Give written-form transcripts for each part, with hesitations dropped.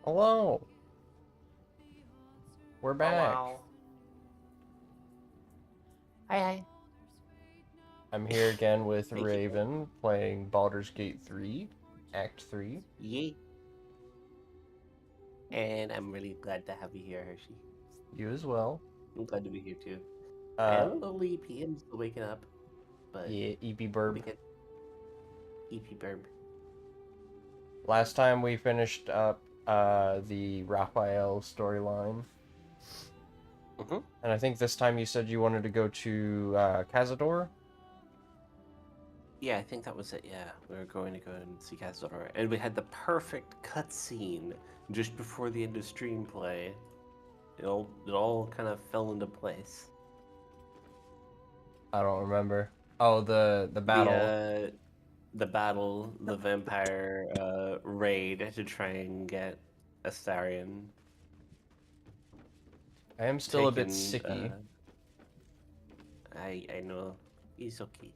Hello, we're Oh back. wow. Hi hi. I'm here again with Thank you. Raven playing Baldur's Gate 3, Act 3. Yay. And I'm really glad to have you here, Hershey. You as well. I'm glad to be here too. I Uh, am a little EP. I'm still waking up, but yeah, EP we'll Burb. be good. EP Burb. Last time we finished up the Raphael storyline, Mm-hmm. and I think this time you said you wanted to go to Cazador? Yeah, I think that was it. Yeah, we were going to go and see Castledoor, and we had the perfect cutscene just before the end of stream play. It all kind of fell into place. I don't remember. Oh, the The battle. the battle, the vampire raid to try and get Astarion I am still a bit taken. sicky. I know he's okay.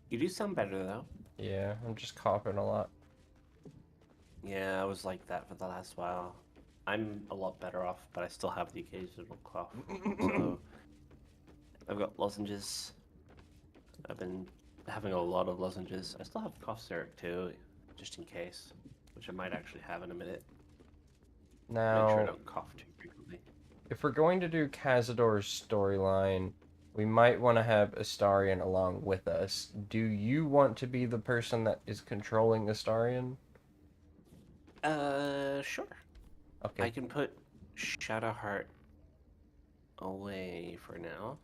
You do sound better though. Yeah, I'm just coughing a lot. Yeah, I was like that for the last while. I'm a lot better off, but I still have the occasional cough. So I've got lozenges. I've been having a lot of lozenges. I still have cough syrup too, just in case, which I might actually have in a minute. Make sure I Now, don't cough too frequently. if we're going to do Cazador's storyline, we might want to have Astarion along with us. Do you want to be the person that is controlling Astarion? Sure. I Okay. can put Shadowheart away for now.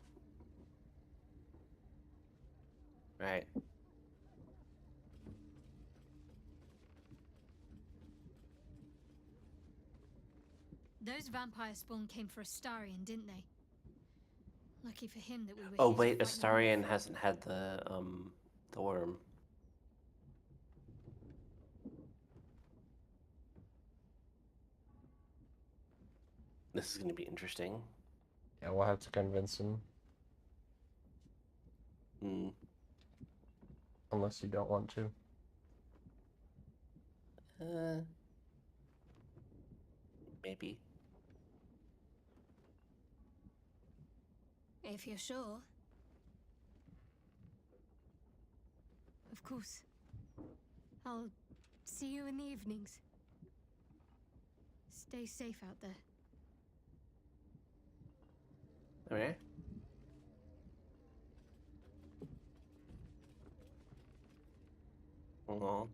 Right. Those vampire spawn came for Astarion, didn't they? Lucky for him that we were Oh here to wait, fight them off. Astarion hasn't had the worm. This is gonna be interesting. Yeah, we'll have to convince him. Hmm. Unless you don't want to. Uh, maybe. If you're sure. Of course. I'll see you in the evenings. Stay safe out there. Okay. Hold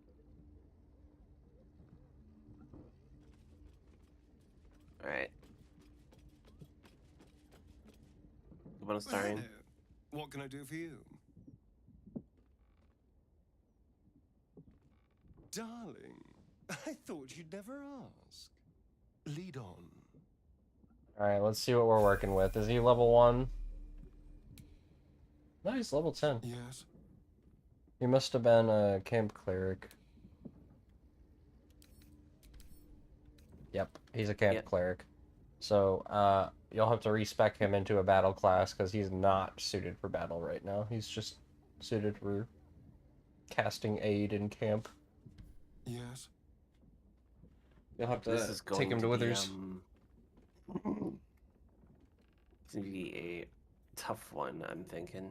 Alright. Come on, Well, hello. Astarion. What can I do for you? Darling, I thought you'd never ask. Lead on. Alright, let's see what we're working with. Is he level 1? No, he's level 10. Yes? He must have been a camp cleric. Yep, he's a camp Yep. cleric. So, you'll have to respec him into a battle class because he's not suited for battle right now. He's just suited for casting aid in camp. Yes? You'll have This to is take going him to to be Withers. it's gonna be a tough one, I'm thinking.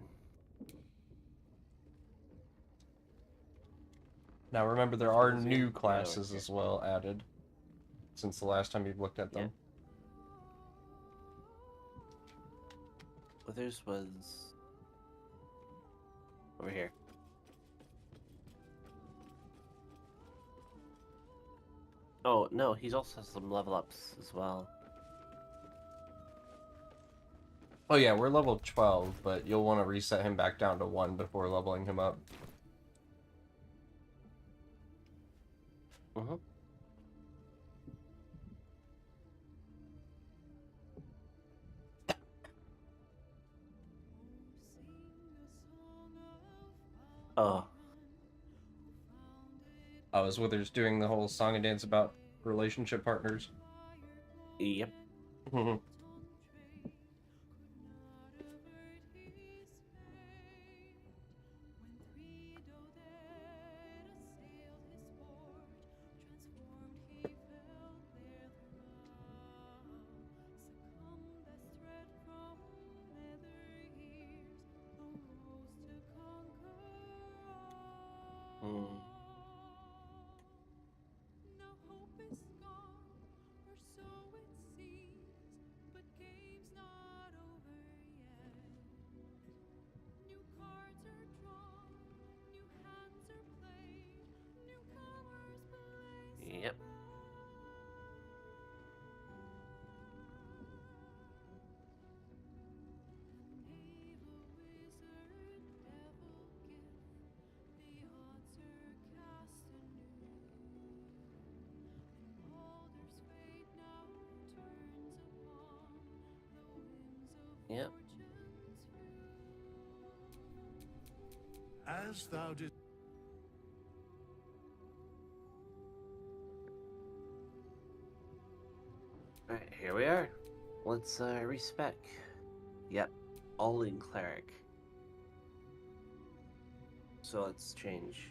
Now remember, there are Withers new here? Yeah, we're classes here. as well added since the last time you've looked at Yeah. them. Withers was over here. Oh no, he's also has some level ups as well. Oh yeah, we're level 12, but you'll want to reset him back down to 1 before leveling him up. Mm-hmm. Oh, I was Withers doing the whole song and dance about relationship partners. yep. Yep. As thou did. Alright, here we are. Let's respec. Yep. All in cleric. So let's change.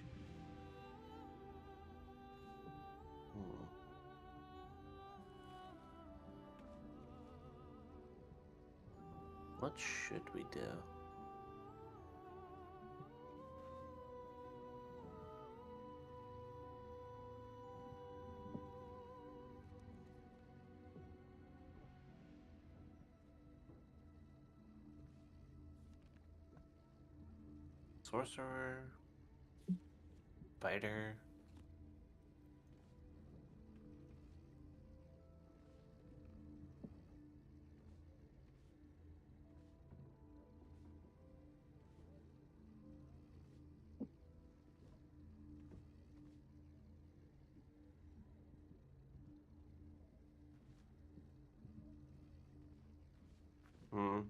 What should we do? Sorcerer, fighter. Hmm.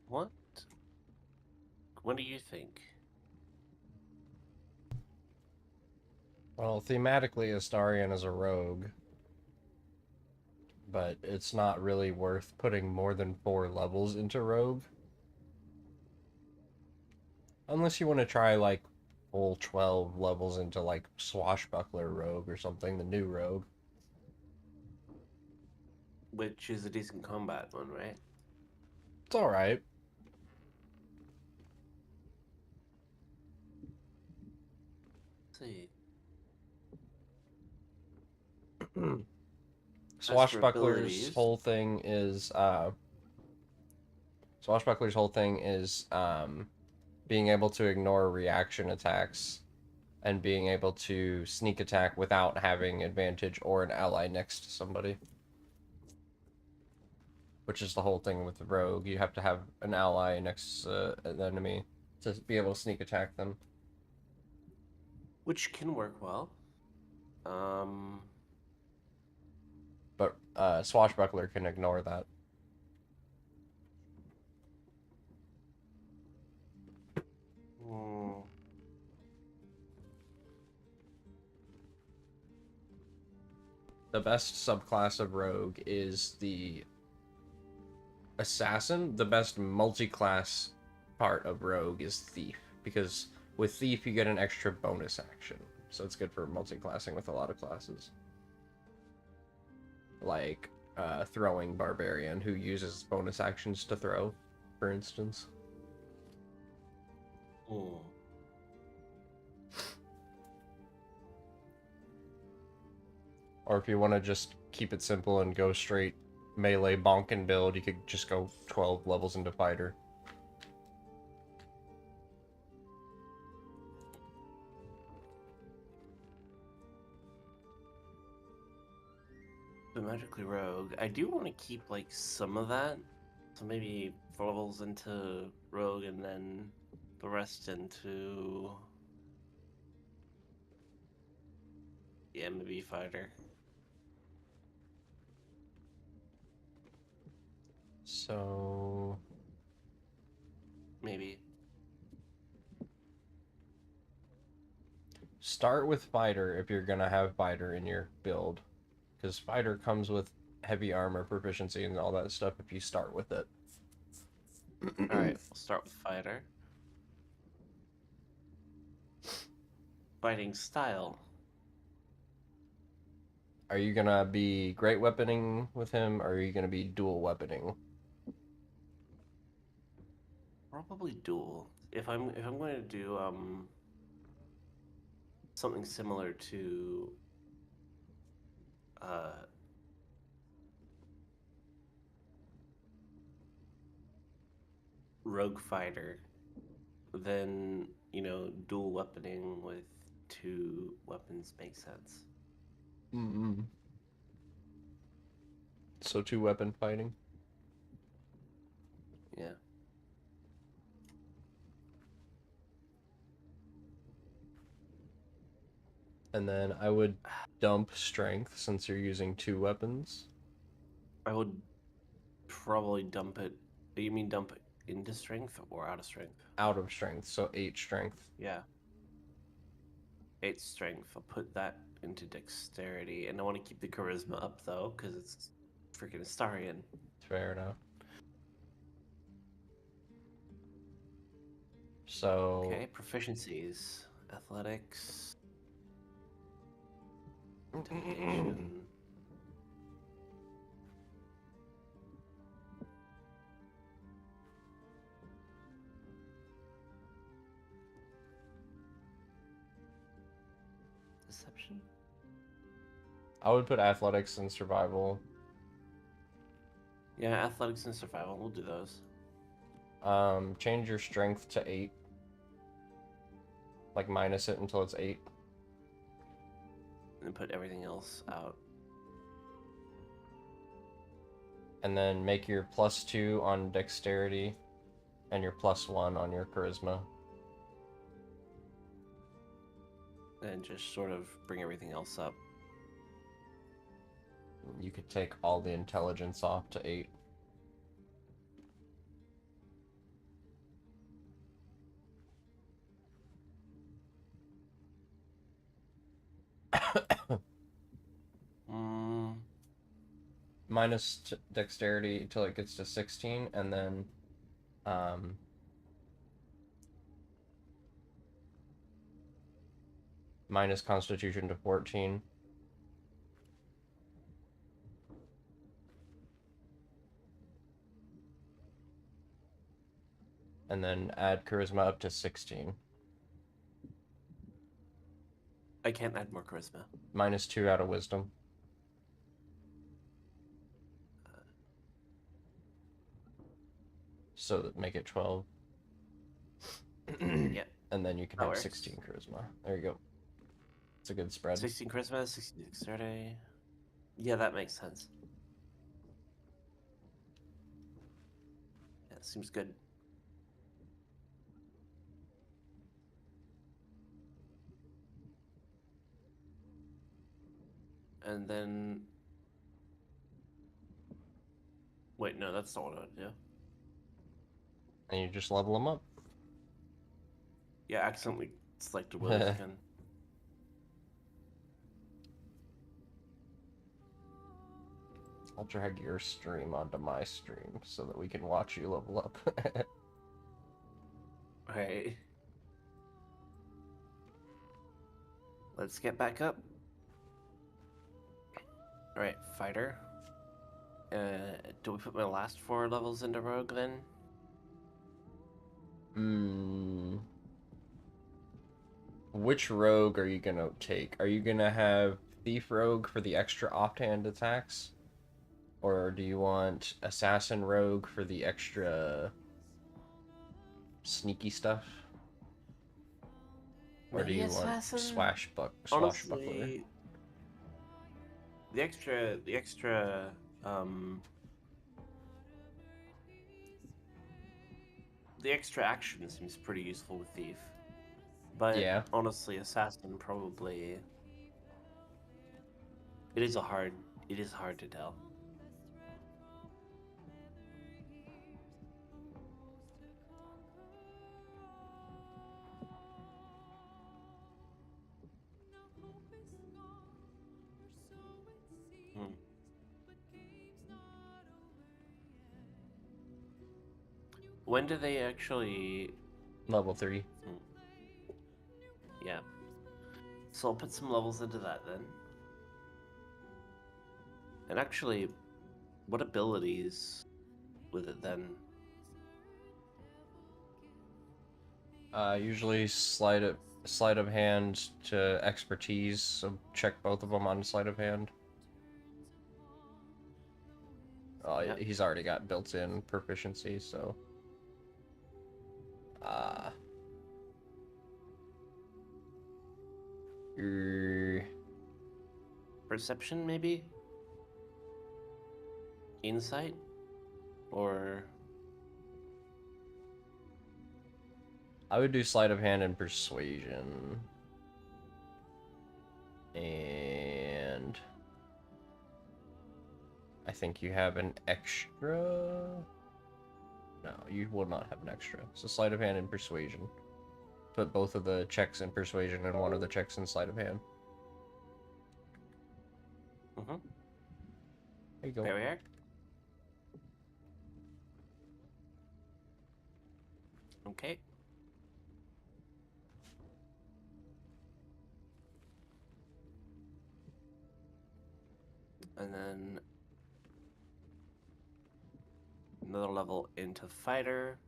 What? What do you think? Well, thematically, Astarion is a rogue, but it's not really worth putting more than 4 levels into rogue. Unless you want to try, like, full 12 levels into, like, Swashbuckler Rogue or something, the new rogue. Which is a decent combat one, right? It's alright. Let's see. Swashbuckler's whole thing is, being able to ignore reaction attacks and being able to sneak attack without having advantage or an ally next to somebody. Which is the whole thing with the rogue. You have to have an ally next to an enemy to be able to sneak attack them. Which can work well. But Swashbuckler can ignore that. The best subclass of rogue is the assassin. The best multi-class part of rogue is thief, because with thief you get an extra bonus action, so it's good for multi-classing with a lot of classes, like throwing barbarian, who uses bonus actions to throw, for instance. Or if you want to just keep it simple and go straight melee bonkin build, you could just go 12 levels into fighter. The magically rogue. I do want to keep like some of that. So maybe 4 levels into rogue and then the rest into, yeah, maybe fighter. So Maybe. start with fighter if you're gonna have fighter in your build, because fighter comes with heavy armor proficiency and all that stuff if you start with it. Alright, we'll start with fighter. Fighting style. Are you gonna be great weaponing with him, or are you gonna be dual weaponing? Probably dual. If I'm going to do something similar to rogue fighter, then dual weaponing with 2 weapons makes sense. So 2 weapon fighting. Yeah. And then I would dump strength since you're using 2 weapons. I would probably dump it. You mean dump it into strength or out of strength? Out of strength, so 8 strength. Yeah. 8 strength. I'll put that into dexterity, and I want to keep the charisma up though, because it's freaking Astarion. Fair enough. So Okay, proficiencies: athletics, intimidation. Deception? I would put athletics and survival. Yeah, athletics and survival. We'll do those. Change your strength to 8. Like minus it until it's 8. And put everything else out. And then make your +2 on dexterity and your +1 on your charisma. And just sort of bring everything else up. You could take all the intelligence off to 8. Minus dexterity until it gets to 16, and then minus constitution to 14. And then add charisma up to 16. I can't add more charisma. Minus 2 out of wisdom. So that make it 12. Yeah. And then you can That have works. 16 charisma. There you go. It's a good spread. 16 charisma, 16 dexterity. Yeah, that makes sense. Yeah, seems good. And then... Wait, no, that's not what I would do. And you just level them up. Yeah, accidentally selected Will's again. I'll drag your stream onto my stream so that we can watch you level up. Right. Let's get back up. Alright, fighter. Do we put my last 4 levels into rogue then? Which rogue are you gonna take? Are you gonna have thief rogue for the extra offhand attacks? Or do you want assassin rogue for the extra sneaky stuff? Or do Maybe you want assassin? swashbuckler? Honestly, the extra, the extra action seems pretty useful with thief. But Yeah. honestly, assassin probably. It is hard to tell. When do they actually... Level 3. Yeah. So I'll put some levels into that then. And actually, what abilities with it then? Usually sleight of hand to expertise, so check both of them on sleight of hand. Oh, Yeah. He's already got built-in proficiency, so... Perception, maybe? Insight? Or... I would do sleight of hand and persuasion. And I think you have an extra. No, you will not have an extra. So sleight of hand and persuasion. Put both of the checks in persuasion and one of the checks in sleight of hand. Mm-hmm. There you go. There we are. Okay. And then another level into fighter.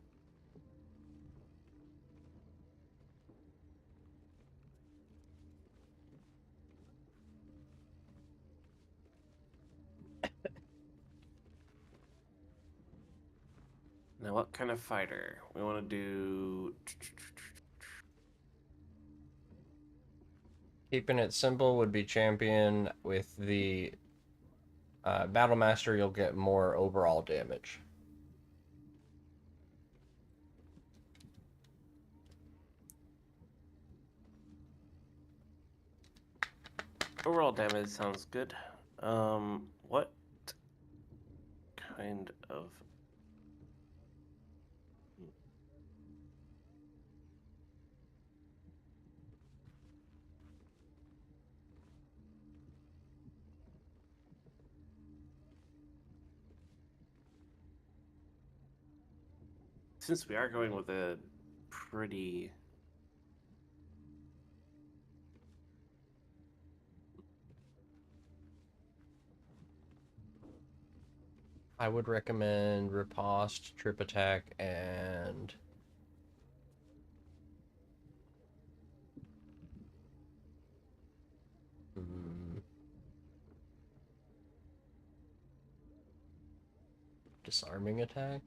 Now, what kind of fighter? We want to do. Keeping it simple would be champion. With the battle master, you'll get more overall damage. Overall damage sounds good. What kind of... Since we are going with a pretty... I would recommend riposte, trip attack, and disarming attack.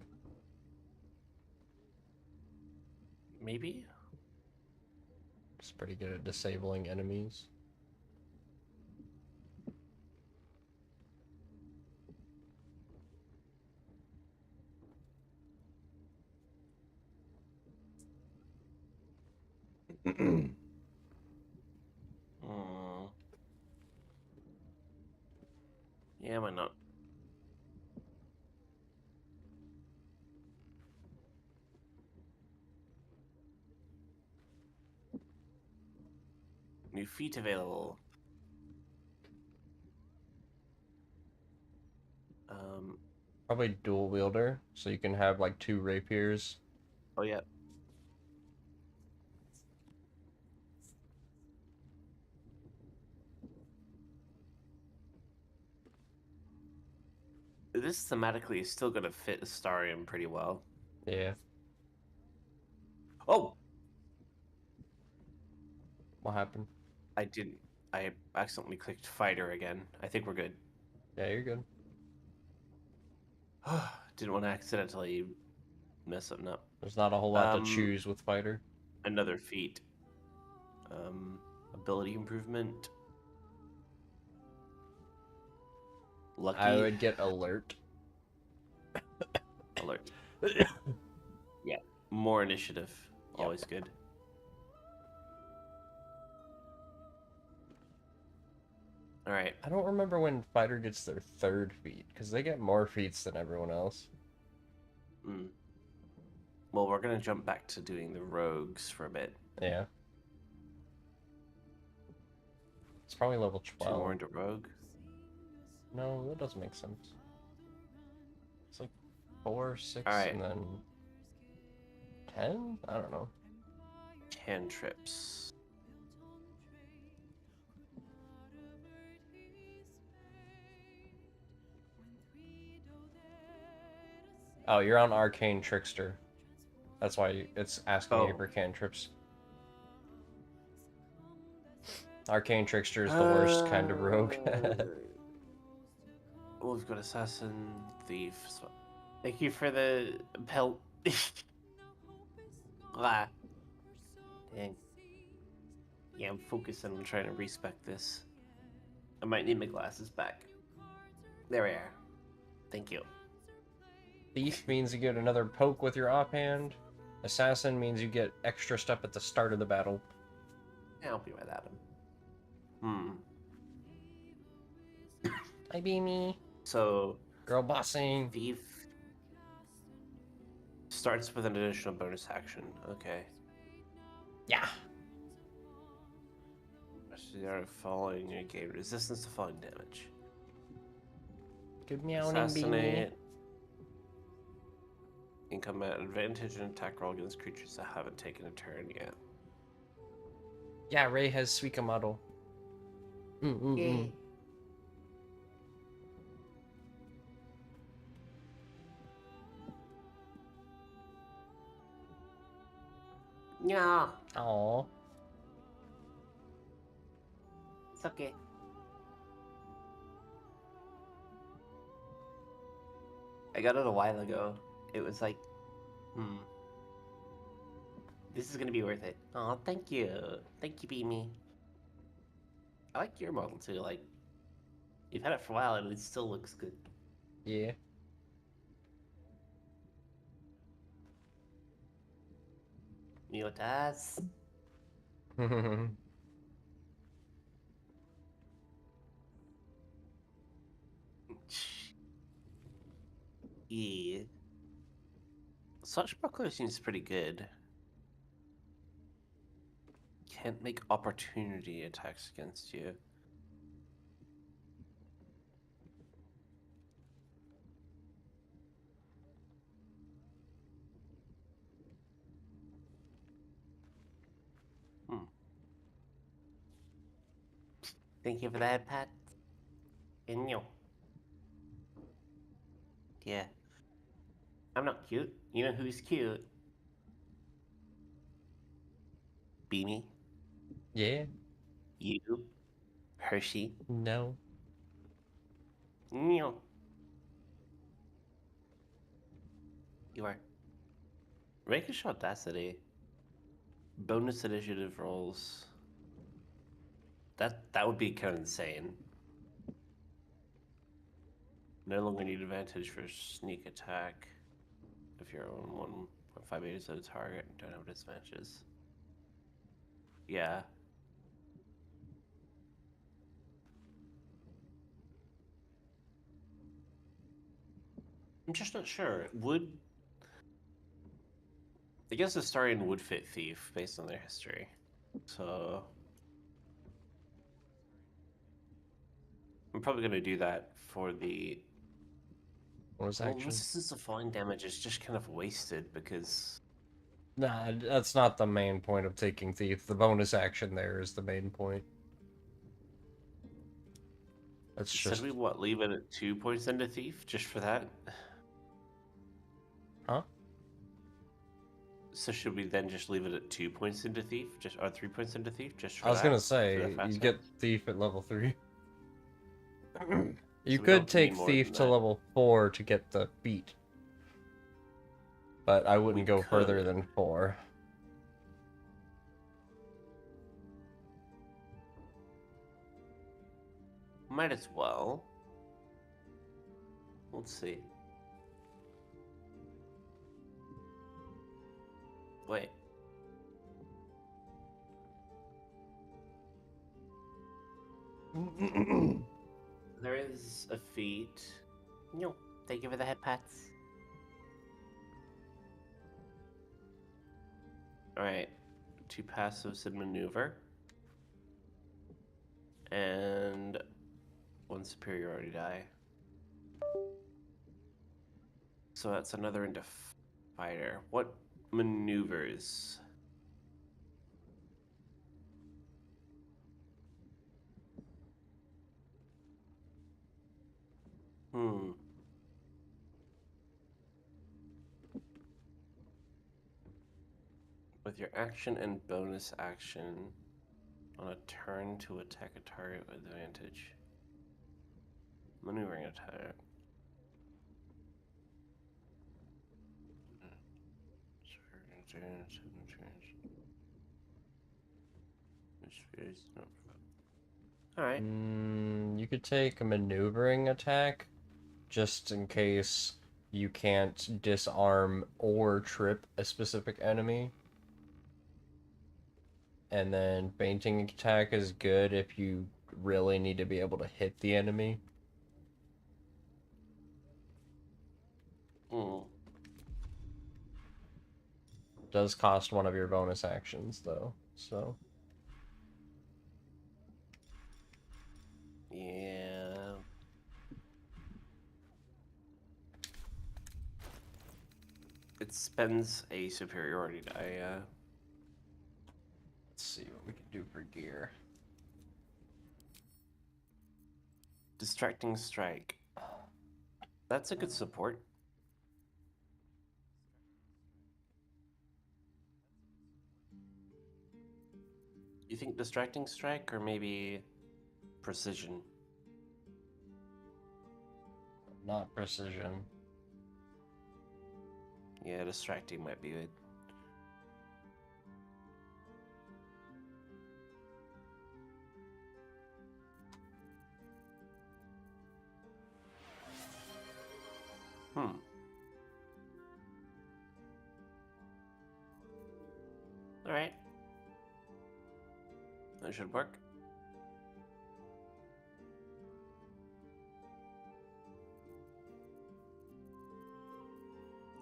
Maybe? It's pretty good at disabling enemies. Yeah, why not? New feat available. Probably dual wielder, so you can have like 2 rapiers. Oh, yeah. This thematically is still going to fit Astarion pretty well. Yeah. Oh! What happened? I didn't. I accidentally clicked fighter again. I think we're good. Yeah, you're good. Didn't want to accidentally mess something up. There's not a whole lot to choose with fighter. Another feat. Ability improvement. Lucky. I would get alert. Alert. Yeah. More initiative. Always good. All right. I don't remember when fighter gets their 3rd feat, because they get more feats than everyone else. Well, we're going to jump back to doing the rogues for a bit. Yeah. It's probably level 12. 2 more into rogue. No, that doesn't make sense. It's like 4, 6, All right. and then 10? I don't know. Cantrips. Oh, you're on Arcane Trickster. That's why it's asking you Oh. for cantrips. Arcane Trickster is the worst kind of rogue. Oh, we've got Assassin, Thief. So... Thank you for the pelt. Ah. Dang. Yeah, I'm focusing on trying to respec this. I might need my glasses back. There we are. Thank you. Thief means you get another poke with your offhand. Assassin means you get extra stuff at the start of the battle. Yeah, I'll be right at him. Hi, Beamy. So, Girl bossing. Thief starts with an additional bonus action. Okay. Yeah. So they are falling, you gain resistance to falling damage. Good meowing, Beamy. Assassinate. Income at advantage and attack roll against creatures that haven't taken a turn yet. Yeah, Ray has Suika model. Yeah, Aw. it's okay. I got it a while ago. It was like, this is gonna be worth it. Oh, thank you. Thank you, Beamy. I like your model too. Like, you've had it for a while and it still looks good. Yeah. Miotas. Yeah. Such buckler seems pretty good. Can't make opportunity attacks against you. Thank you for that, Pat. And you. Yeah. I'm not cute. You know who's cute? Beanie. Yeah. You. Hershey. No. You. You are. Rakish Audacity. Bonus initiative rolls. That would be kind of insane. No longer need advantage for sneak attack. If you're on 1.5 meters at a target and don't have disadvantages. Yeah. I'm just not sure. I guess Astarion would fit Thief based on their history. So I'm probably gonna do that for the Bonus action. resistance to falling damage is just kind of wasted because Nah, that's not the main point of taking Thief. The bonus action there is the main point. That's said just... we leave it at 2 points into Thief just for that? Huh? So should we then just leave it at 2 points into Thief, or 3 points into Thief, just for I was that? gonna For the say, fast you get hands? Thief at level 3. You So we could don't need take more Thief than to that. level 4 to get the beat. But I We wouldn't go further could. than 4. Might as well. Let's see. Wait. There is a feat. No, thank you for the head pats. Alright. 2 passives in maneuver. And 1 superiority die. So that's another into fighter. What maneuvers? With your action and bonus action on a turn to attack a target with advantage. Maneuvering attack. Alright. You could take a maneuvering attack, just in case you can't disarm or trip a specific enemy. And then fainting attack is good if you really need to be able to hit the enemy. Does cost one of your bonus actions though, so Yeah. It spends a superiority die, yeah. let's see what we can do for gear. Distracting Strike. That's a good support. You think Distracting Strike or maybe Precision? Not precision. Yeah, Distracting might be good. Alright. That should work.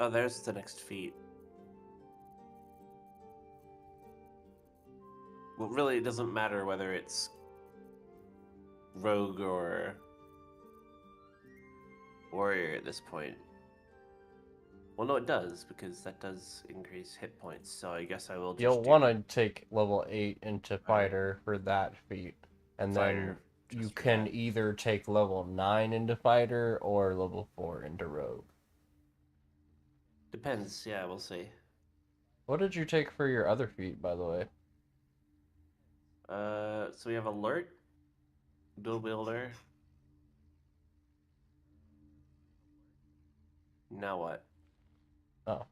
Oh, there's the next feat. Well, really, it doesn't matter whether it's rogue or warrior at this point. Well, no, it does, because that does increase hit points, so I guess I will just You'll want to take level 8 into fighter for that feat, and Fighter, then you just for can that. either take level 9 into fighter or level 4 into rogue. Depends, yeah, we'll see. What did you take for your other feat, by the way? So we have Alert, Dual Wielder. Now what? Oh,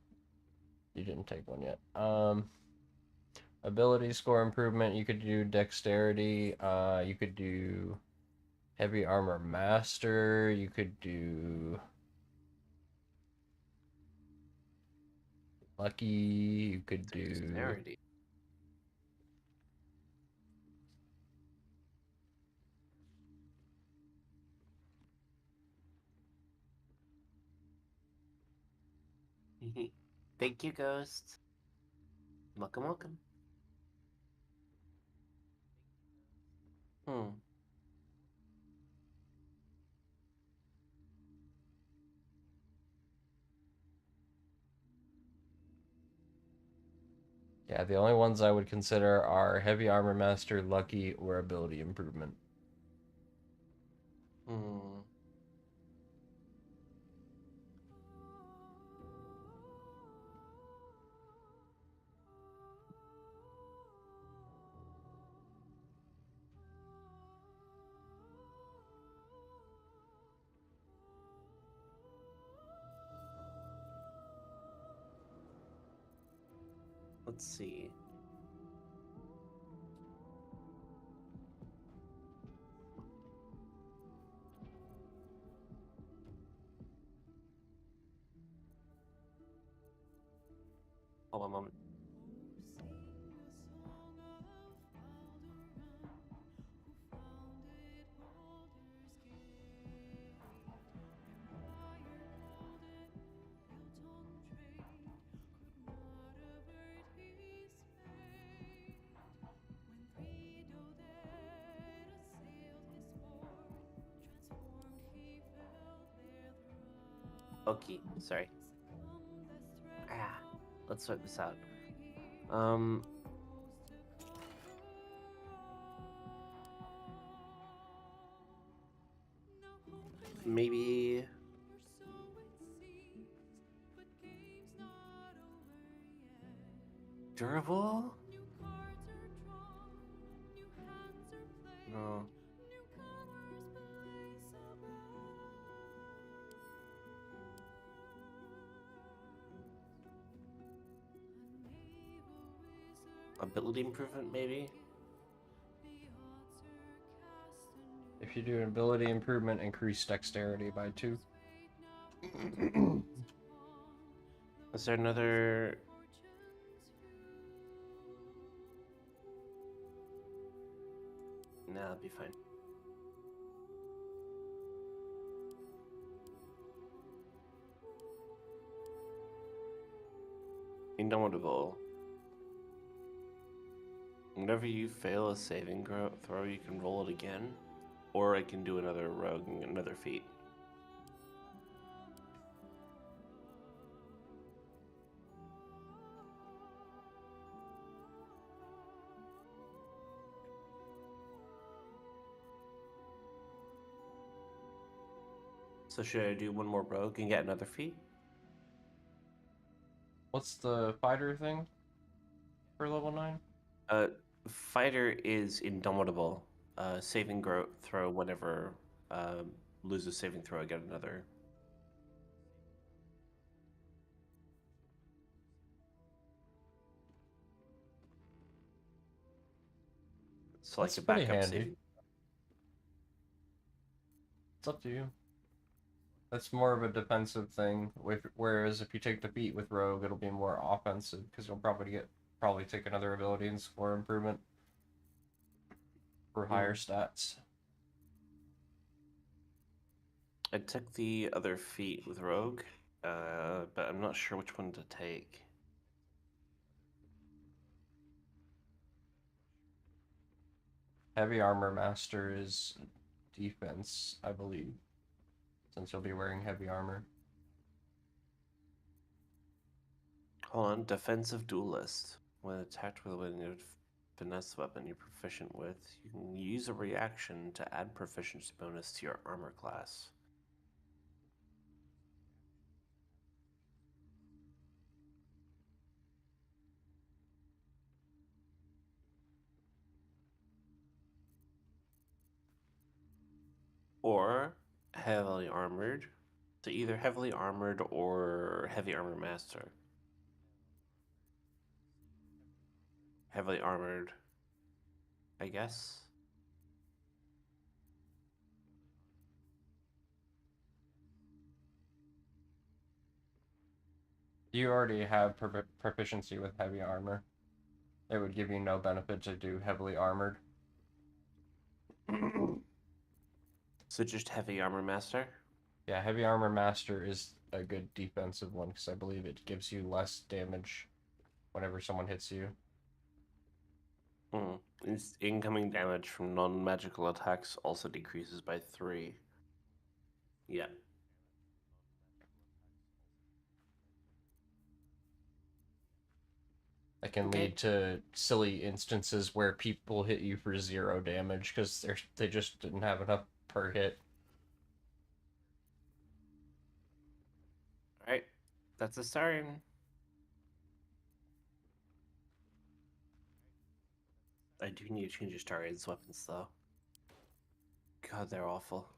you didn't take one yet. Ability score improvement, you could do dexterity, you could do heavy armor master, you could do lucky, you could do Dexterity. Thank you, Ghost. Welcome, welcome. Yeah, the only ones I would consider are heavy armor master, lucky, or ability improvement. Let's see. Hold on a moment. Okay, sorry. Let's sort this out. Maybe durable? No. Ability improvement, maybe? If you do an ability improvement, increase dexterity by 2. Is there another... Nah, that'll be fine. Indomitable. Whenever you fail a saving throw, you can roll it again, or I can do another rogue and another feat. So should I do one more rogue and get another feat? What's the fighter thing for level 9? Fighter is Indomitable. Saving throw whenever loses saving throw, I get another. So That's like a pretty backup handy. saving. It's up to you. That's more of a defensive thing. Whereas if you take the feat with rogue, it'll be more offensive because you'll probably take another ability and score improvement for higher stats. I took the other feat with rogue, but I'm not sure which one to take. Heavy armor master is defense, I believe, since you'll be wearing heavy armor. Hold on, defensive duelist. When attacked with a finesse weapon you're proficient with, you can use a reaction to add proficiency bonus to your armor class. Or heavily armored. So either heavily armored or heavy armor master. Heavily armored, I guess. You already have proficiency with heavy armor. It would give you no benefit to do heavily armored. So just heavy armor master? Yeah, heavy armor master is a good defensive one because I believe it gives you less damage whenever someone hits you. Its incoming damage from non-magical attacks also decreases by 3. Yeah. That can lead to silly instances where people hit you for 0 damage because they just didn't have enough per hit. Alright, that's a siren. I do need to change your Starian's weapons though. God, they're awful.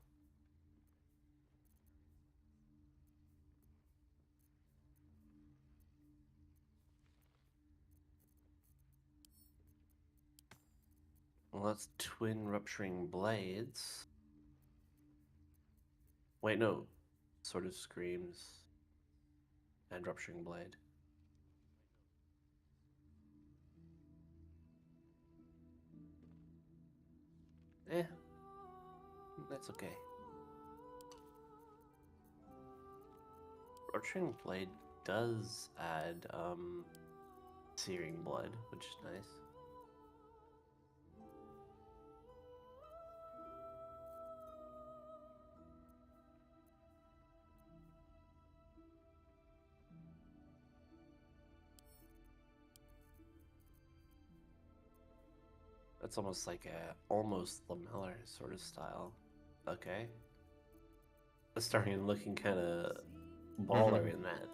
Well, that's twin rupturing blades. Wait, no. Sort of screams. And rupturing blade. That's okay. Rupturing blade does add searing blood, which is nice. That's almost like a almost lamellar sort of style. Okay. Starting looking kind of baller in that.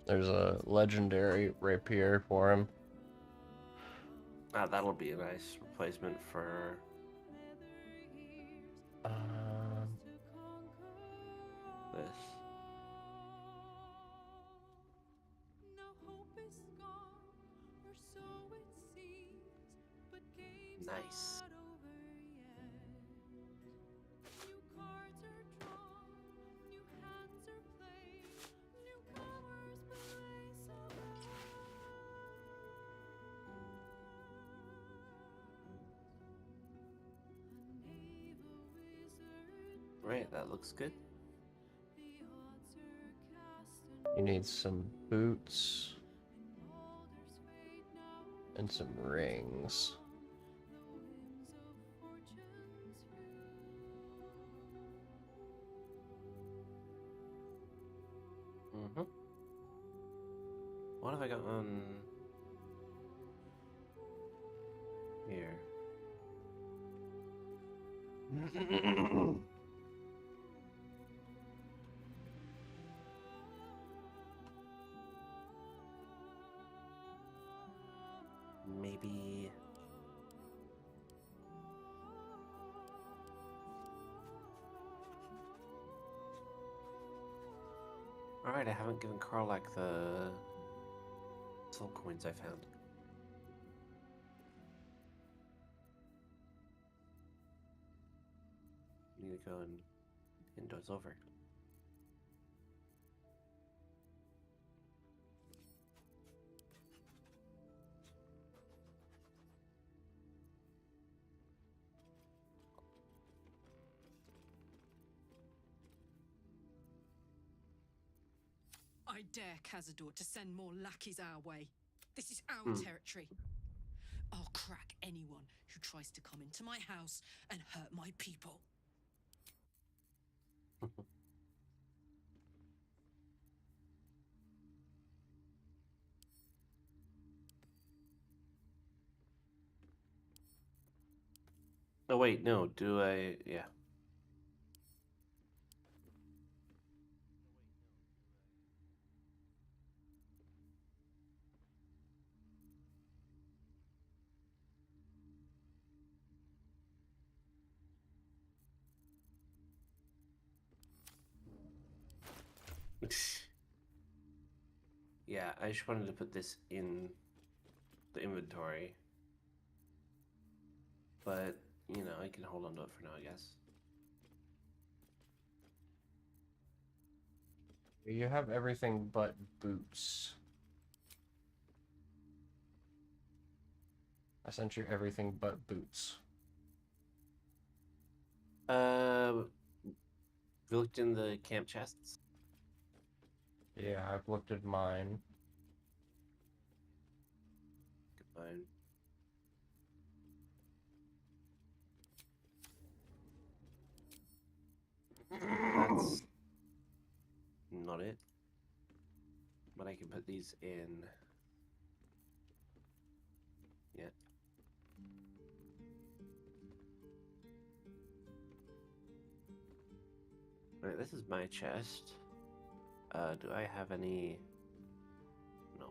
There's a legendary rapier for him. That'll be a nice replacement for this. Nice. Right, that looks good. You need some boots and some rings. Mm-hmm. What have I got on here? Maybe. Alright, I haven't given Karlak the soul coins I found. Need to go and hand those over. I dare Cazador to send more lackeys our way. This is our territory. I'll crack anyone who tries to come into my house and hurt my people. Oh wait, no, do I... yeah. Yeah, I just wanted to put this in the inventory. But, you know, I can hold on to it for now, I guess. You have everything but boots. I sent you everything but boots. We looked in the camp chests. Yeah, I've looked at mine. Fine. That's not it. But I can put these in. Yeah. Alright, this is my chest. Do I have any... No.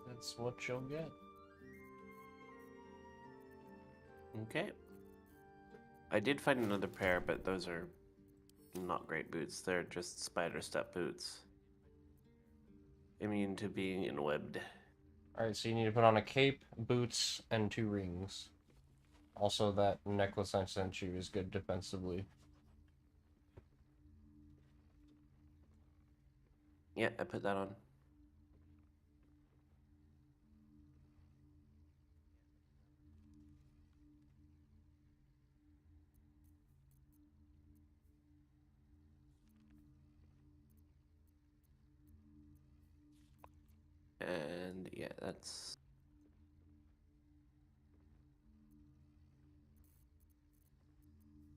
That's what you'll get. Okay. I did find another pair, but those are not great boots. They're just spider step boots. Immune to being enwebbed. Alright, so you need to put on a cape, boots, and 2 rings. Also, that necklace I sent you is good defensively. Yeah, I put that on. And yeah, that's...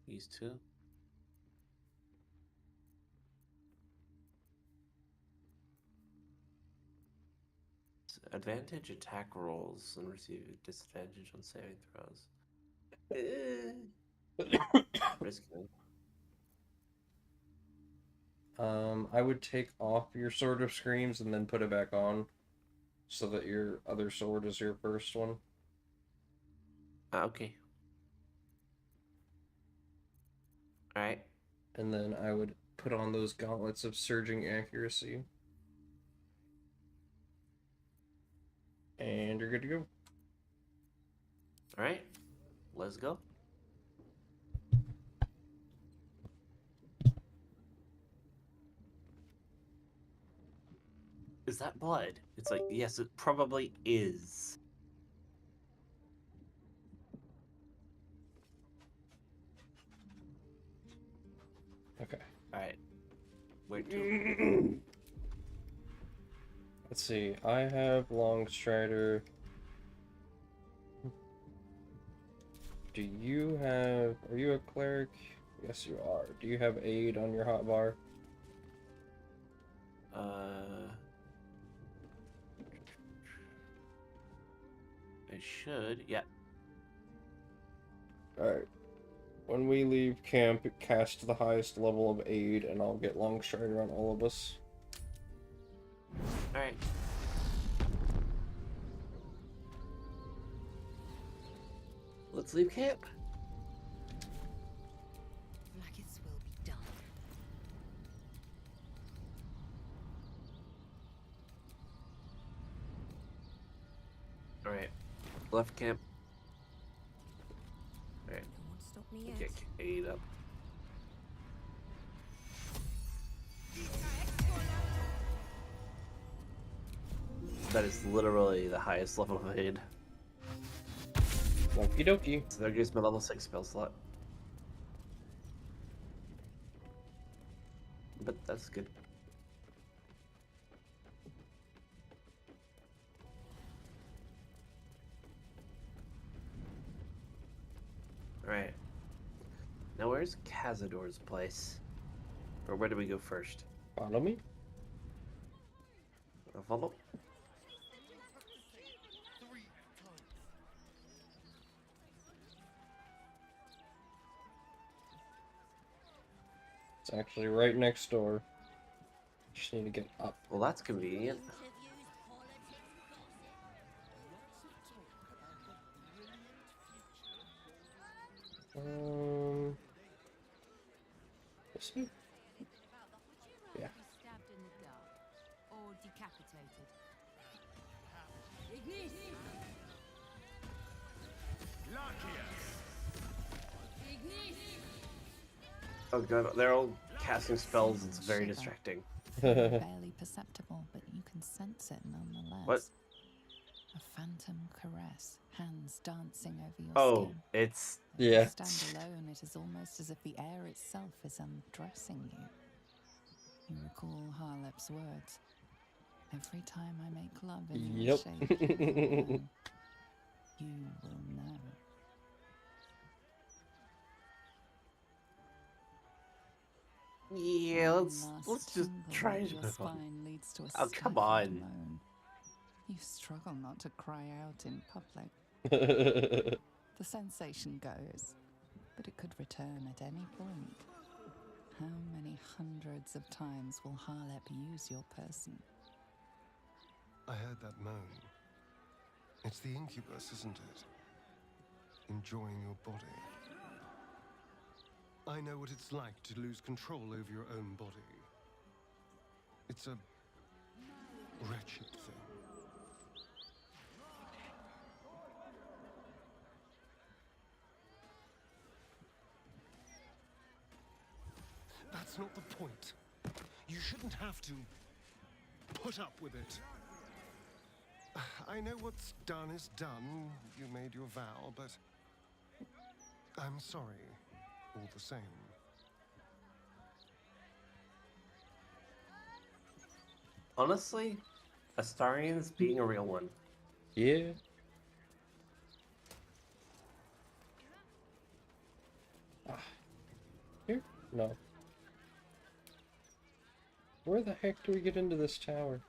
these two. Advantage attack rolls and receive a disadvantage on saving throws. Risky. I would take off your Sword of Screams and then put it back on. so that your other sword is your first one. Okay. Alright. And then I would put on those gauntlets of surging accuracy. And you're good to go. Alright. Let's go. Is that blood? It's like, yes, it probably is. Okay. Alright. Where to? Let's see. I have Long Strider. Do you have... Are you a cleric? Yes, you are. Do you have aid on your hotbar? I should. Yeah. Alright. When we leave camp, cast the highest level of aid, and I'll get Long Strider on all of us. Alright. Let's leave camp. Blackets will be done. Alright. Left camp. Alright. No one stop me yet. Get aid up. That is literally the highest level of aid. Okie dokie. So there goes my level 6 spell slot. But that's good. Alright. Now where's Cazador's place? Or where do we go first? Follow me. Follow? It's actually right next door. Just need to get up. Well, that's convenient. This way? Yeah. Stabbed in the dark or decapitated. Oh god, they're all casting spells. It's very distracting. Barely perceptible, but you can sense it nonetheless. What? A phantom caress, hands dancing over your Oh, skin. it's... If Yeah. you stand alone, it is almost as if the air itself is undressing you. You recall Harlep's words. Every time I make love in your Yep. shape, you will know. Yeah, One let's last just tingle try over to your move on. spine leads to a Oh, come stifled on. moan. You struggle not to cry out in public. The sensation goes, but it could return at any point. How many hundreds of times will Harlep use your person? I heard that moan. It's the incubus, isn't it? Enjoying your body. I know what it's like to lose control over your own body. It's a wretched thing. That's not the point. You shouldn't have to put up with it. I know what's done is done. You made your vow, but I'm sorry, all the same. Honestly, Astarian's being a real one. Yeah. Here? No. Where the heck do we get into this tower?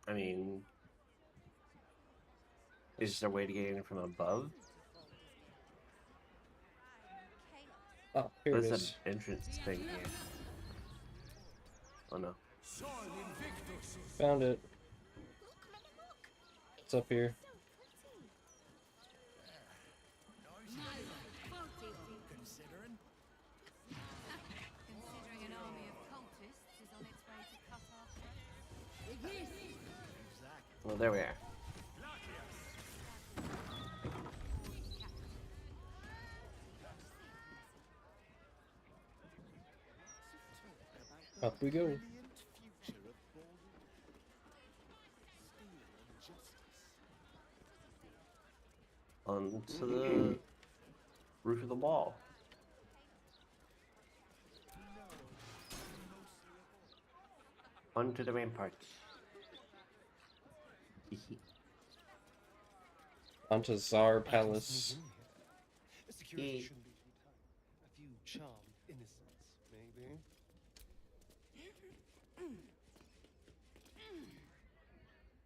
I mean... Is there a way to get in from above? Oh, here it There's an is. entrance thing here. Oh no. Found it. It's up here. Considering an army of cultists is on its way to cut our throats. Well, there we are. Up we go. Brilliant future of Baldur. Steel and justice. Onto the roof of the wall. Onto the ramparts. Onto Tsar I can Palace. sneak in here. Security Yeah. shouldn't be too tight. A few charmed innocents, maybe.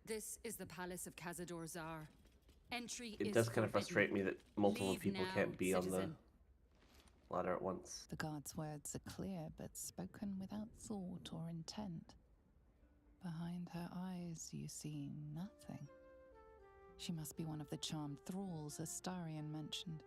This is the palace of Cazador Zar. Entry It is does kind of forbidden. frustrate me that multiple Leave people now, can't be on the citizen. ladder at once. The guard's words are clear, but spoken without thought or intent. Behind her eyes, you see nothing. She must be one of the charmed thralls Astarion mentioned.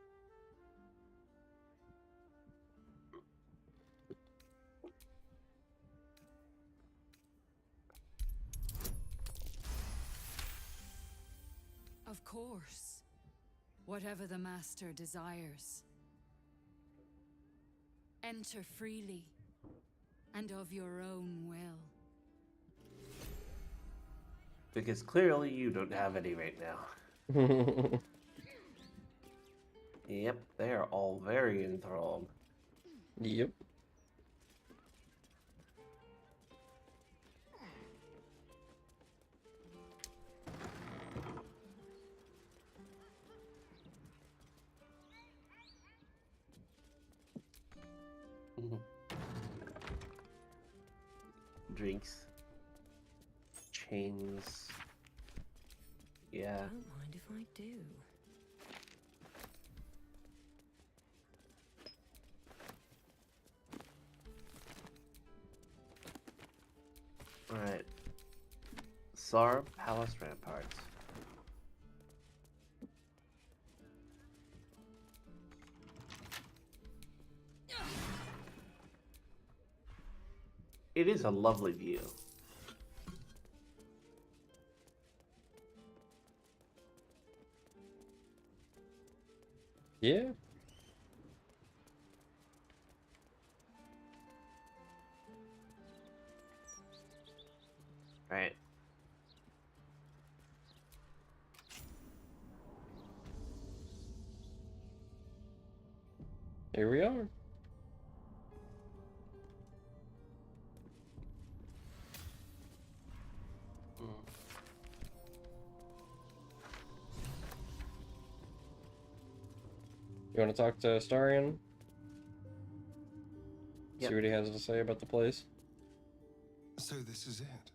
Of course. Whatever the master desires. Enter freely, and of your own will. Because clearly you don't have any right now. Yep, they are all very enthralled. Yep. Drinks. Chains. Yeah. Don't mind if I do. Alright. Tsar Palace Ramparts. It is a lovely view. Yeah. Right. Here we are. You want to talk to Astarion? Yep. See what he has to say about the place? So this is it.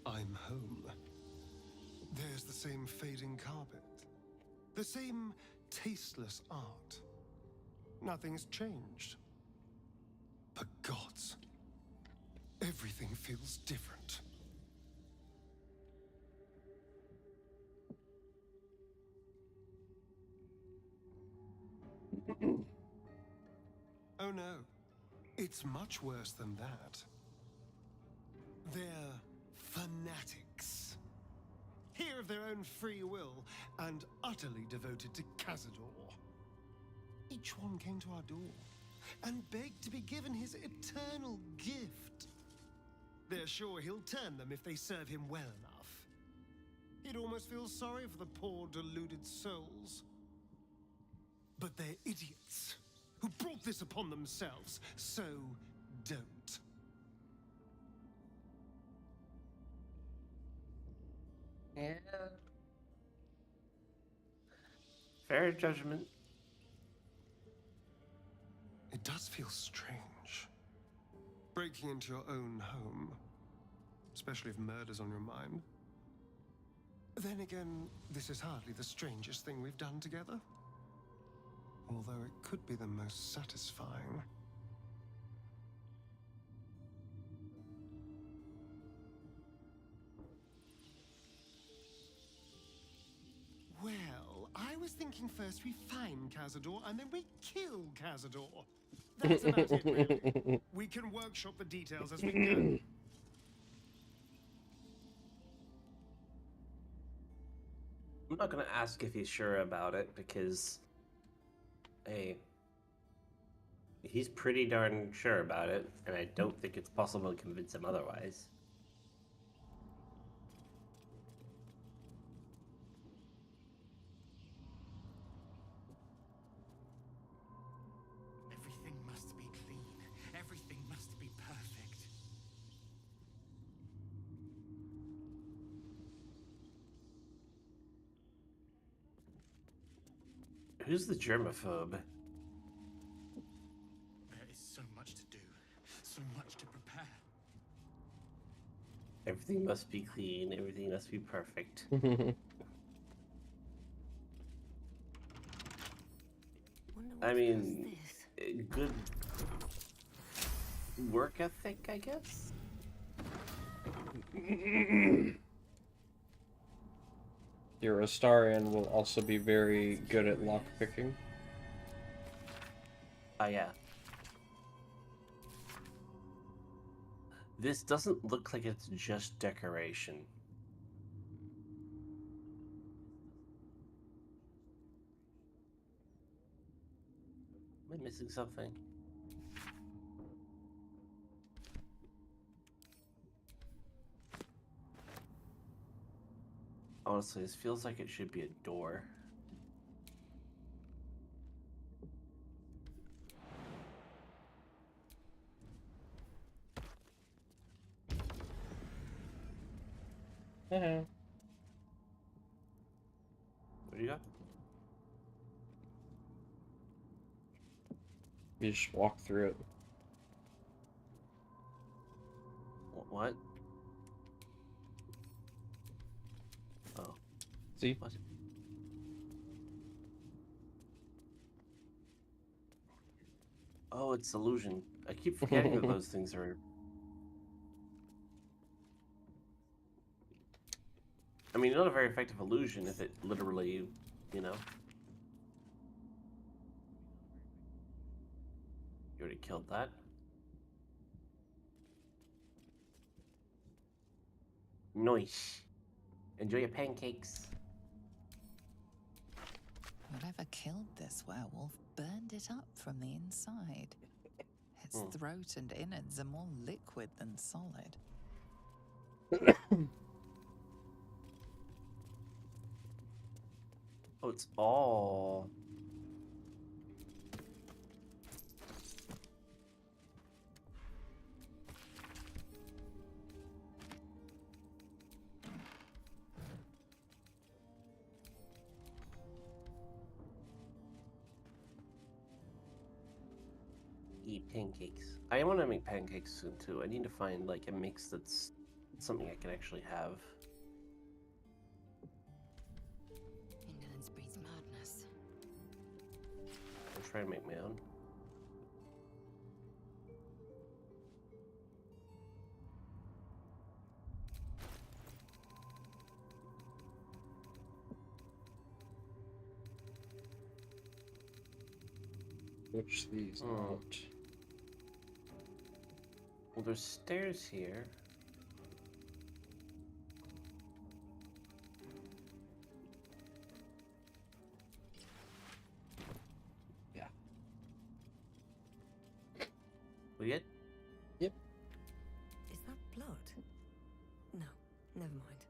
I'm home. There's the same fading carpet. The same tasteless art. Nothing's changed. But gods, everything feels different. Oh no, it's much worse than that. They're fanatics. Here of their own free will and utterly devoted to Cazador. Each one came to our door and begged to be given his eternal gift. They're sure he'll turn them if they serve him well enough. He'd almost feel sorry for the poor deluded souls. But they're idiots who brought this upon themselves, so don't. Yeah. Fair judgment. It does feel strange. Breaking into your own home, especially if murder's on your mind. Then again, this is hardly the strangest thing we've done together. although it could be the most satisfying. Well, I was thinking first we find Cazador and then we kill Cazador. That's about it, really. We can workshop the details as we go. I'm not gonna ask if he's sure about it because, hey, he's pretty darn sure about it, and I don't think it's possible to convince him otherwise. Everything must be clean. Everything must be perfect. Who's the germaphobe? There is so much to do, so much to prepare. Everything must be clean, everything must be perfect. I mean, good work ethic, I guess? Your Astarion will also be very good at lockpicking. Ah, yeah. This doesn't look like it's just decoration. Am I missing something? Honestly, this feels like it should be a door. What do you got? You just walk through it. What? Oh. See? What? Oh, it's illusion. I keep forgetting that those things are... I mean, not a very effective illusion if it literally, you know... You already killed that. Nice. Enjoy your pancakes. Whatever killed this werewolf burned it up from the inside. Its throat and innards are more liquid than solid. Oh, it's all... Eat pancakes. I want to make pancakes soon too. I need to find like a mix that's something I can actually have. Indolence breeds madness. I'll try to make my own. Switch these out. Well, there's stairs here. Yeah. We good? Yep. Is that blood? No, never mind.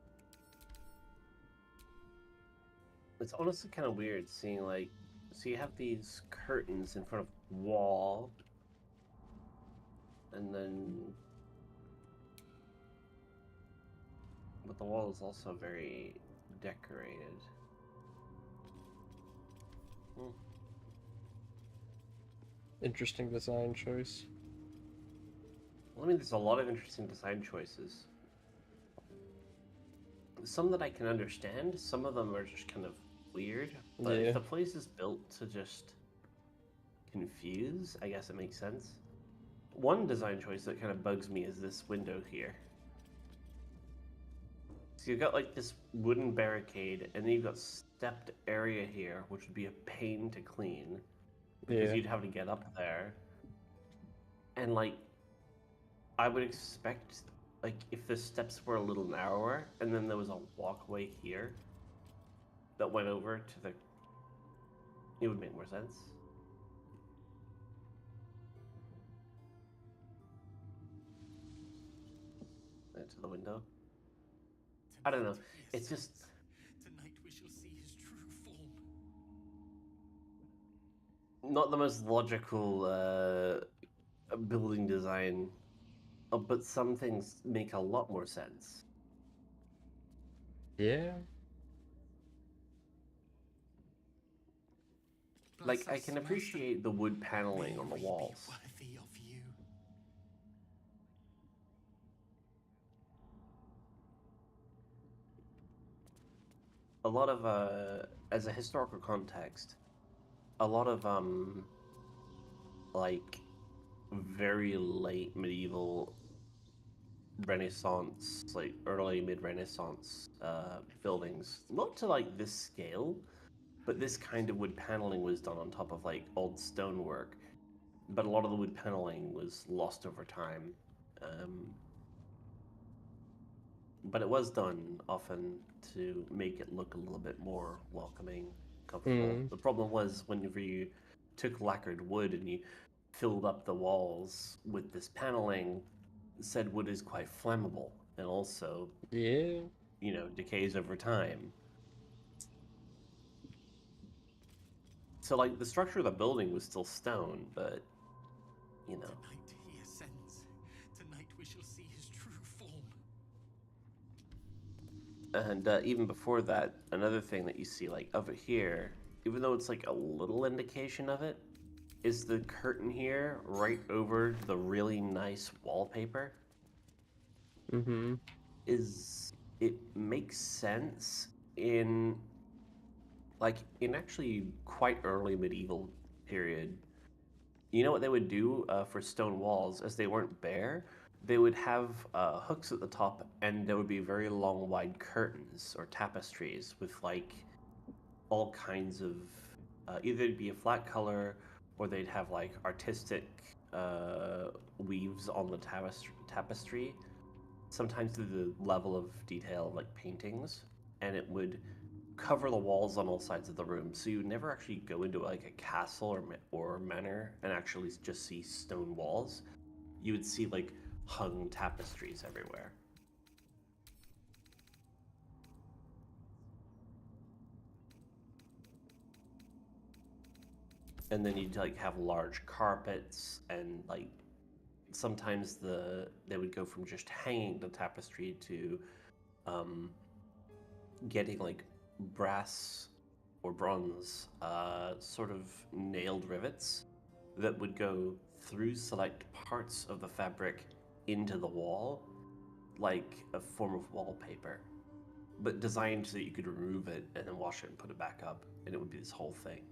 It's honestly kind of weird seeing like, so you have these curtains in front of wall, and then, but the wall is also very decorated. Interesting design choice. Well, I mean, there's a lot of interesting design choices. Some that I can understand, some of them are just kind of weird, but Yeah. if the place is built to just confused. I guess it makes sense. One design choice that kind of bugs me is this window here. So you've got like this wooden barricade, and then you've got stepped area here, which would be a pain to clean because Yeah. you'd have to get up there. And like, I would expect like if the steps were a little narrower, and then there was a walkway here that went over to the, it would make more sense. To the window. I don't know. It's just Tonight we shall see his true form. not the most logical building design, but some things make a lot more sense. Yeah. Like, Bless I us, can Master. appreciate the wood paneling May on the we be walls. worthy of you. A lot of, as a historical context, a lot of, like, very late medieval Renaissance, like early mid-Renaissance buildings, not to like this scale, but this kind of wood paneling was done on top of like old stonework. But a lot of the wood paneling was lost over time. But it was done often to make it look a little bit more welcoming, comfortable. The problem was whenever you took lacquered wood and you filled up the walls with this paneling, said wood is quite flammable and also, Yeah. you know, decays over time. So, like, the structure of the building was still stone, but, you know. Tonight he ascends. Tonight we shall see his true form. And even before that, another thing that you see, like, over here, even though it's like a little indication of it, is the curtain here right over the really nice wallpaper. Mm-hmm. It makes sense in like in actually quite early medieval period. You know what they would do for stone walls, as they weren't bare, they would have hooks at the top, and there would be very long, wide curtains or tapestries with like all kinds of either it'd be a flat color or they'd have like artistic weaves on the tapestry, sometimes to the level of detail of like paintings, and it would cover the walls on all sides of the room, so you would never actually go into like a castle or manor and actually just see stone walls. You would see like hung tapestries everywhere. And then you'd like have large carpets, and like sometimes they would go from just hanging the tapestry to getting like brass or bronze sort of nailed rivets that would go through select parts of the fabric into the wall, like a form of wallpaper, but designed so that you could remove it and then wash it and put it back up, and it would be this whole thing.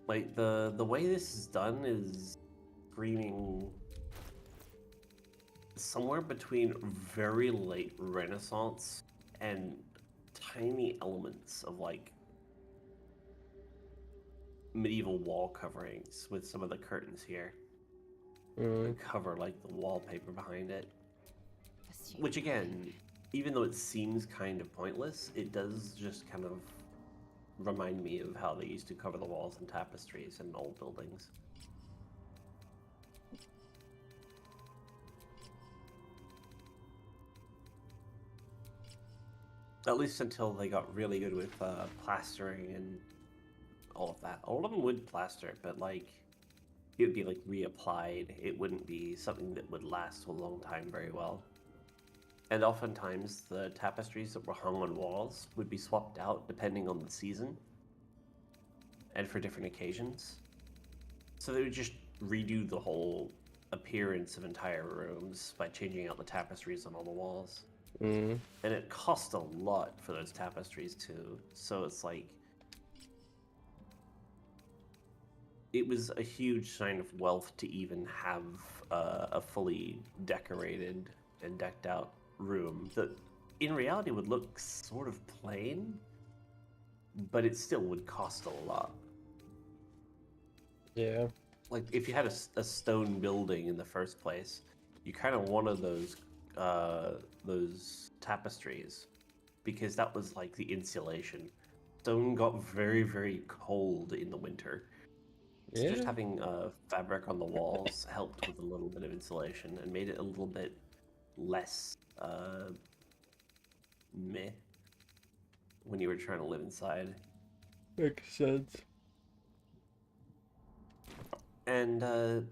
Like the way this is done is screaming somewhere between very late Renaissance and tiny elements of like medieval wall coverings with some of the curtains here that cover like the wallpaper behind it. Which again, even though it seems kind of pointless, it does just kind of remind me of how they used to cover the walls and tapestries in old buildings. At least until they got really good with plastering and all of that. All of them would plaster, but like it would be like reapplied. It wouldn't be something that would last a long time very well. And oftentimes the tapestries that were hung on walls would be swapped out depending on the season and for different occasions. So they would just redo the whole appearance of entire rooms by changing out the tapestries on all the walls. And it cost a lot for those tapestries too. So it's like it was a huge sign of wealth to even have a fully decorated and decked out room that in reality would look sort of plain, but it still would cost a lot. Yeah. Like if you had a stone building in the first place, you kind of wanted those tapestries because that was like the insulation. Stone got very, very cold in the winter. So just Yeah. having fabric on the walls helped with a little bit of insulation and made it a little bit less meh when you were trying to live inside. Makes sense. And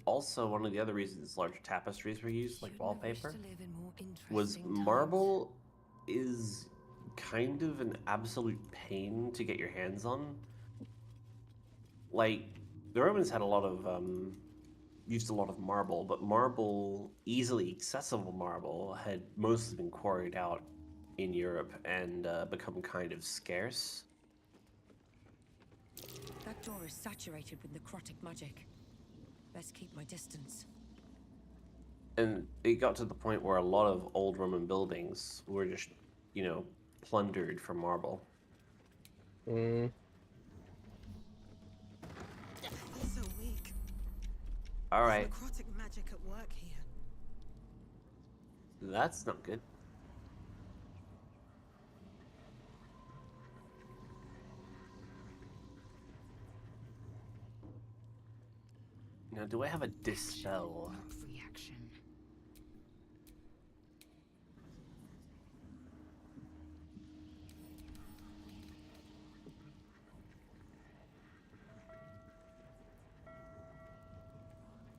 also one of the other reasons large tapestries were used, like wallpaper, was marble is kind of an absolute pain to get your hands on. Like, the Romans had a lot of used a lot of marble, but marble, easily accessible marble, had mostly been quarried out in Europe and become kind of scarce. That door is saturated with necrotic magic. Best keep my distance. And it got to the point where a lot of old Roman buildings were just, you know, plundered for marble. Mm. He's so weak. All right, Necrotic magic at work here. that's not good. Now, do I have a dispel? Not reaction.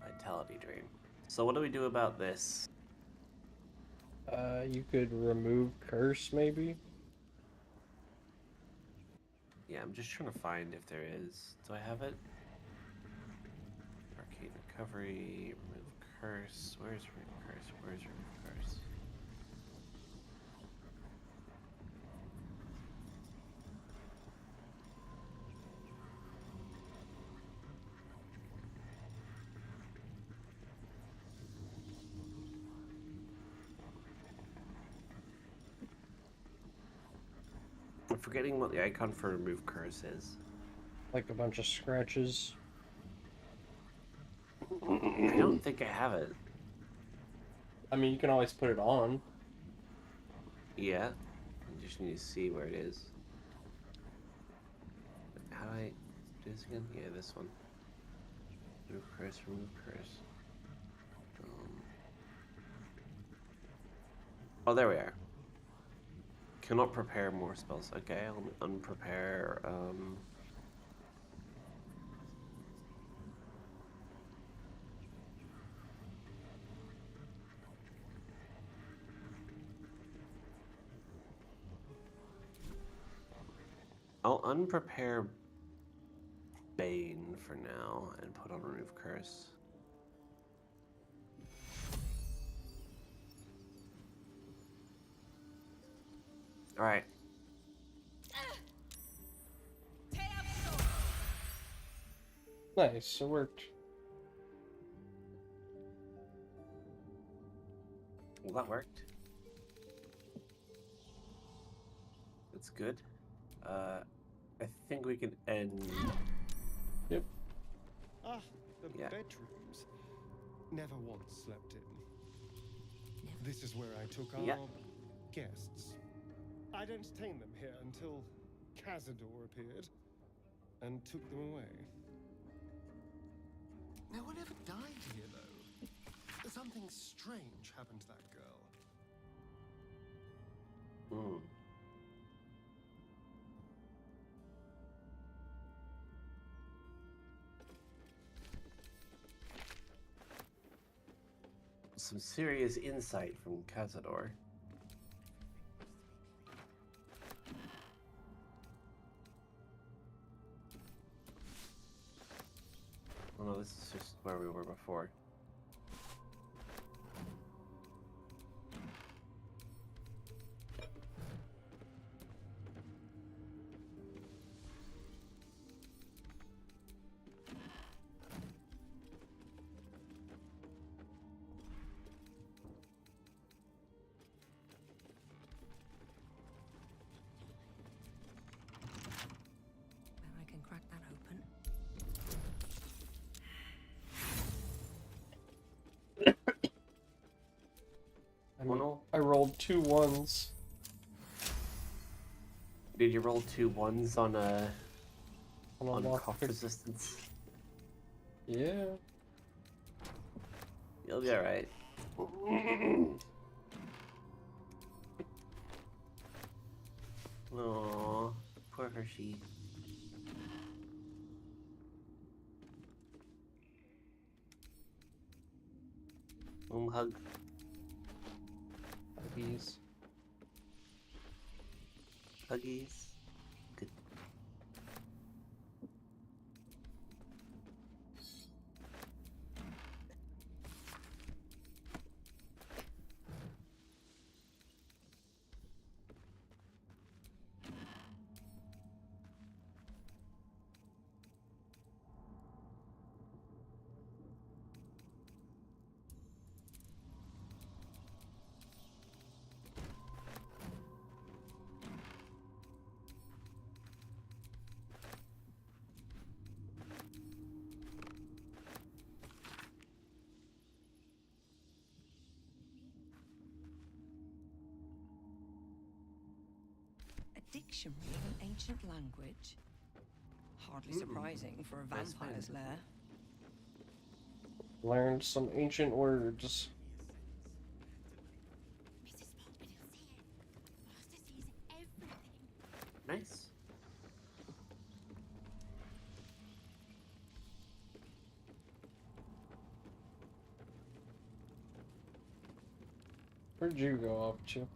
Vitality drain. So what do we do about this? You could remove curse, maybe? Yeah, I'm just trying to find if there is. Do I have it? Arcane recovery, remove curse. Where's remove curse? Where's remove curse? I'm forgetting what the icon for remove curse is. Like a bunch of scratches. I don't think I have it. I mean, you can always put it on. Yeah. I just need to see where it is. How do I do this again? Yeah, this one. Remove curse, remove curse. Oh, there we are. Cannot prepare more spells. Okay, I'll unprepare. I'll unprepare Bane for now and put on remove curse. All right. Nice, it worked. Well, that worked. That's good. I think we can end. Yep. Ah, the Yeah. bedrooms. Never once slept in. This is where I took our Yeah. guests. I'd entertained them here until Cazador appeared and took them away. No one ever died here, though. Something strange happened to that girl. Mm. Some serious insight from Cazador. Oh no, this is just where we were before. rolled 2 1s. Did you roll 2 1s on On a cough resistance? Yeah. You'll be alright. Aww, poor Hershey. Hug. Huggies. Huggies. Good. A dictionary of an ancient language? Hardly surprising for a vampire's lair. Learned some ancient words. Mrs. Pompidou's here. Master sees everything. Nice. Where'd you go off to?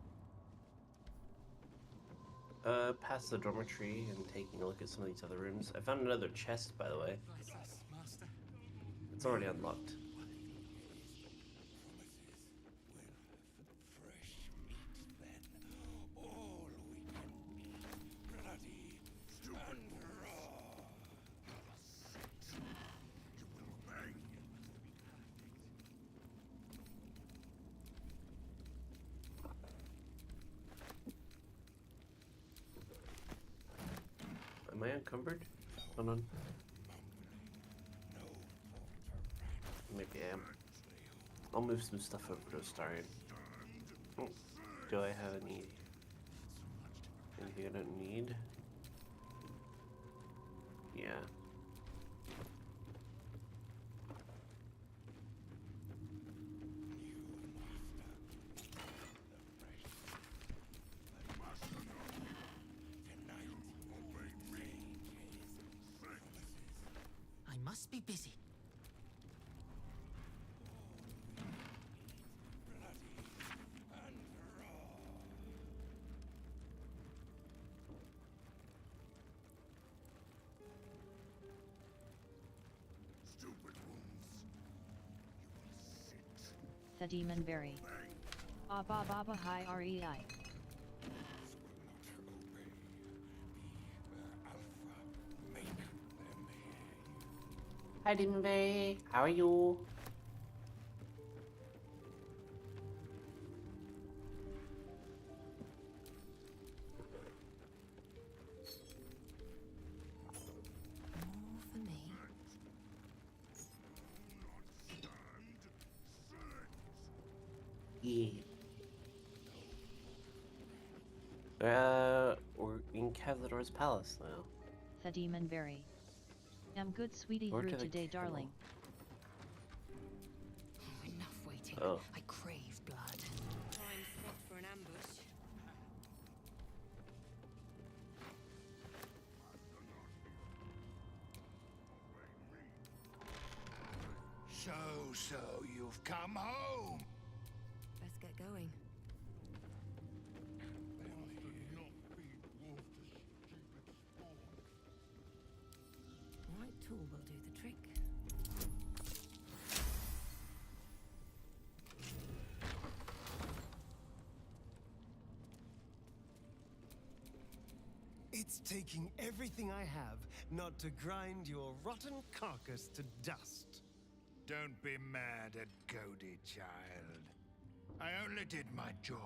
Past the dormitory and taking a look at some of these other rooms. I found another chest, by the way. Master. It's already unlocked. Am I encumbered? Hold on. Maybe I am. I'll move some stuff over to Astarion. Oh, do I have anything I don't need? Yeah. I must be busy. The demon berry. Abba baba hi rei. Hi, Dinbei. How are you? More for me. Yeah. We're in Cavalior's palace now. The demon berry. Am good sweetie Or grew to the today, kennel. darling. Enough waiting. Oh. I crave blood. Prime spot for an ambush. So you've come home. Let's get going. Right tool will do the trick. It's taking everything I have not to grind your rotten carcass to dust. Don't be mad at Cody, child. I only did my job.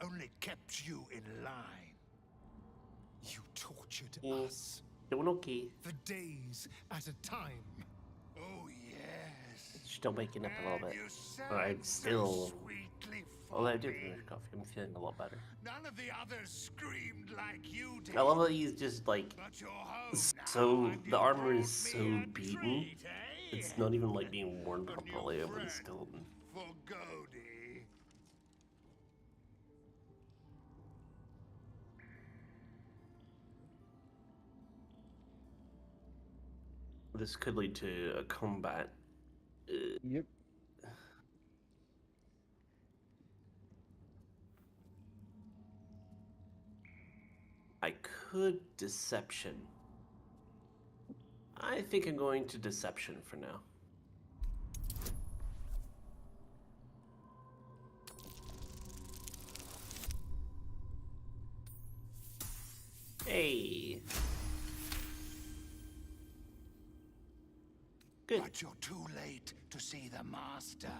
Only kept you in line. You tortured us Doing okay. for days at a time. Oh, yes. Still waking up a little And bit. you I'm sang so still sweetly. exactly Oh, for I did me. finish coffee. I'm feeling a lot better. None of the others screamed like you did. I love that he's just like But you're home now, so. and The you armor is brought so me a beaten. treat, eh? It's not even like being worn A new properly over the friend skeleton. for Godi. This could lead to a combat. Yep. I could deception. I think I'm going to deception for now. Hey. Good. But you're too late to see the master.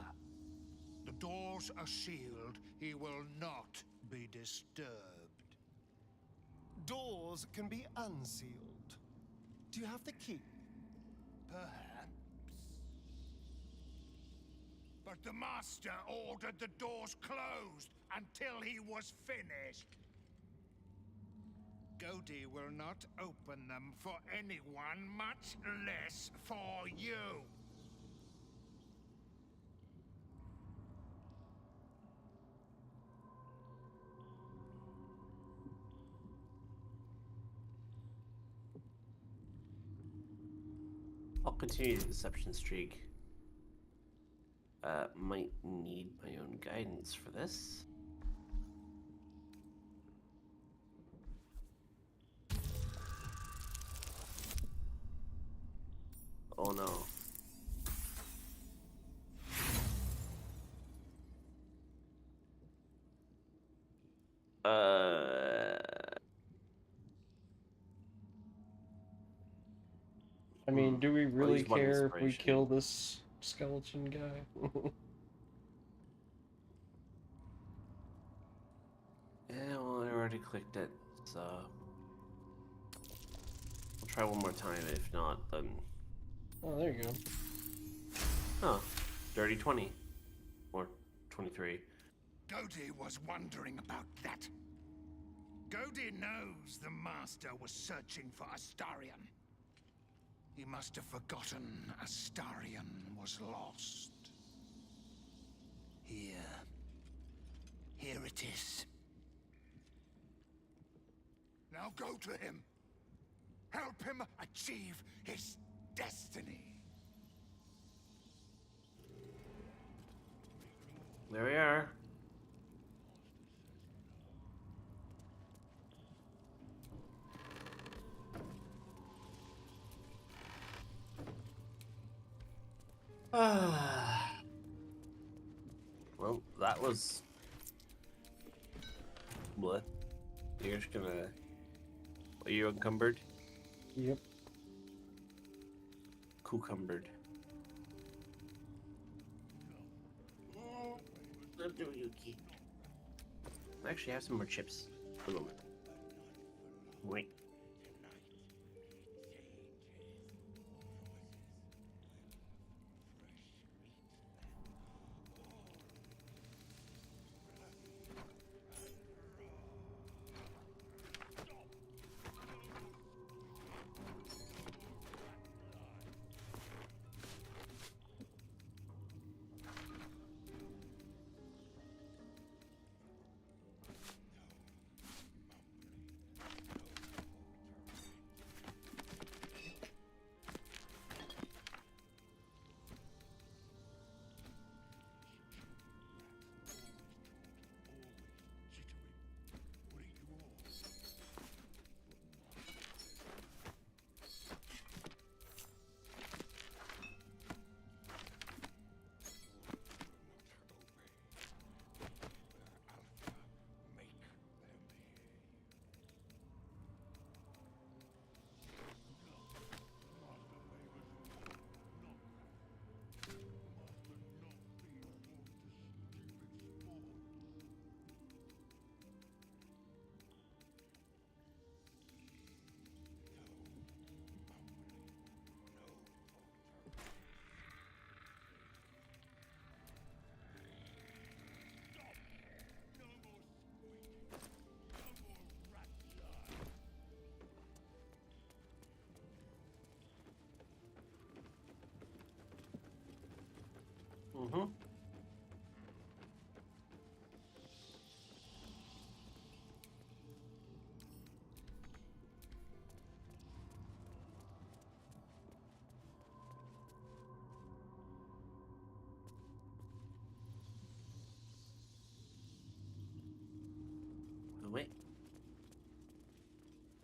The doors are sealed. He will not be disturbed. Doors can be unsealed. Do you have the key? Perhaps. But the master ordered the doors closed until he was finished. Godi will not open them for anyone, much less for you. I'll continue the deception streak. Might need my own guidance for this. Oh no. I mean, do we really use one care if we inspiration. kill this skeleton guy? Yeah, well, I already clicked it, so I'll try one more time. If not, then Oh, there you go. oh, dirty 20 or 23. Godi was wondering about that. Godi knows the master was searching for Astarion. He must have forgotten Astarion was lost. Here it is. Now go to him. Help him achieve his destiny. There we are. Well, that was. What? You're just gonna. Are you encumbered? Yep. Cucumbered. I actually have some more chips. For the moment. Wait.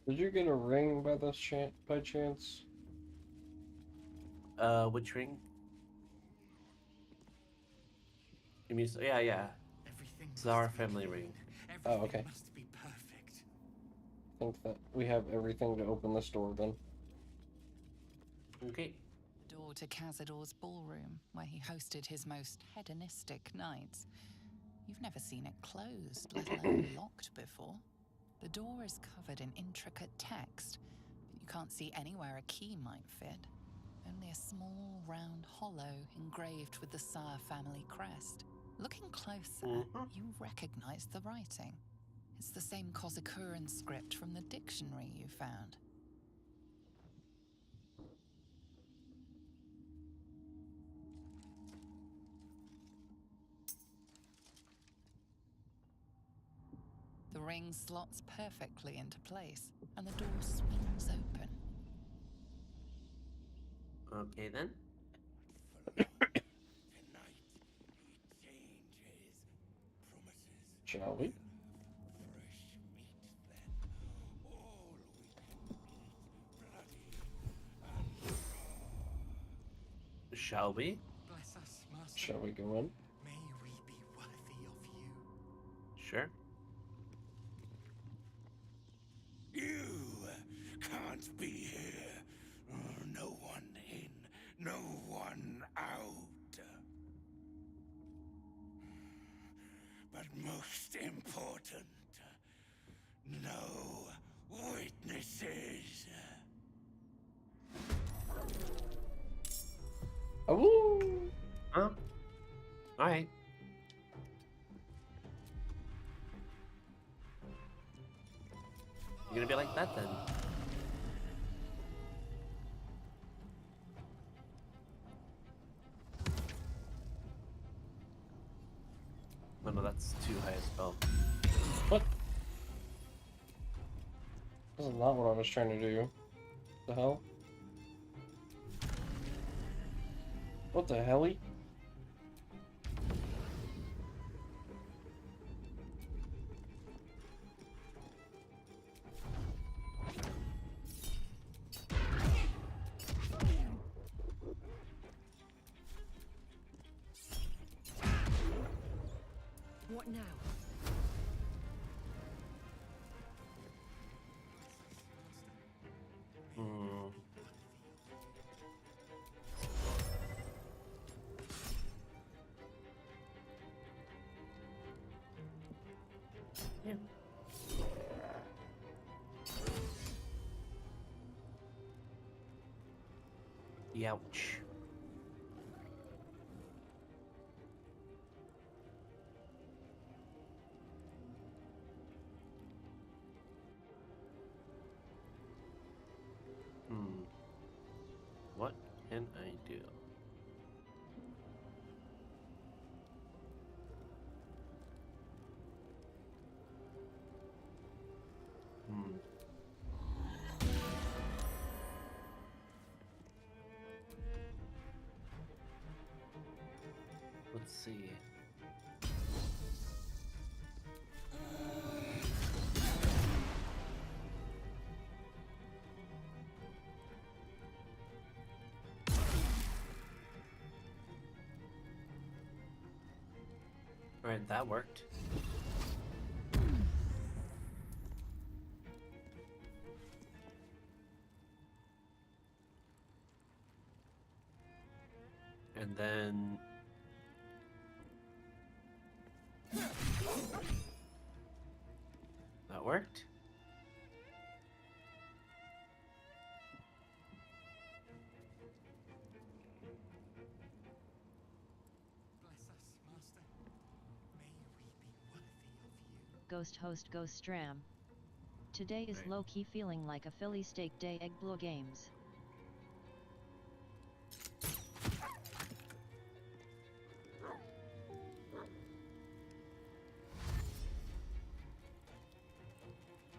Did you get a ring by by chance? Which ring? You mean, yeah. It's our family ring. Oh, okay. Must be perfect. I think that we have everything to open this door then. Okay. The door to Cazador's ballroom, where he hosted his most hedonistic nights. You've never seen it closed, let alone locked before. The door is covered in intricate text, but you can't see anywhere a key might fit. Only a small, round hollow engraved with the Sire family crest. Looking closer, you recognize the writing. It's the same Kozakuran script from the dictionary you found. The ring slots perfectly into place, and the door swings open. Okay then. Shall we? Shall we? Bless us, Master. Shall we go in? May we be worthy of you. Sure. You can't be here. No one in, no one out. But most important, no witnesses. Oh! Huh? Alright. You're gonna be like that then. Oh no, that's too high a spell. What? This is not what I was trying to do. The hell? What the helly? What now? Yeah. Ouch. What can I do? Let's see. Alright, that worked. And then... that worked. Ghost host Ghost Stram. Today is low-key feeling like a Philly steak day egg blow games.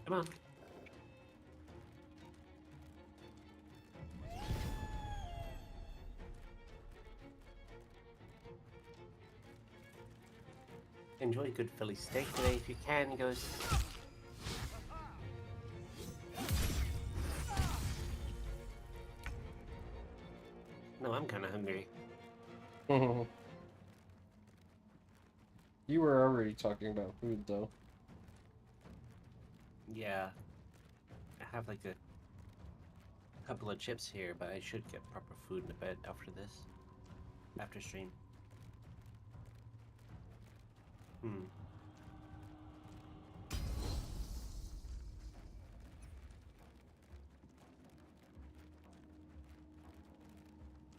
Come on. Enjoy a good Philly steak today if you can, Ghost. You were already talking about food, though. Yeah. I have like a couple of chips here, but I should get proper food in a bit after this. After stream. Hmm.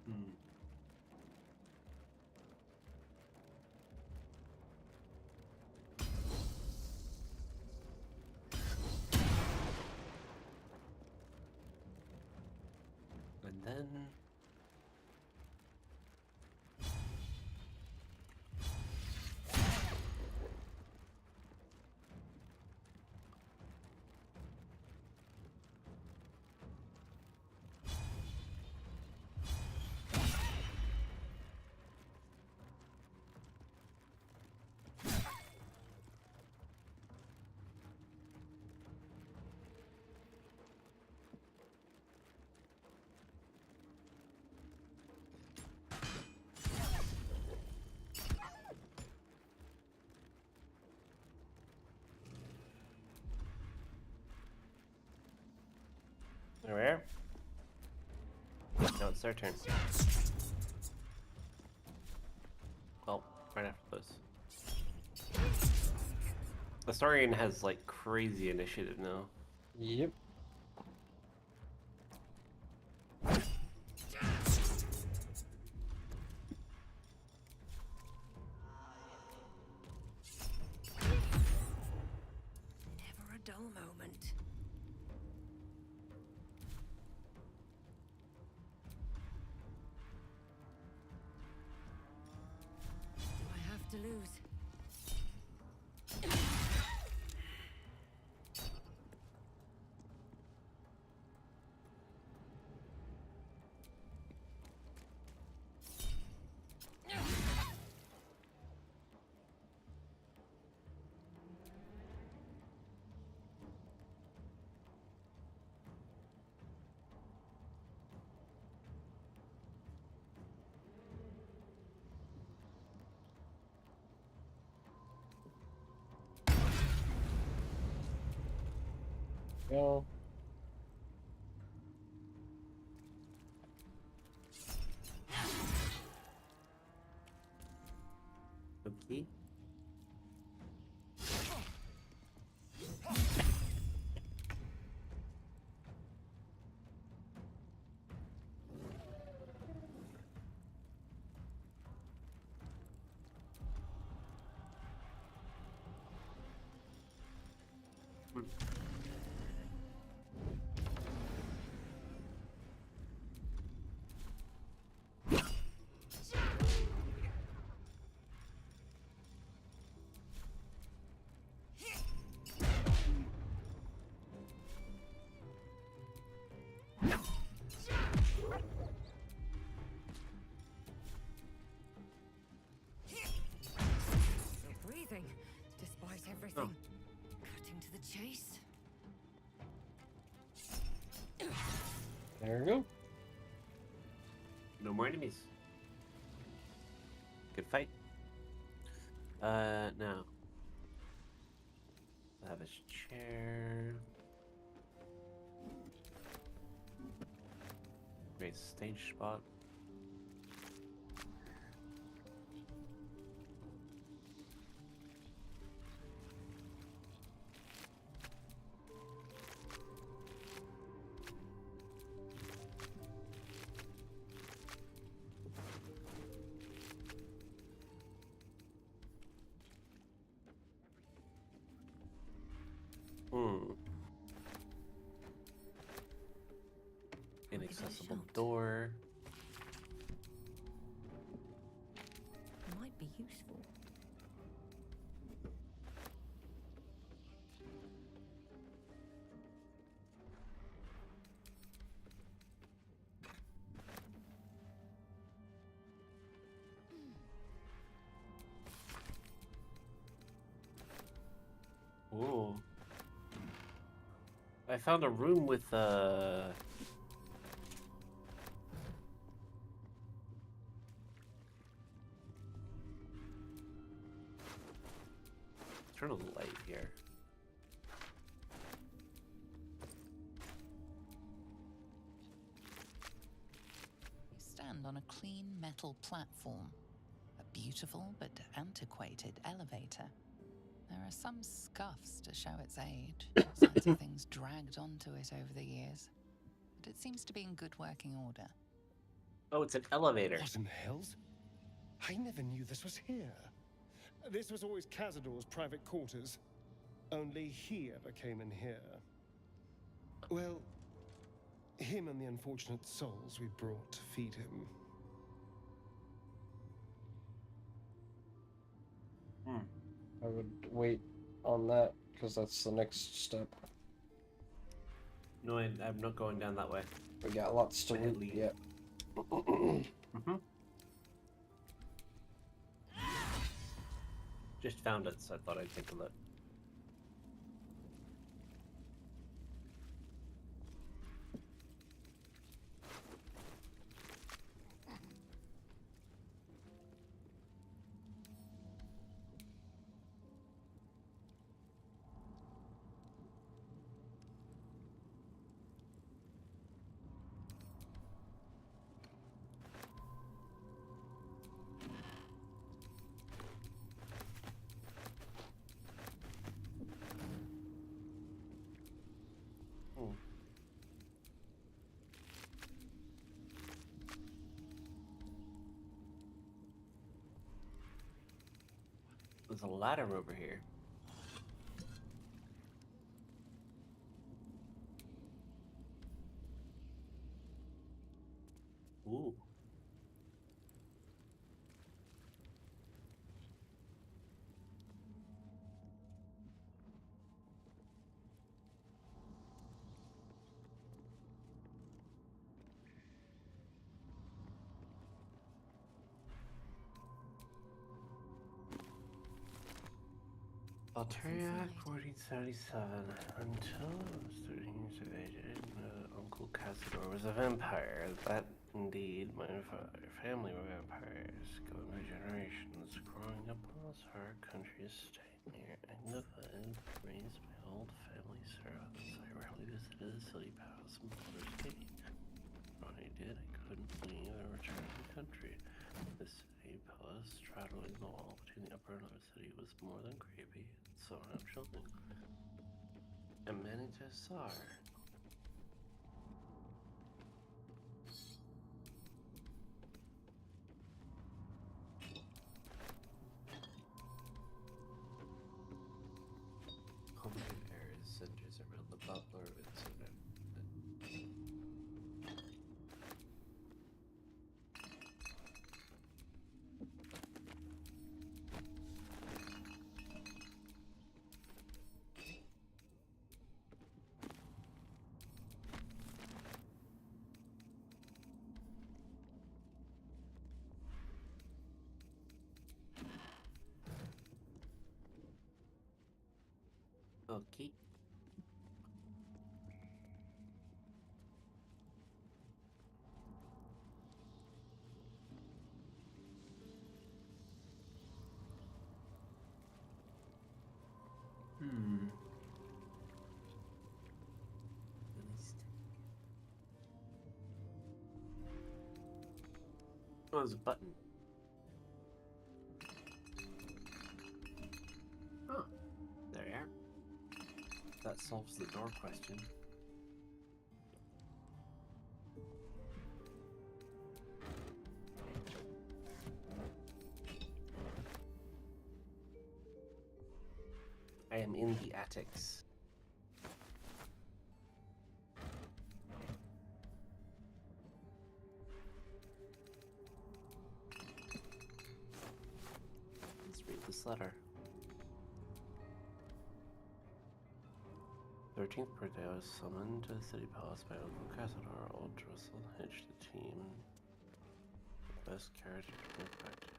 Hmm. And then... Alright. Now it's their turn. Well, right after this. The Astarion has like crazy initiative now. Yep. Never a dull moment. Do I have to lose? Go. Okay. Still breathing, despite everything. Cutting to the chase. There we go. No more enemies. Good fight. Now. I have his chair. Great stage spot. Inaccessible door. Might be useful. Ooh. I found a room with turn on the light here. You stand on a clean metal platform. A beautiful but antiquated elevator. There are some scuffs to show its age, signs of things dragged onto it over the years. But it seems to be in good working order. Oh, it's an elevator. What in the hells? I never knew this was here. This was always Cazador's private quarters. Only he ever came in here. Well, him and the unfortunate souls we brought to feed him. I would wait on that because that's the next step. No, I'm not going down that way. We got lots to loot yet. Just found it, so I thought I'd take a look. There's a ladder over here. Ooh. Altaria, 1477. Until I was 13 years of age, I didn't know that Uncle Cazador was a vampire. That, indeed, my family were vampires, going by generations. Growing up on this hard country estate near England, raised by old family servants, I rarely visited the city palace in Baldur's Gate. When I did, I couldn't leave or return to the country. The city palace, straddling the wall between the upper and lower city, was more than creepy. So I'm children. Amanita Sar. Common areas centers around the Baldur incident. Okay. Oh, there's a button. Oh, there you are. That solves the door question. I am in the attics. Let's read this letter. 13th birthday, I was summoned to the city palace by Uncle Cazador. Old Russell hitched the team. Best character to move back to.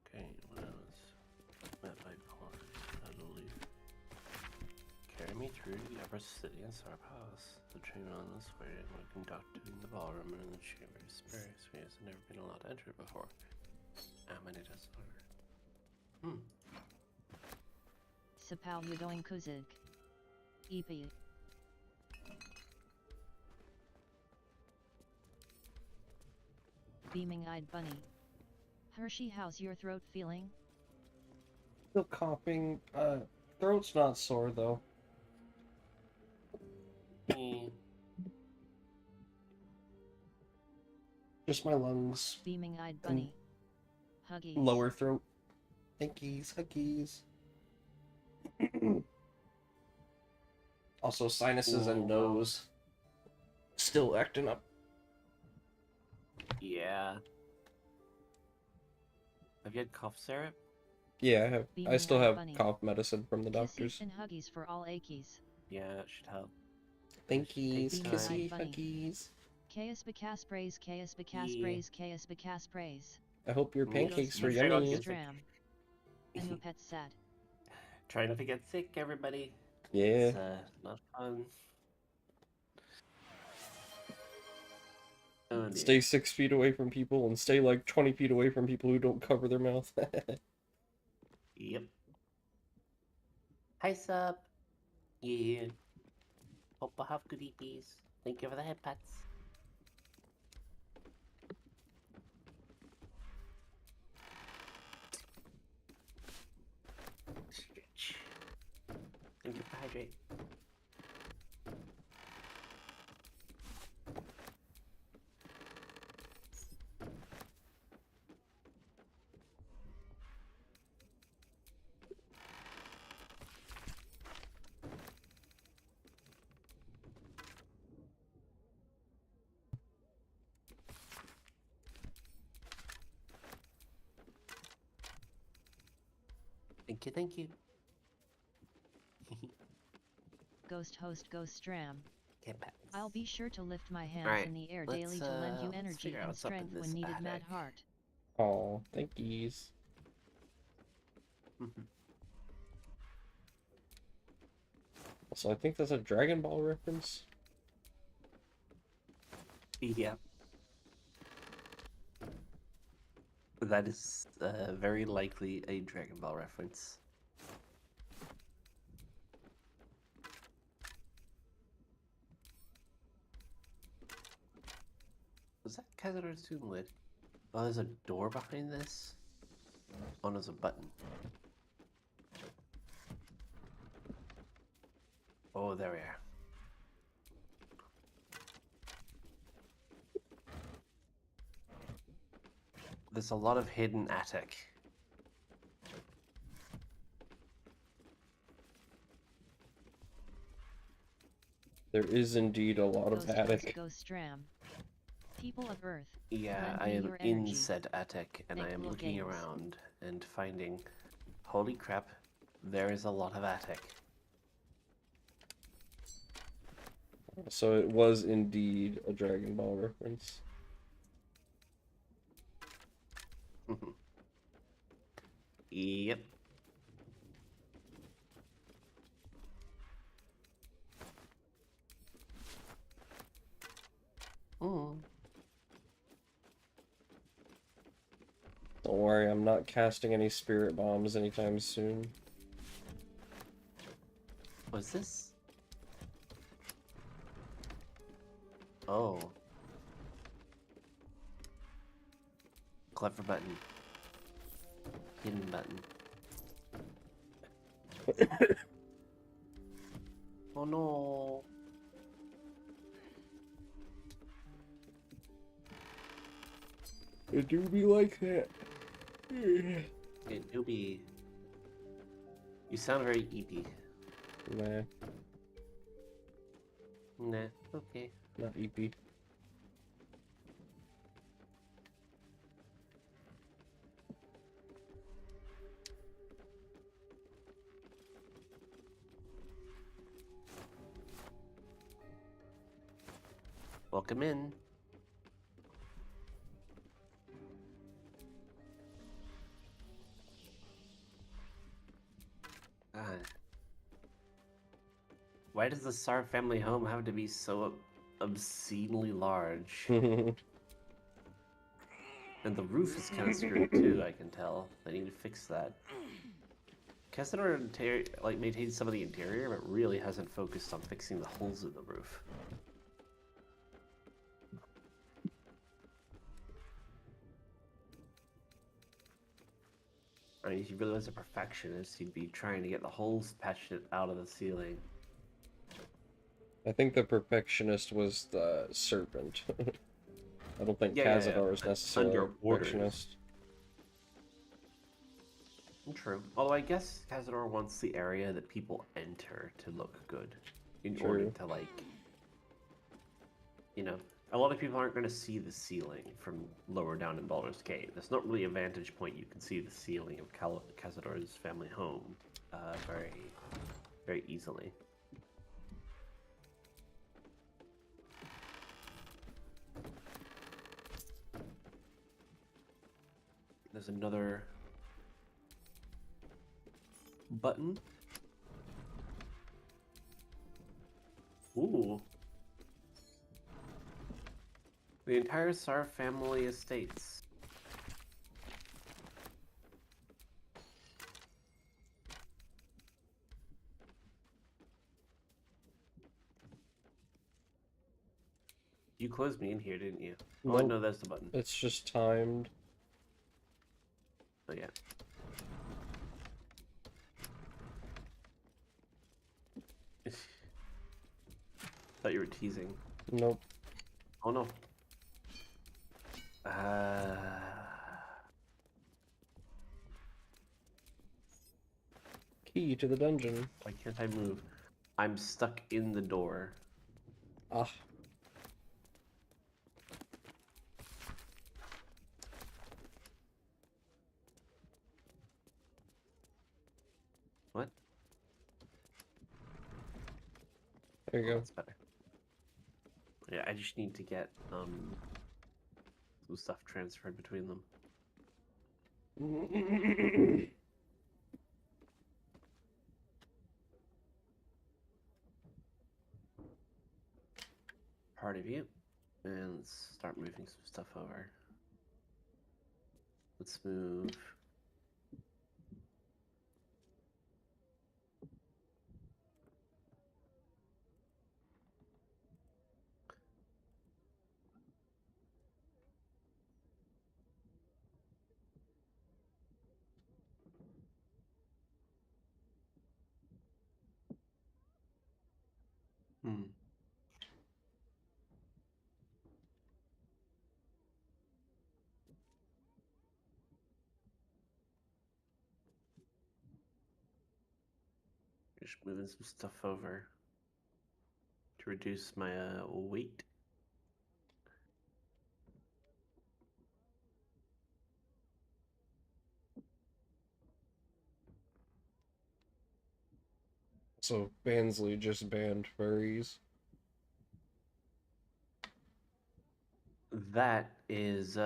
Okay, when I was met by Paul, I believe. Carry me through the upper city and Sar Palace. The train on this way would conduct in the ballroom and in the chamber of spirits. We have never been allowed to enter before. Amanita Sar. Sapal Udoing Kuzik. EP. Beaming-eyed bunny. Hershey, how's your throat feeling? Still coughing. Throat's not sore though. Just my lungs. Beaming-eyed bunny. Huggies. Lower throat. Thankies, huggies. Also, sinuses and nose. Still acting up. Yeah. Have you had cough syrup? Yeah, I have. I Beaming still eyed have bunny. cough medicine from the doctors. Kissies and huggies for all achies. Yeah, that should help. Thankies, Take kissy, time. huggies. Chaos Bacas praise, Chaos Bacas praise, Chaos Bacas praise. I hope your Me. pancakes were Make sure I don't yummy. get sick. Stram. And no pets sad. Try not to get sick, everybody. Yeah. It's not fun. Oh, dear. Stay 6 feet away from people and stay like 20 feet away from people who don't cover their mouth. Yep. Hi, sup. Yeah. Hope I have good EPs. Thank you for the head pats. Stretch. Thank you for hydrate. Thank you, thank you. Ghost host Ghost Stram. Get pats. I'll be sure to lift my hands Alright, in the air let's, daily to lend you let's energy figure out and what's up in strength this when needed, Mad attic. Heart. Oh, thankies. So I think that's a Dragon Ball reference. Yeah. That is very likely a Dragon Ball reference. Was that Cazador's tomb lid? Oh, there's a door behind this? Oh, there's a button. Oh, there we are. There's a lot of hidden attic. There is indeed a lot of Ghost attic. host Ghost Stram. People of Earth. Yeah, lend I me am your in energy. said attic and I am Thankful looking games. around and finding, holy crap, there is a lot of attic. So it was indeed a Dragon Ball reference. Yep. Don't worry, I'm not casting any spirit bombs anytime soon. What's this? Oh. Clever button. Hidden button. Oh no. It do be like that. It do be. You sound very eepy. Nah, Nah, okay. not EP. Welcome in. God. Why does the Sar family home have to be so obscenely large? And the roof is kind of screwed too, I can tell. I need to fix that. Casador interior, like, maintains some of the interior, but really hasn't focused on fixing the holes in the roof. I mean, if he really was a perfectionist, he'd be trying to get the holes patched out of the ceiling. I think the perfectionist was the serpent. I don't think Cazador is necessarily a Under orders. perfectionist. True. Although I guess Cazador wants the area that people enter to look good. In True. order to, like... You know, a lot of people aren't going to see the ceiling from lower down in Baldur's Gate. There's not really a vantage point you can see the ceiling of Cazador's family home very, very easily. There's another button. Ooh. The entire Sar family estates. You closed me in here, didn't you? Oh, Nope. no, there's the button. It's just timed. Oh, yeah. Thought you were teasing. Nope. Oh, no. Key to the dungeon. Why can't I move? I'm stuck in the door. Ah. What? There you go. That's better. Yeah, I just need to get some stuff transferred between them. Party view. And let's start moving some stuff over. Let's move. Just moving some stuff over to reduce my weight. So Bansley just banned furries. That is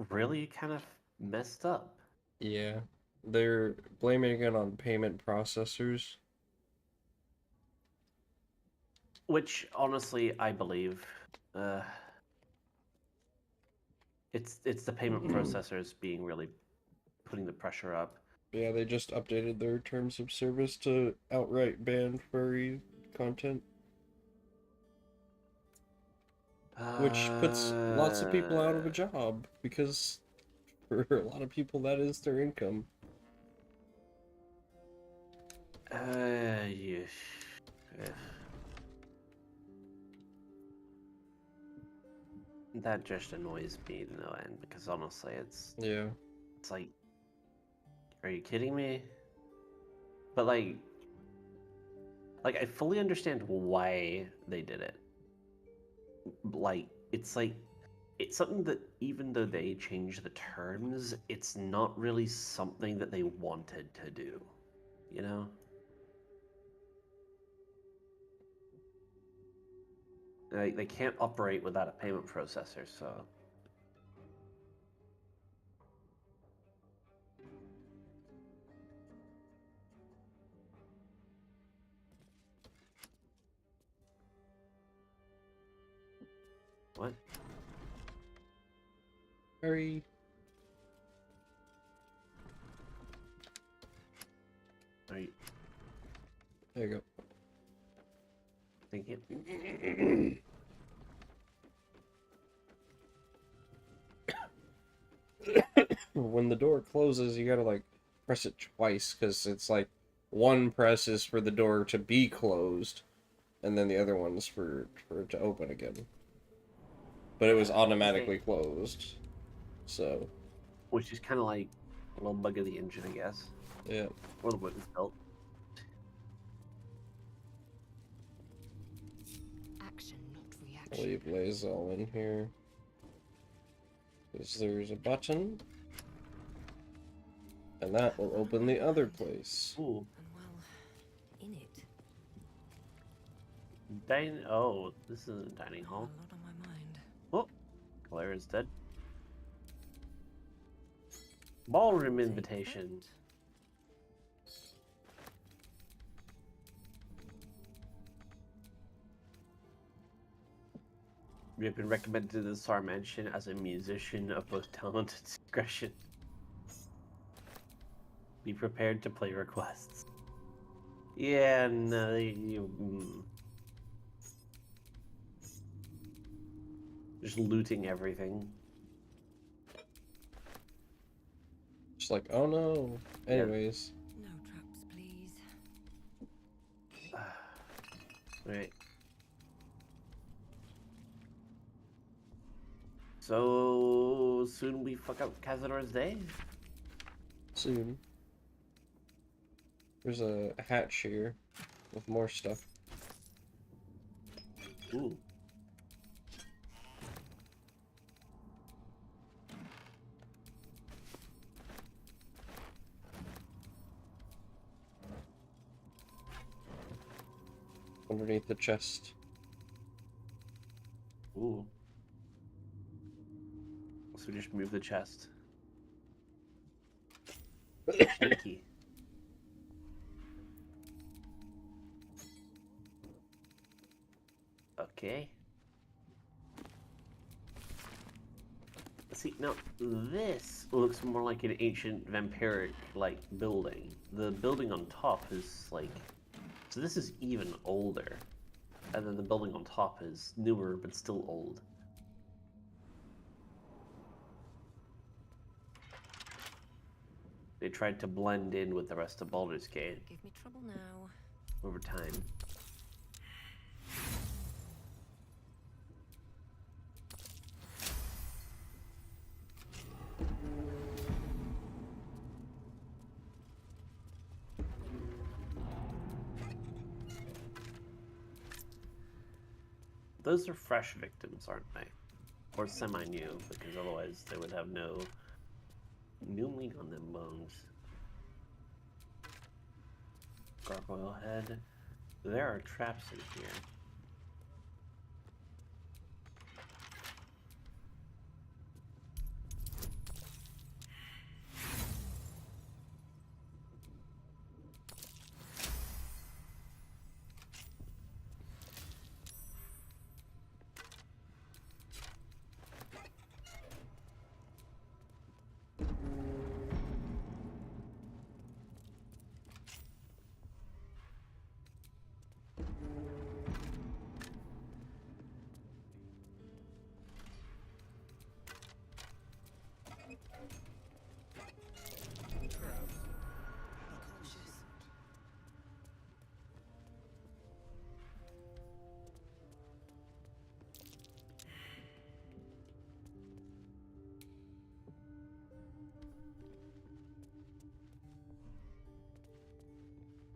really kind of messed up. Yeah. They're blaming it on payment processors. Which honestly I believe. It's the payment processors being really putting the pressure up. Yeah, they just updated their terms of service to outright ban furry content. Which puts lots of people out of a job, because for a lot of people that is their income. Yeah. That just annoys me to no end, because honestly it's like, are you kidding me? But like I fully understand why they did it. Like it's something that even though they changed the terms, it's not really something that they wanted to do, you know? They can't operate without a payment processor, so... What? Hurry. There you Thank you. go. When the door closes, you gotta, like, press it twice, because it's, like, one press is for the door to be closed, and then the other one's for it to open again. But it was automatically closed, so... Which is kind of like a little bug of the engine, I guess. Yeah. Or the way it's built. Action, not I'll reaction. leave Lae'zel in here. Because there's a button. And that will open the other place. Ooh. And well, in it. Oh, this isn't a dining hall. A lot on my mind. Oh, Claire is dead. Ballroom invitation. We have been recommended to the Tsar Mansion as a musician of both talent and discretion. Be prepared to play requests. Yeah, no, just looting everything. Just like, oh no. Anyways. No traps, please. Right. So soon we fuck up Cazador's day? Soon. There's a hatch here with more stuff. Ooh. Underneath the chest. Ooh. So we just move the chest. Sneaky. Okay. See, now this looks more like an ancient vampiric-like building. The building on top is like... So this is even older. And then the building on top is newer, but still old. They tried to blend in with the rest of Baldur's Gate. Give me trouble now. Over time. Those are fresh victims, aren't they? Or semi-new, because otherwise they would have no new meat on them bones. Gargoyle head. There are traps in here.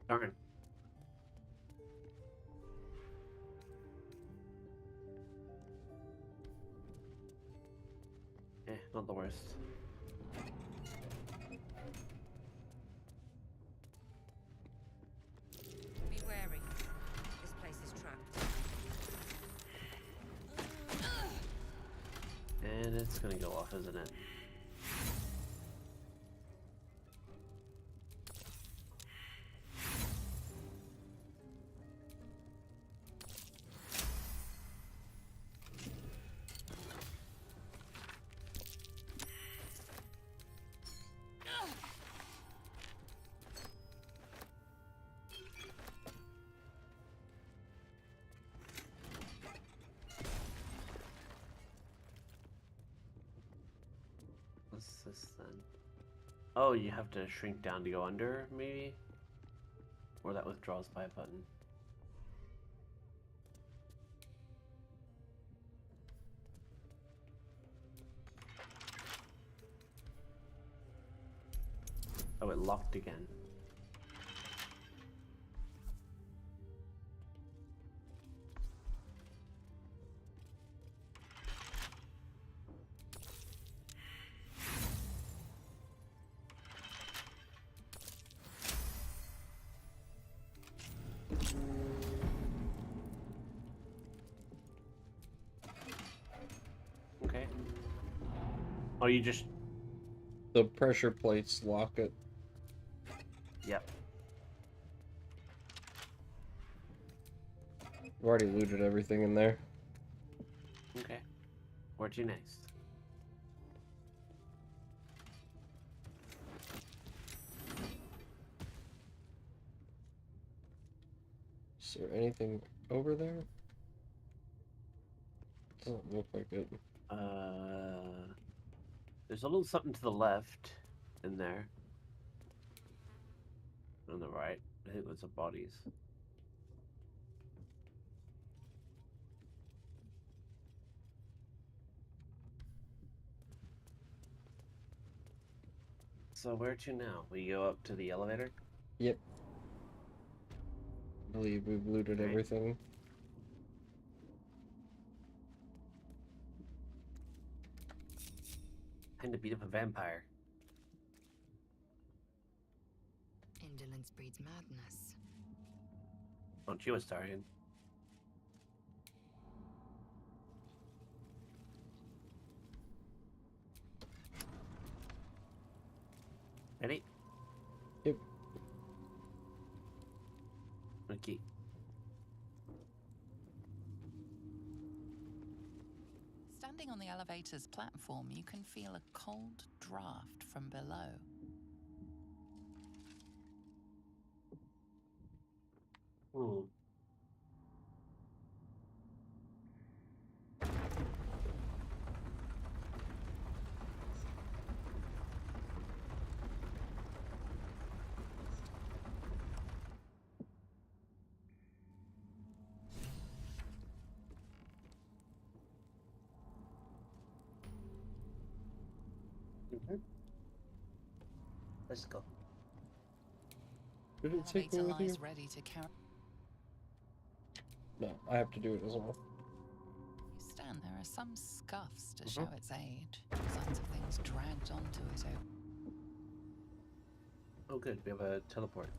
Darn. Not the worst. Be wary. This place is trapped. And it's gonna go off, isn't it? this then? Oh, you have to shrink down to go under, maybe? Or that withdraws by a button. Oh, it locked again. Okay. Oh, you just... The pressure plates lock it. Yep. I've already looted everything in there. Okay. Where to next? Is there anything over there? Doesn't look like it. There's a little something to the left in there. On the right. I think those are bodies. So where to now? We go up to the elevator? Yep. I believe we've looted Right. everything. Time to beat up a vampire. Indolence breeds madness. Aren't you, Astarion? Ready? Yep. Okay. Standing on the elevator's platform, you can feel a cold draft from below. Hmm. Let's go. Did it take me Elevator with you? lies ready to carry. No, I have to do it as well. You stand. There are some scuffs to show its age. Signs of things dragged onto it. Oh, good. We have a teleport.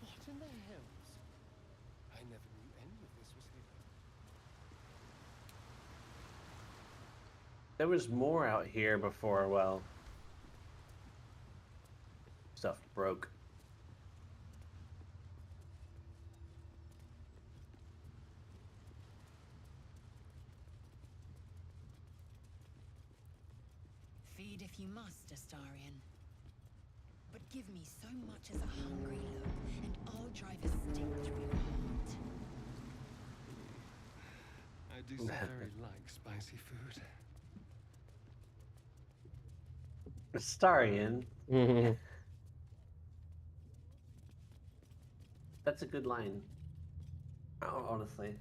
What in the hells? I never knew any of this was here. There was more out here before, well... stuff broke. Feed if you must, Astarion. But give me so much as a hungry look, and I'll drive a stake through your heart. I do so very like spicy food. Astarion. That's a good line. Oh, honestly.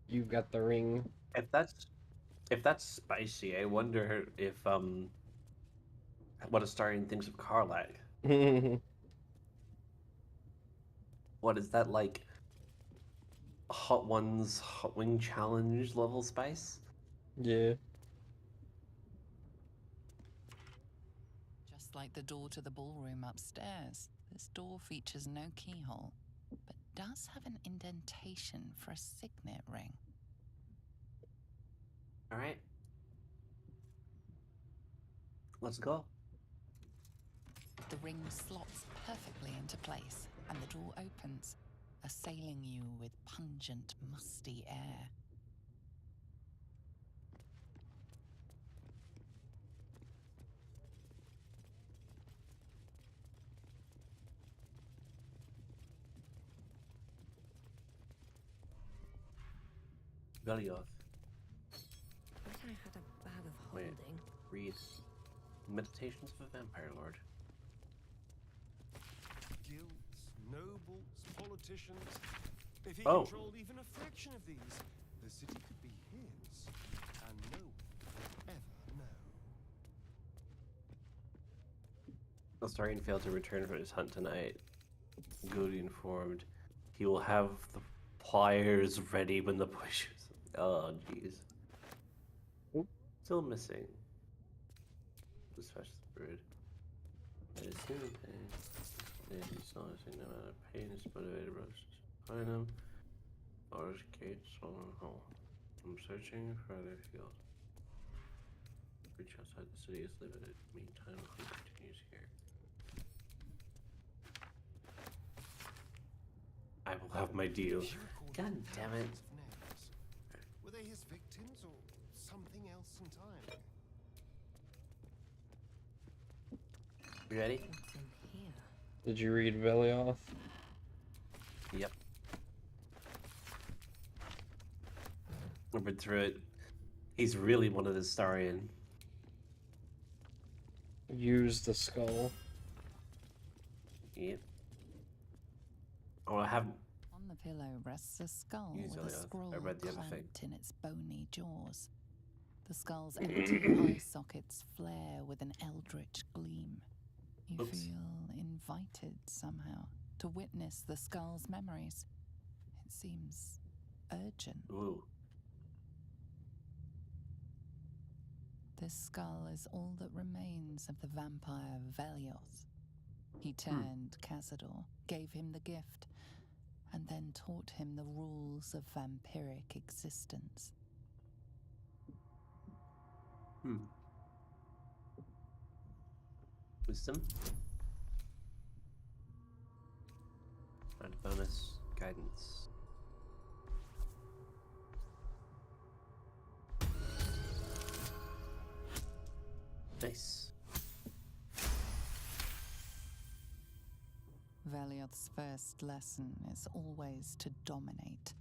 You got the ring. If that's spicy, I wonder if what Astarion thinks of Karlak. What is that, like Hot Ones Hot Wing Challenge level spice? Yeah. Just like the door to the ballroom upstairs, this door features no keyhole, but does have an indentation for a signet ring. All right. Let's go. The ring slots perfectly into place, and the door opens, assailing you with pungent, musty air. Velioth. Bet I had a bag of Wait. holding. Read. Meditations of a Vampire Lord. Guilds, nobles, politicians. If he Oh. controlled even a fraction of these, the city could be his, and no one would ever know. Astarion failed to return from his hunt tonight. Goody informed he will have the pliers ready when the push is. Oh, jeez. Still missing. Dispatch the bird. I assume pain. And he's not saying no amount of pain is motivated roasts. Find him. Large gate, swollen hole. I'm searching for other field. Reach outside the city is limited. Meantime, hunt continues here. I will have my deal. She recorded God damn it. thousands of names. Were they his victims or something else entirely? You ready? What's in here? Did you read Velioth? Yep. I read through it. He's really one of the Astarion. Use the skull. Yep. Oh, I have. On the pillow rests a skull Use with a Velioth. scroll I read the other thing. clamped in its bony jaws. The skull's empty eye sockets flare with an eldritch gleam. You Oops. feel invited somehow to witness the skull's memories. It seems urgent. Ooh. This skull is all that remains of the vampire Velioth. He turned Cazador, gave him the gift, and then taught him the rules of vampiric existence. Wisdom. And bonus guidance. Nice. Velioth's first lesson is always to dominate.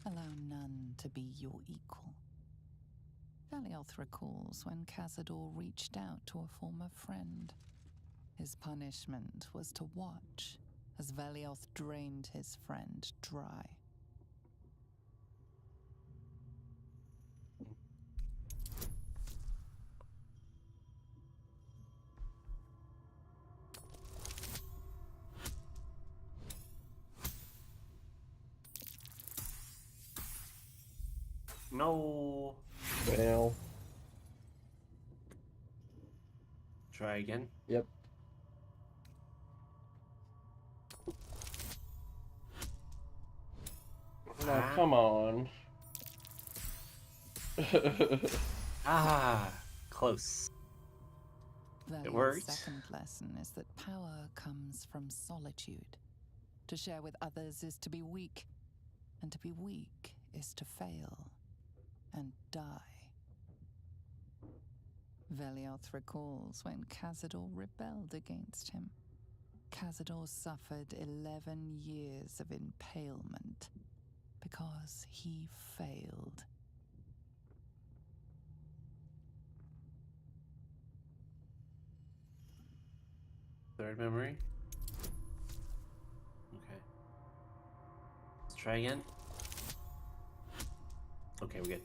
Allow none to be your equal. Velioth recalls when Cazador reached out to a former friend. His punishment was to watch as Velioth drained his friend dry. No. Fail. Try again. Yep. Now, come on. Ah, close. Velioth's worked. second lesson is that power comes from solitude. To share with others is to be weak, and to be weak is to fail and die. Velioth recalls when Cazador rebelled against him. Cazador suffered 11 years of impalement because he failed. Third memory. Okay. Let's try again. Okay, we're good.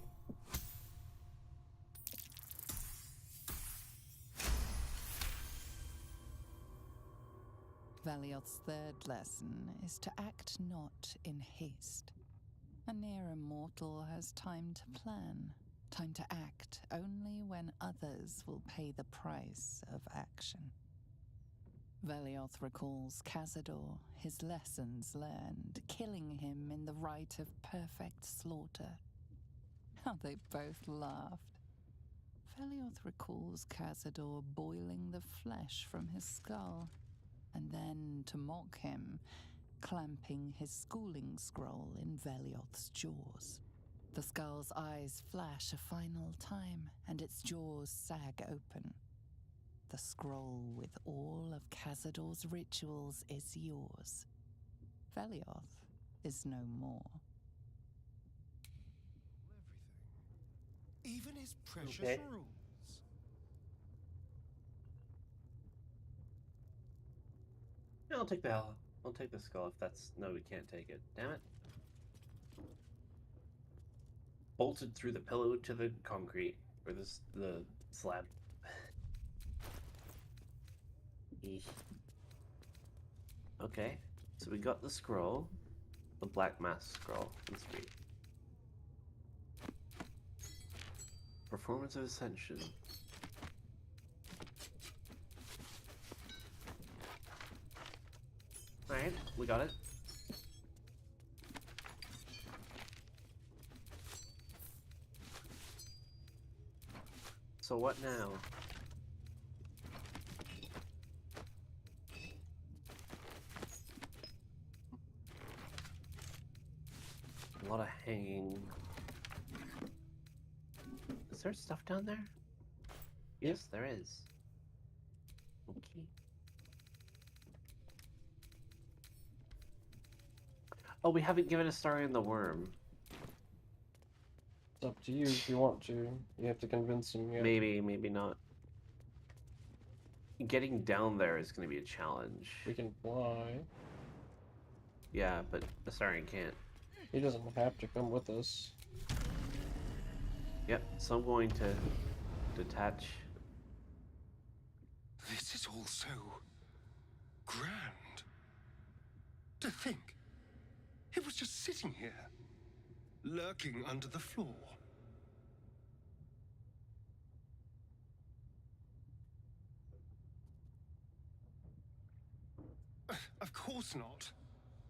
Velioth's third lesson is to act not in haste. A near immortal has time to plan, time to act only when others will pay the price of action. Velioth recalls Cazador, his lessons learned, killing him in the rite of perfect slaughter. How they both laughed. Velioth recalls Cazador boiling the flesh from his skull, and then, to mock him, clamping his schooling scroll in Velioth's jaws. The skull's eyes flash a final time, and its jaws sag open. The scroll with all of Cazador's rituals is yours. Velioth is no more. Even his precious Okay. rules. Yeah, I'll take the hell. I'll take the skull if that's... No, we can't take it. Damn it. Bolted through the pillow to the concrete. Or the slab. Eesh. Okay. So we got the scroll. The black mass scroll. That's sweet. Performance of Ascension. Alright, we got it. So what now? A lot of hanging. Is there stuff down there? Yes, there is. Okay. Oh, we haven't given Astarion the worm. It's up to you if you want to. You have to convince him. Yeah. Maybe, maybe not. Getting down there is going to be a challenge. We can fly. Yeah, but Astarion can't. He doesn't have to come with us. Yep, so I'm going to detach. This is all so grand. To think, it was just sitting here, lurking under the floor. Of course not.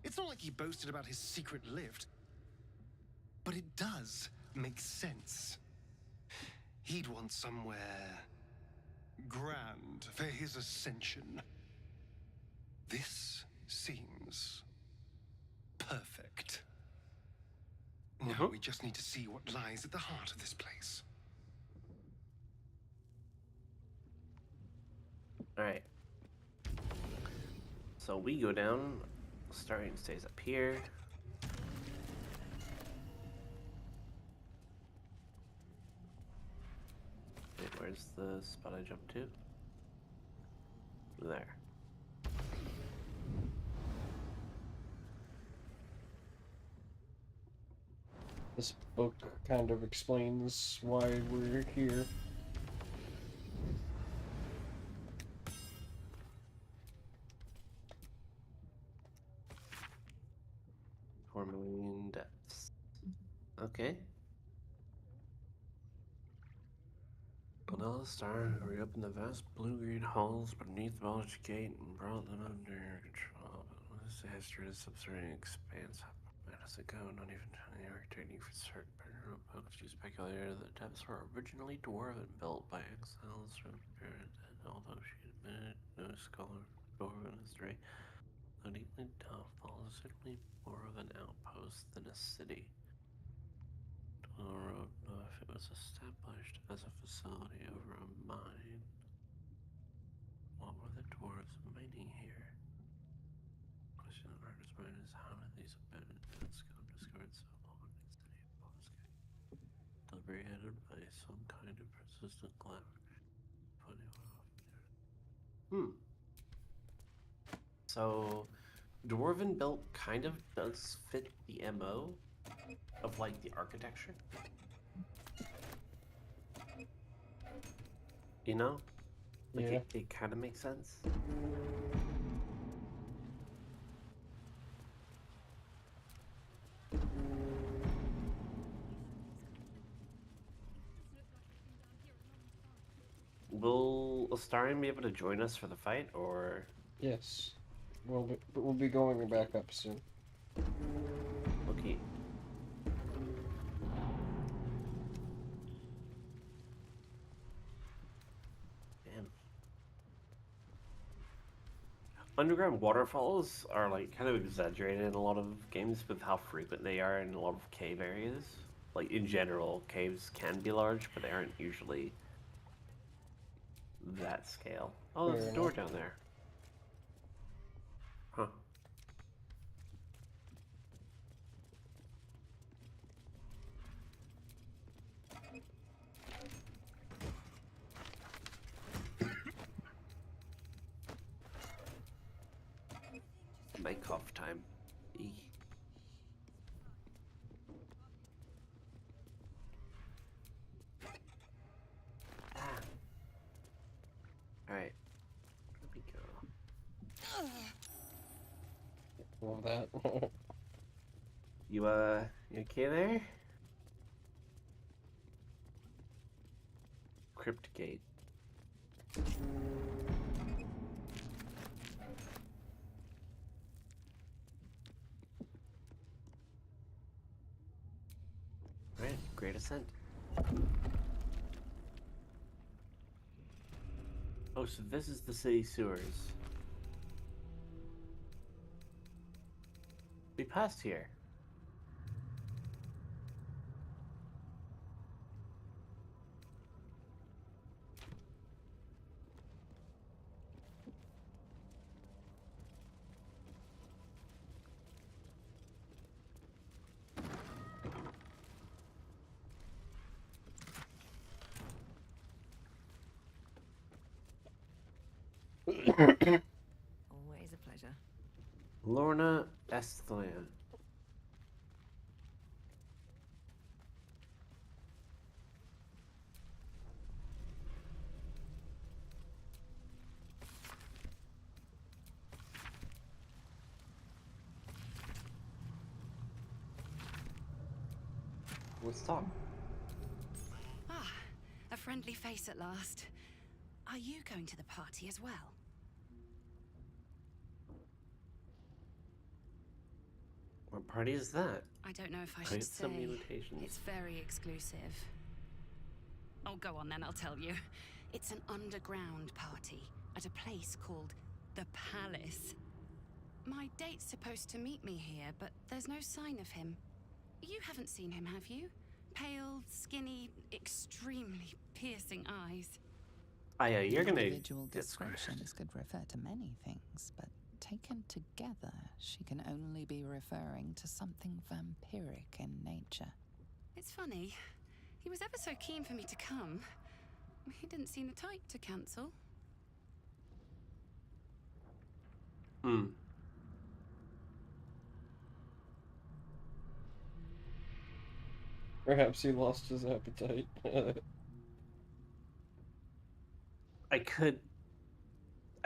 It's not like he boasted about his secret lift. But it does make sense. He'd want somewhere grand for his ascension. This seems perfect. Now we just need to see what lies at the heart of this place. Alright. So we go down. Astarion stays up here. Wait, where's the spot I jumped to? There. This book kind of explains why we're here. Million depths. Okay. Another star reopened the vast blue-green halls beneath the Baldur gate and brought them under your control. This is the history of the subterranean expanse. How does it go? Not even the architecting for certain. She speculated that the depths were originally dwarven, built by exiles from Spirit, and although she admitted no scholar of dwarven history, though deeply doubtful, is certainly more of an outpost than a city. I don't know if it was established as a facility over a mine. What were the dwarves mining here? Question of artist mind is how did these abandoned pits go discovered so long in the city of Bosque? Deliberated by some kind of persistent glamour. Funny off there. So Dwarven built kind of does fit the MO of like the architecture. You know? Like yeah. it kind of makes sense. Will Astarion be able to join us for the fight, or? Yes. We'll be going back up soon. Okay. Damn. Underground waterfalls are like kind of exaggerated in a lot of games with how frequent they are in a lot of cave areas. Like in general, caves can be large, but they aren't usually that scale. Oh, there's a door down there. Huh. My cough time. Eek. Alright. There we go. Love that. You okay there? Crypt gate. Right, great ascent. Oh, so this is the city sewers. We passed here. Always a pleasure. Lorna Estland. Let's talk. Ah, a friendly face at last. Are you going to the party as well? What party is that? I don't know if I I should get so many say. invitations. It's very exclusive. Oh, go on then, I'll tell you. It's an underground party at a place called the Palace. My date's supposed to meet me here, but there's no sign of him. You haven't seen him, have you? Pale, skinny, extremely piercing eyes. Ah, yeah, you're gonna Individual get squished. descriptions could refer to many things, but taken together, she can only be referring to something vampiric in nature. It's funny. He was ever so keen for me to come. He didn't seem the type to cancel. Hmm. Perhaps he lost his appetite. I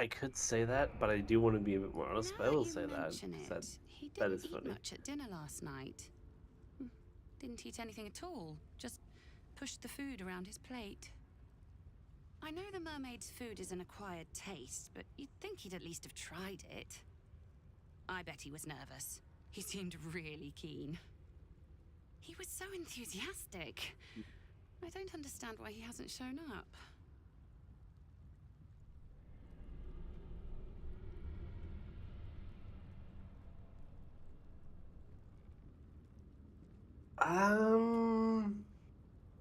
could say that, but I do want to be a bit more honest. But I will say that. Mention it. That He that didn't is eat funny. much at dinner last night. Didn't eat anything at all. Just pushed the food around his plate. I know the mermaid's food is an acquired taste, but you'd think he'd at least have tried it. I bet he was nervous. He seemed really keen. He was so enthusiastic. I don't understand why he hasn't shown up.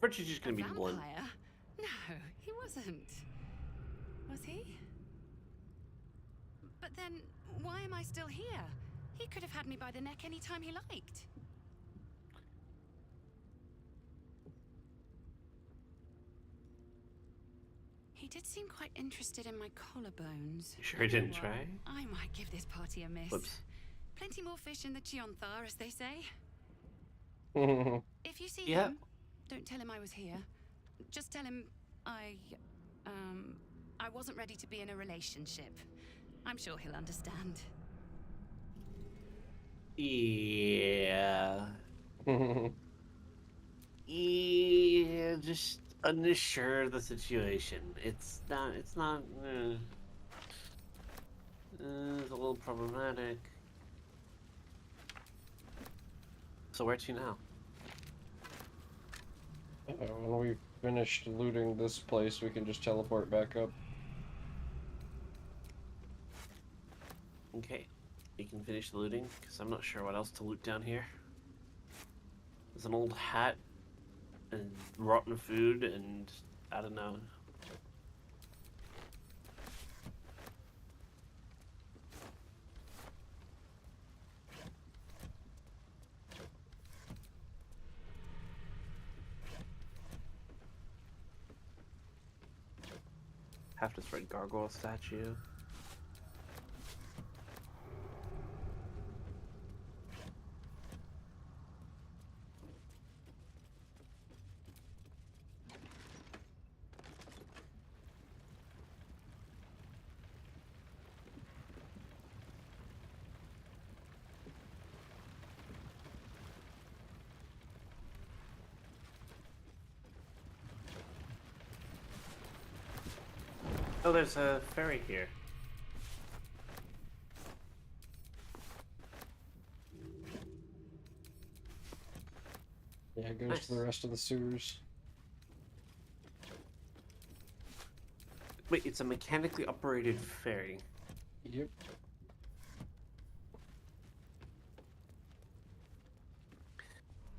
Richard's just gonna be Vampire? blunt. No, he wasn't. Was he? But then, why am I still here? He could have had me by the neck any time he liked. He did seem quite interested in my collarbones. You sure he didn't Well, try? I might give this party a miss. Whoops. Plenty more fish in the Chionthar, as they say. If you see Yeah. him, don't tell him I was here. Just tell him I wasn't ready to be in a relationship. I'm sure he'll understand. Yeah. Yeah, just unsure of the situation. It's not, it's a little problematic. So where to now? When we finished looting this place, we can just teleport back up. Okay, you can finish the looting, because I'm not sure what else to loot down here. There's an old hat, and rotten food, and I don't know. Have this red gargoyle statue. Oh, there's a ferry here. Yeah, it goes Nice. to the rest of the sewers. Wait, it's a mechanically operated ferry. Yep.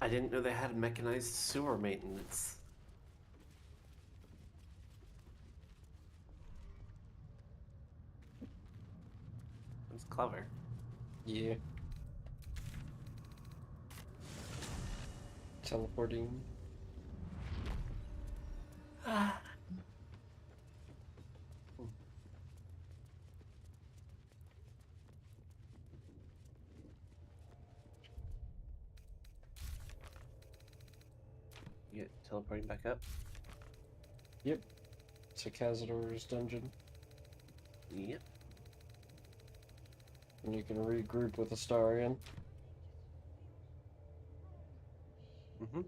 I didn't know they had mechanized sewer maintenance. That's clever. Yeah. Teleporting. You get teleporting back up? Yep. To Cazador's dungeon. Yep. And you can regroup with Astarion. Mm-hmm.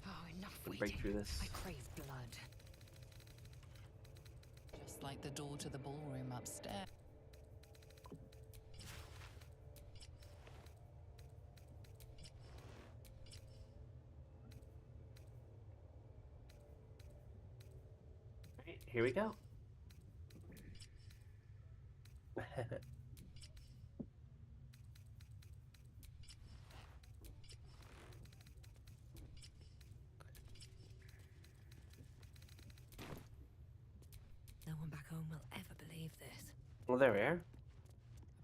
Oh, enough Break waiting. through this. I crave blood. Just like the door to the ballroom upstairs. Alright, here we go. No one back home will ever believe this. Well, there we are.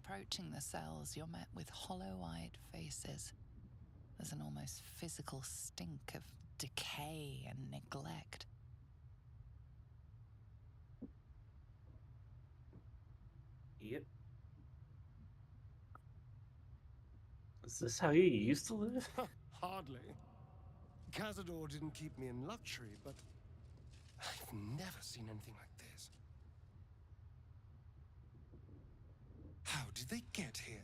Approaching the cells, you're met with hollow-eyed faces. There's an almost physical stink of decay and neglect. Yep. Is this how you used to live? Hardly. Cazador didn't keep me in luxury, but I've never seen anything like this. How did they get here?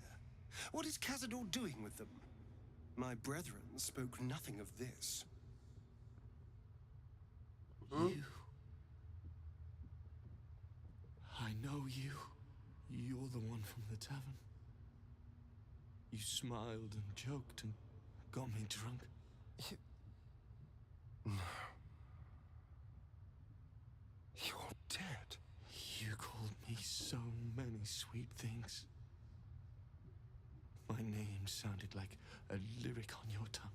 What is Cazador doing with them? My brethren spoke nothing of this. You. I know you. You're the one from the tavern. You smiled and joked and got me drunk. No. You're dead. You called me so many sweet things. My name sounded like a lyric on your tongue.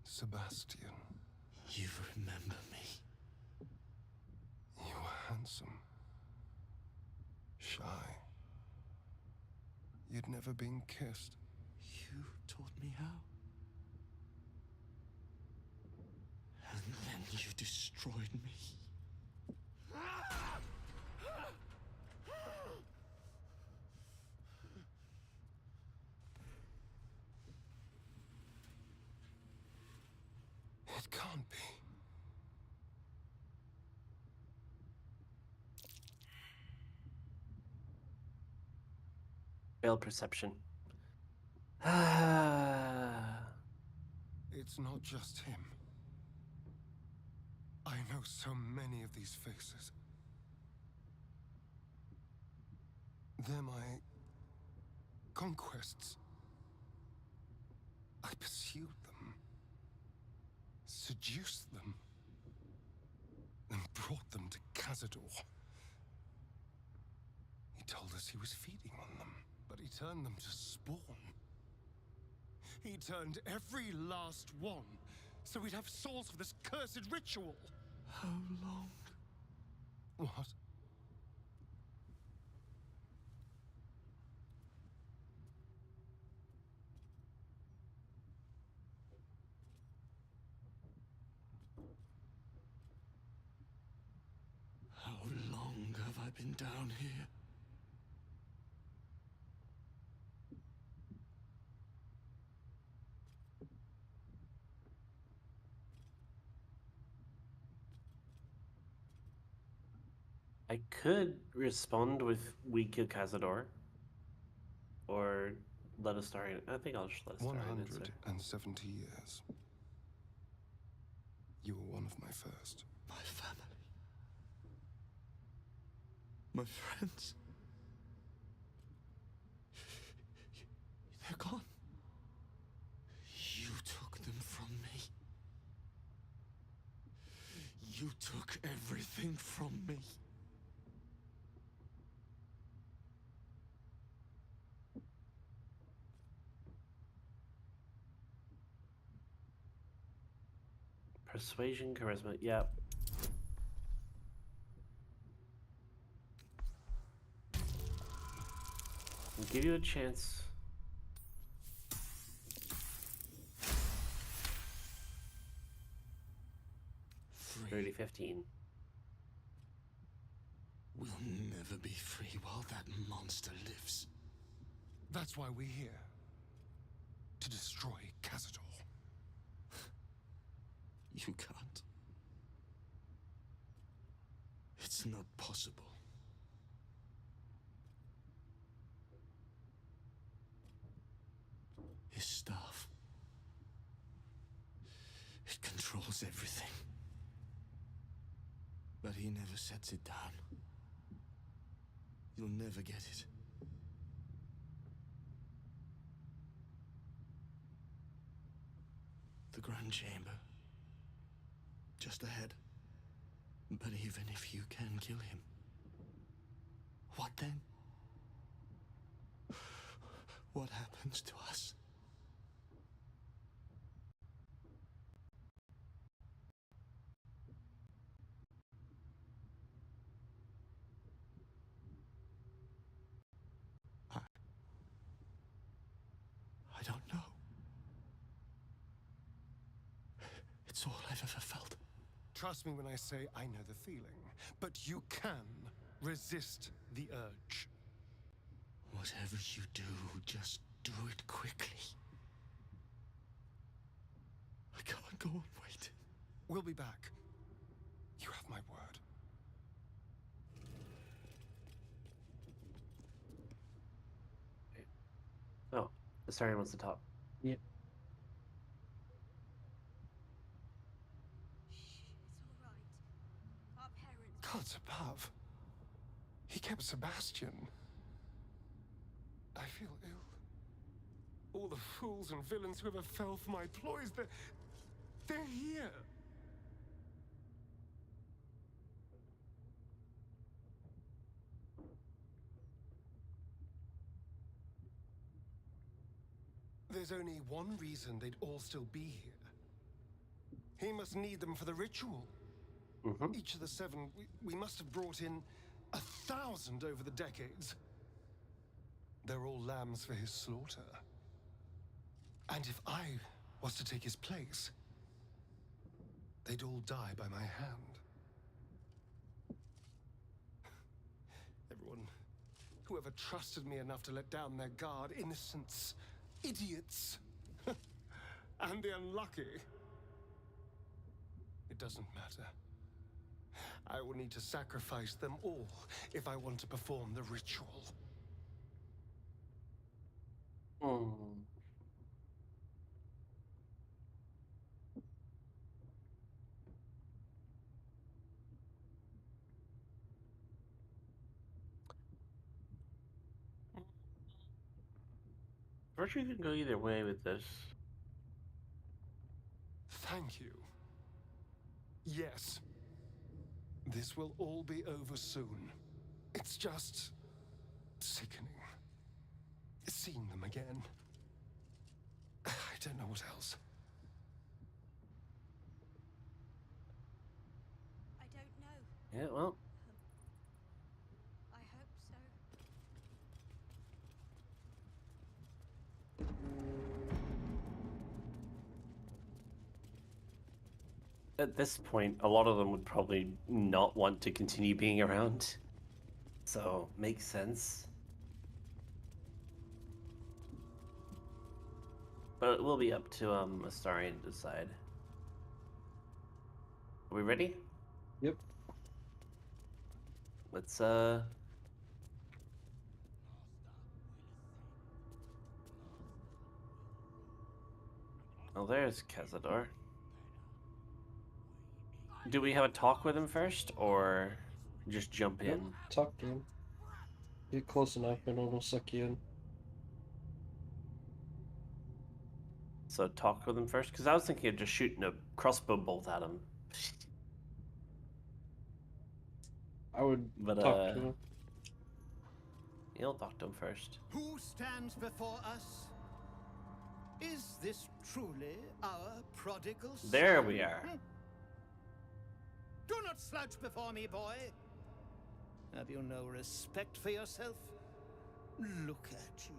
Sebastian. You remember me. You were handsome. Shy. You'd never been kissed. You taught me how. And then you destroyed me. It can't be. Failed perception. It's not just him. I know so many of these faces. They're my conquests. I pursued them, seduced them, and brought them to Cazador. He told us he was feeding on them, but he turned them to spawn. He turned every last one, so we'd have souls for this cursed ritual. How long? What? How long have I been down here? I could respond with "We kill Cazador," or let Astarion. I think I'll just let Astarion answer. 170 years. You were one of my first. My family. My friends. They're gone. You took them from me. You took everything from me. Persuasion, charisma. Yep. I'll give you a chance. Free. 30-15. We'll never be free while that monster lives. That's why we're here. To destroy Cazador. You can't. It's not possible. His staff. It controls everything. But he never sets it down. You'll never get it. The Grand Chamber. Just ahead. But even if you can kill him, what then? What happens to us? I don't know. It's all I've ever felt. Trust me when I say I know the feeling. But you can resist the urge. Whatever you do, just do it quickly. I can't go on waiting. We'll be back. You have my word. Oh, Astarion wants to talk. Yep. Gods above. He kept Sebastian. I feel ill. All the fools and villains who ever fell for my ploys, they're here. There's only one reason they'd all still be here. He must need them for the ritual. Each of the 7, we must have brought in 1,000 over the decades. They're all lambs for his slaughter. And if I was to take his place, they'd all die by my hand. Everyone, whoever trusted me enough to let down their guard, innocents, idiots, and the unlucky. It doesn't matter. I will need to sacrifice them all if I want to perform the ritual. Virtue can go either way with this. Thank you. Yes. This will all be over soon. It's just sickening. Seeing them again. I don't know what else. I don't know. Yeah, well. I hope so. At this point, a lot of them would probably not want to continue being around. So, makes sense. But it will be up to Astarion to decide. Are we ready? Yep. Let's Oh, there's Cazador. Do we have a talk with him first, or just jump Nope, in? talk to him. Get close enough and it'll suck you in. So talk with him first, because I was thinking of just shooting a crossbow bolt at him. I would But talk to him. You'll talk to him first. Who stands before us? Is this truly our prodigal son? There we are. Do not slouch before me, boy. Have you no respect for yourself? Look at you.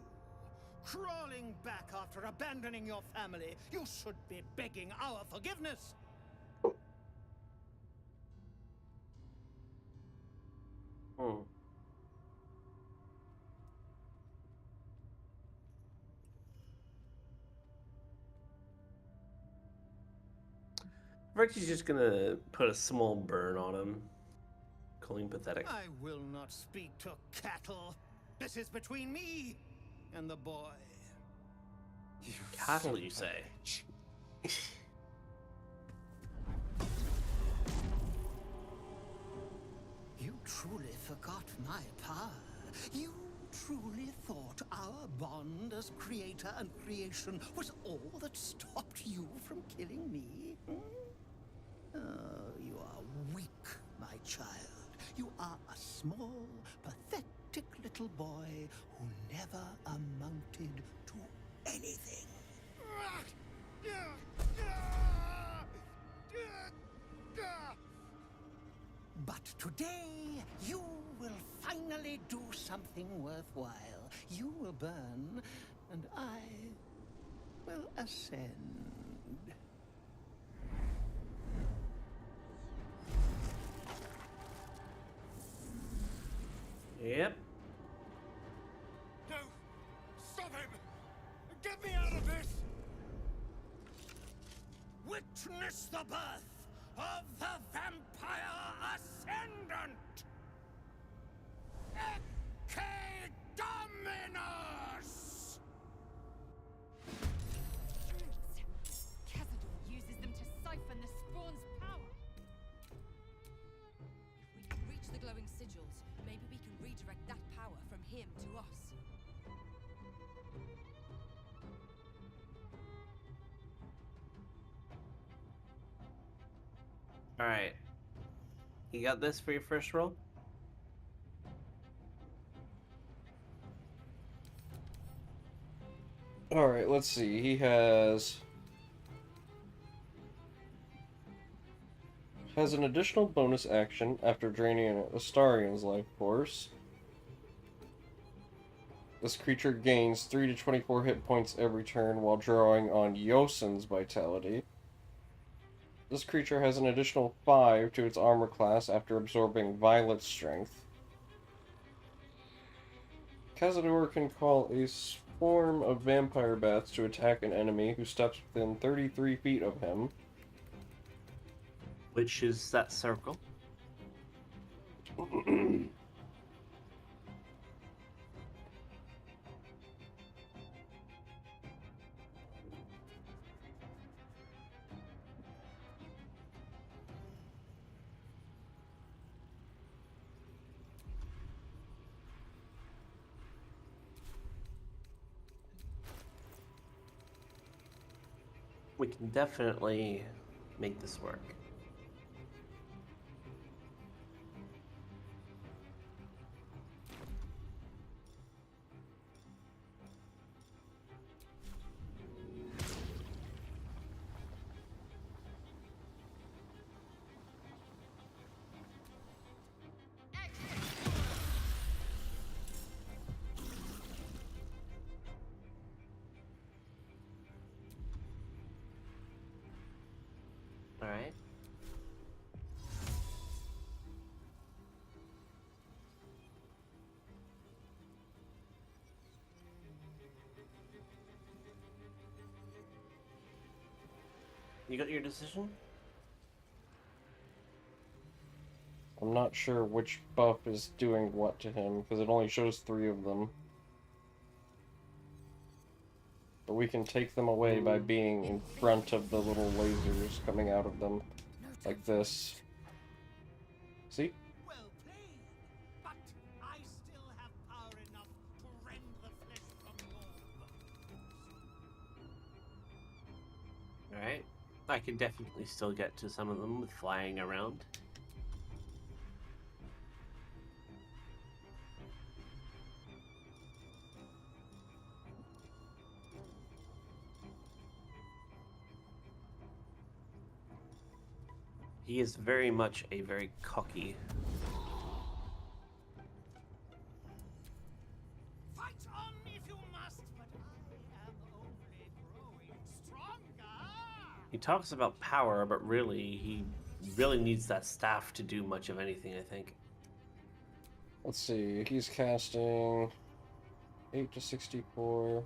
Crawling back after abandoning your family. You should be begging our forgiveness. Virtue's just gonna put a small burn on him. Calling pathetic. I will not speak to cattle. This is between me and the boy. Cattle, you say? You truly forgot my power. You truly thought our bond as creator and creation was all that stopped you from killing me? Oh, you are weak, my child. You are a small, pathetic little boy who never amounted to anything. But today, you will finally do something worthwhile. You will burn, and I will ascend. Yep. No! Stop him! Get me out of this! Witness the birth of the Vampire Ascendant! Ecce Dominus! Cazador uses them to siphon the spawn's power. If we can reach the glowing sigils, maybe we can redirect that power from him to us. Alright. You got this for your first roll? Alright, let's see. He has an additional bonus action after draining an Astarian's life force. This creature gains 3 to 24 hit points every turn while drawing on Yosin's vitality. This creature has an additional 5 to its armor class after absorbing Violet Strength. Cazador can call a swarm of vampire bats to attack an enemy who steps within 33 feet of him. Which is that circle? We can definitely make this work. Alright. You got your decision? I'm not sure which buff is doing what to him, because it only shows 3 of them. But we can take them away by being in front of the little lasers coming out of them. Like this. See? Well played, but I still have power enough to rend the flesh from your bones. Alright. I can definitely still get to some of them with flying around. He is very much a very cocky. Fight on if you must, but I am only growing stronger. He talks about power, but really, he really needs that staff to do much of anything, I think. Let's see, he's casting 8 to 64.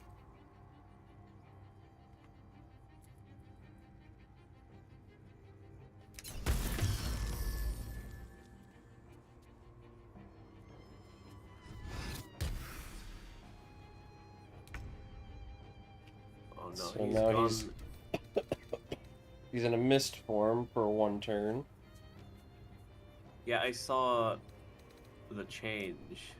Oh no, So now he's in a mist form for 1 turn. Yeah, I saw the change.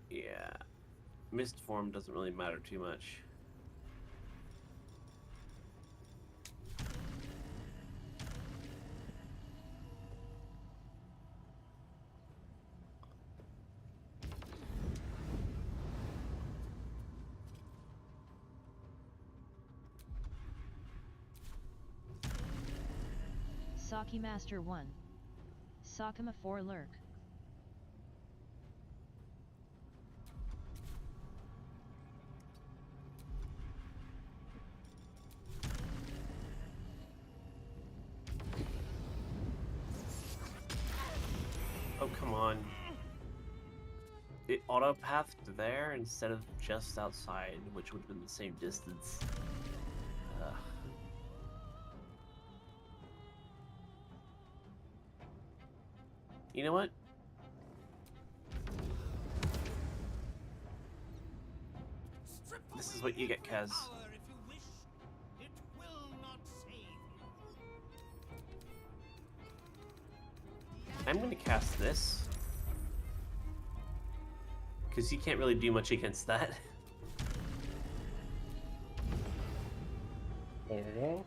Yeah, mist form doesn't really matter too much. Saki Master 1. Sakama 4 Lurk. Oh, come on. It auto-pathed there instead of just outside, which would have been the same distance. Ugh. You know what? This is what you get, Kaz. I'm gonna cast this. Because you can't really do much against that. There we go.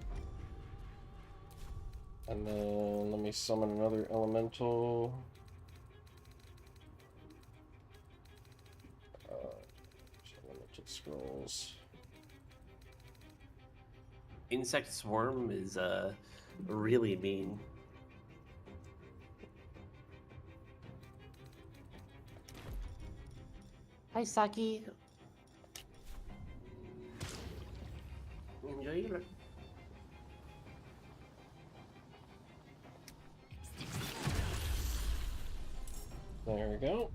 And then let me summon another elemental. Elemental scrolls. Insect Swarm is really mean. Hi, Saki. Enjoy your... There we go.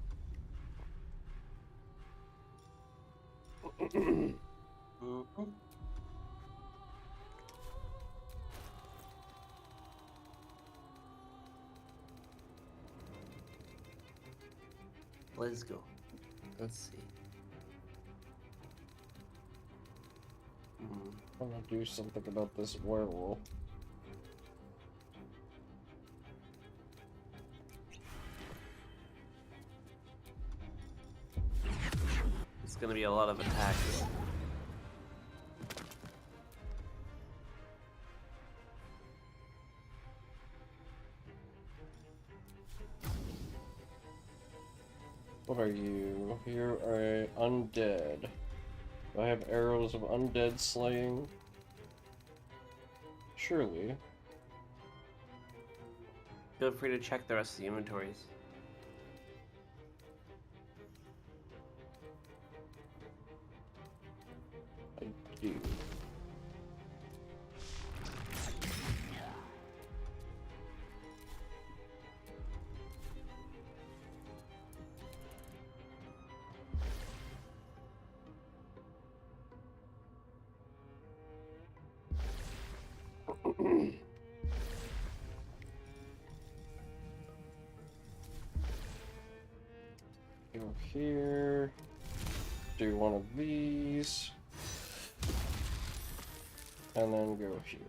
Let's go. Let's see. I'm gonna do something about this werewolf. It's gonna be a lot of attacks. What are you? You are undead. Do I have arrows of undead slaying? Surely. Feel free to check the rest of the inventories. I do. Go here. Do one of these. And then go here.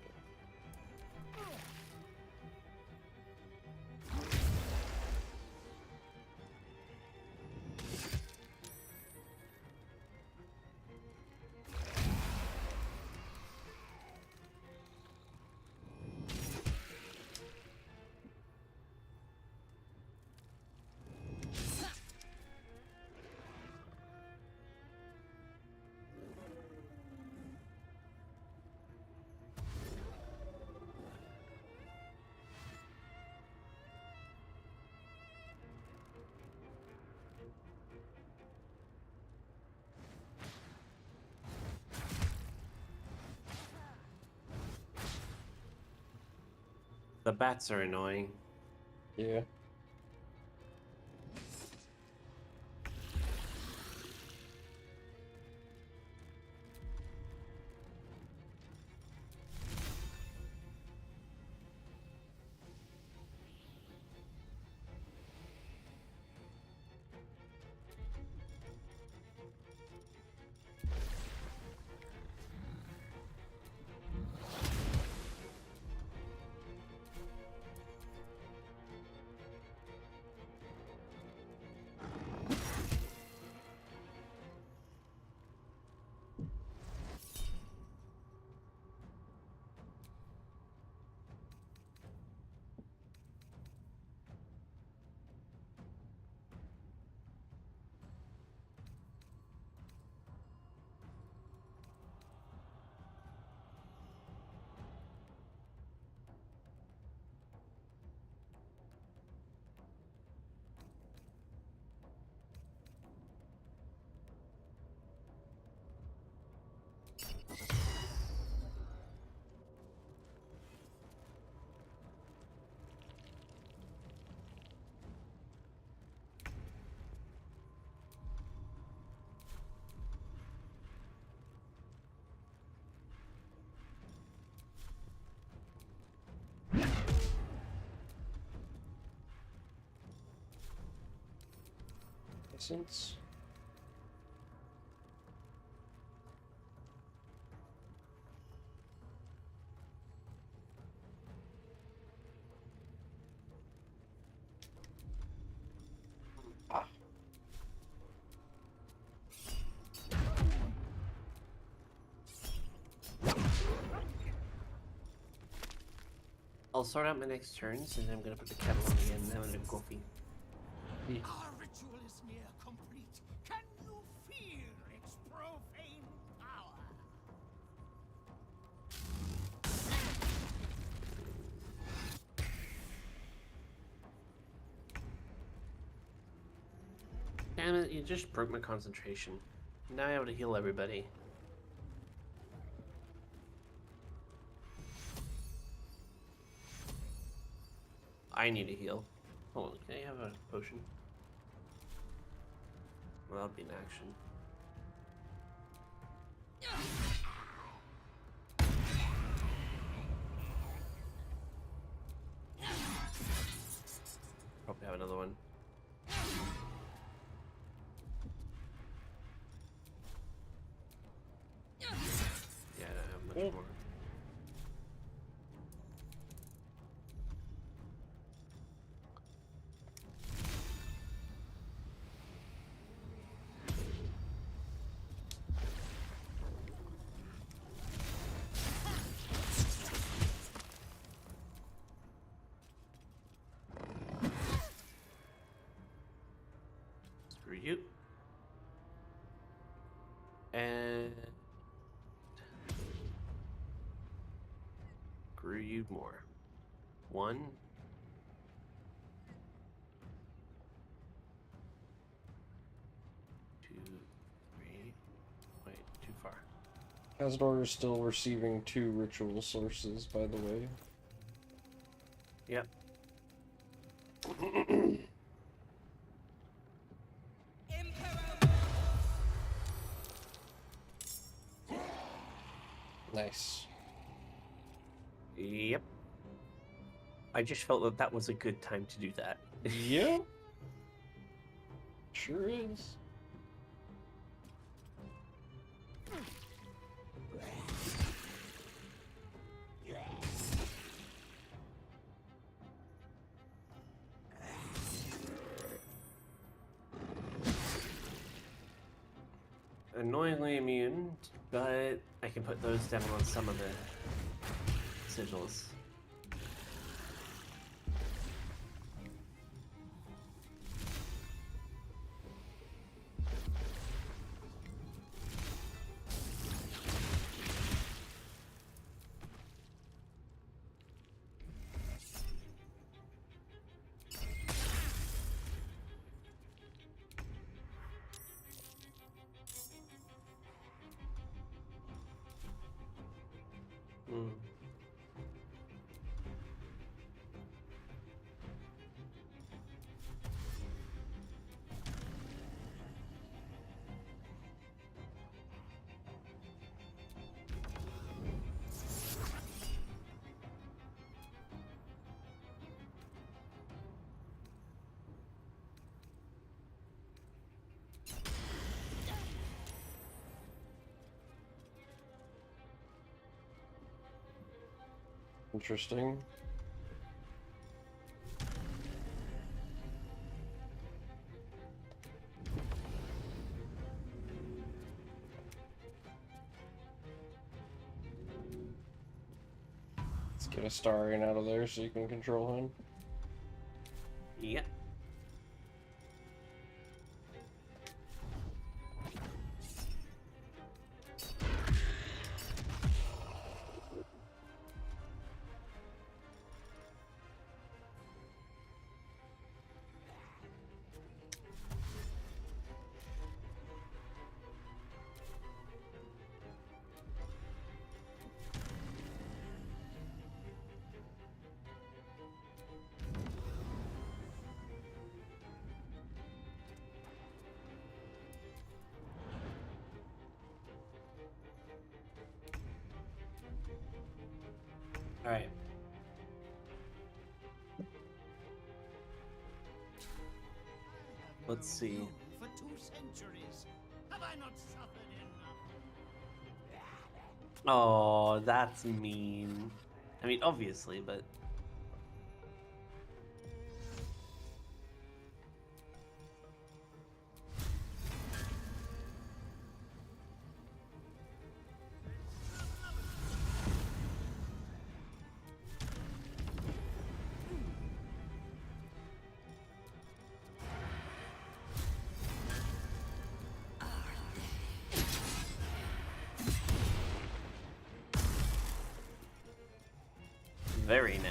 The bats are annoying. Yeah. Essence. I'll sort out my next turns, and I'm gonna put the kettle on again, and then I'm gonna go coffee. Our ritual is near complete. Can you feel its profane power? Damn it, you just broke my concentration. Now I have to heal everybody. I need a heal. Hold on, can I have a potion? Well, that'll be an action. Probably have another one. Yeah, I don't have much more. Screw you. And screw you more. 1. 2, 3. Wait, too far. Cazador is still receiving 2 ritual sources, by the way. Yep. Nice. Yep. I just felt that that was a good time to do that. Yeah. Sure is. Annoyingly immune, but I can put those down on some of the sigils. Mm. Interesting. Let's get Astarion out of there so you can control him. Yep. All right. Let's see. For 2 centuries. Have I not suffered enough? Oh, that's mean. I mean, obviously, but very nice.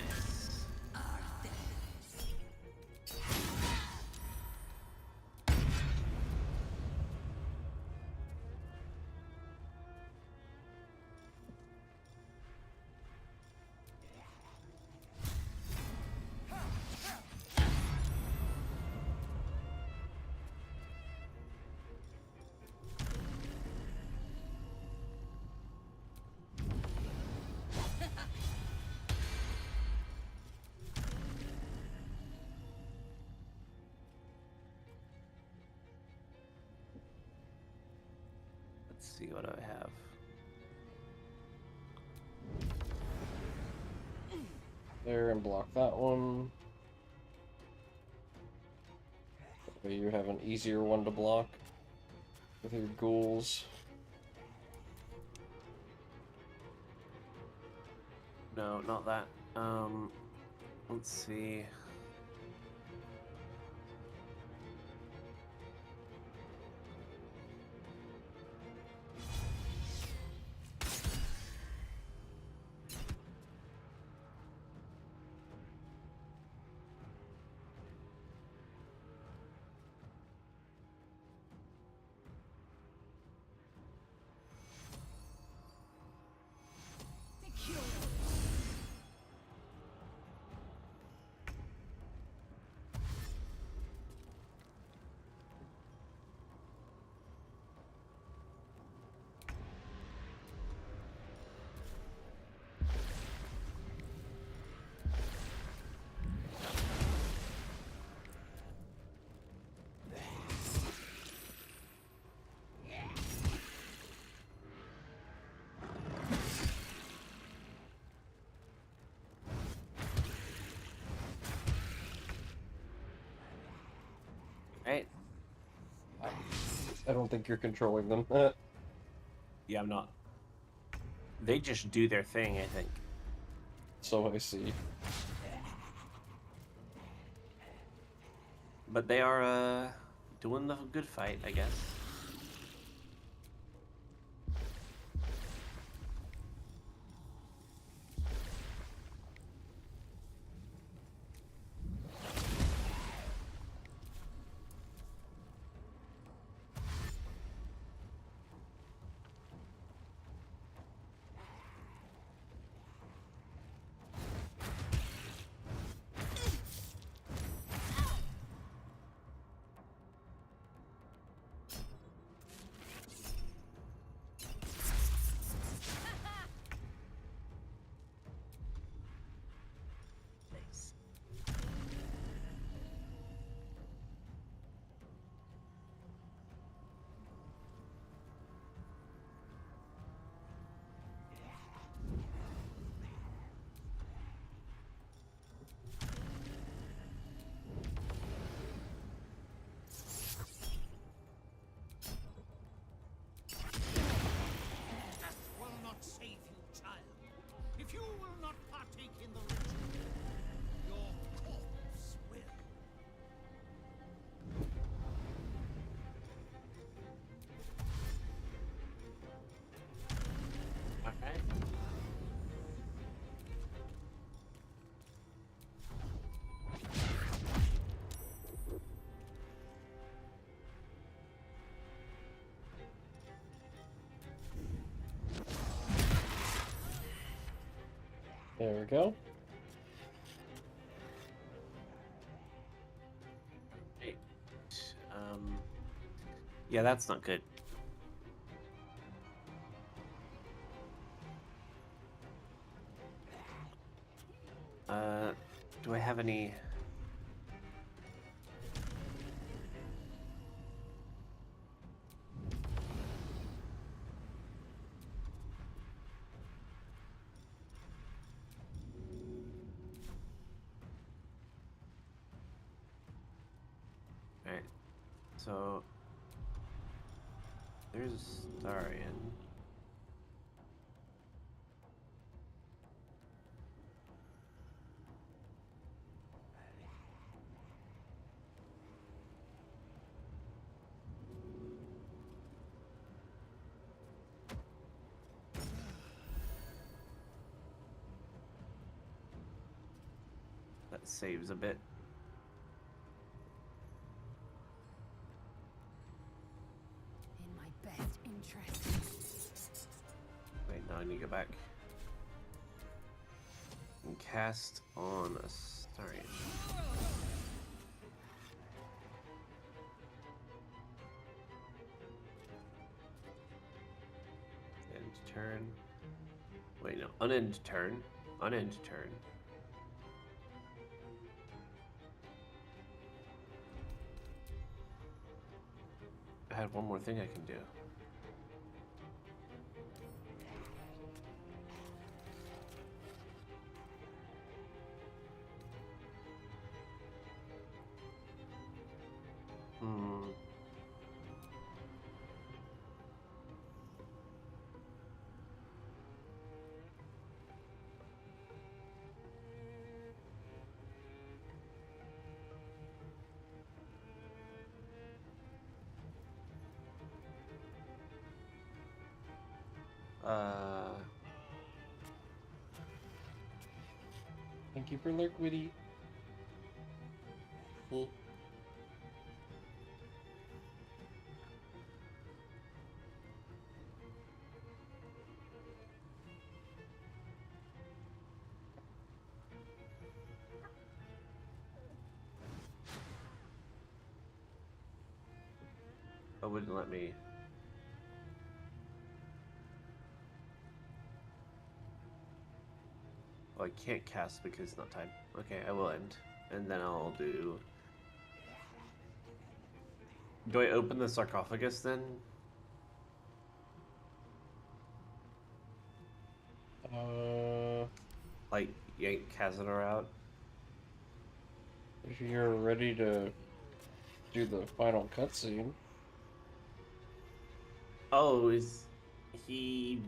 Let's see what I have. There, and block that one. That way you have an easier one to block with your ghouls. No, not that. Let's see. I don't think you're controlling them. Yeah, I'm not. They just do their thing, I think. So I see. But they are doing the good fight, I guess. Will not save you, child. If you will not partake in the ritual, your corpse will. Okay. There we go. Right. Yeah, that's not good. Do I have any? Alright, so there's a Starian. That saves a bit. In my best interest. Wait, now I need to go back. And cast on a Starian. End turn. Wait, no. Unend turn. Unend turn. I had one more thing I can do. Hmm. Thank you for Lurk Witty. It wouldn't let me. Oh, I can't cast because it's not time. Okay, I will end. And then I'll do... Do I open the sarcophagus then? Like, yank Cazador out? If you're ready to do the final cutscene. Oh, is he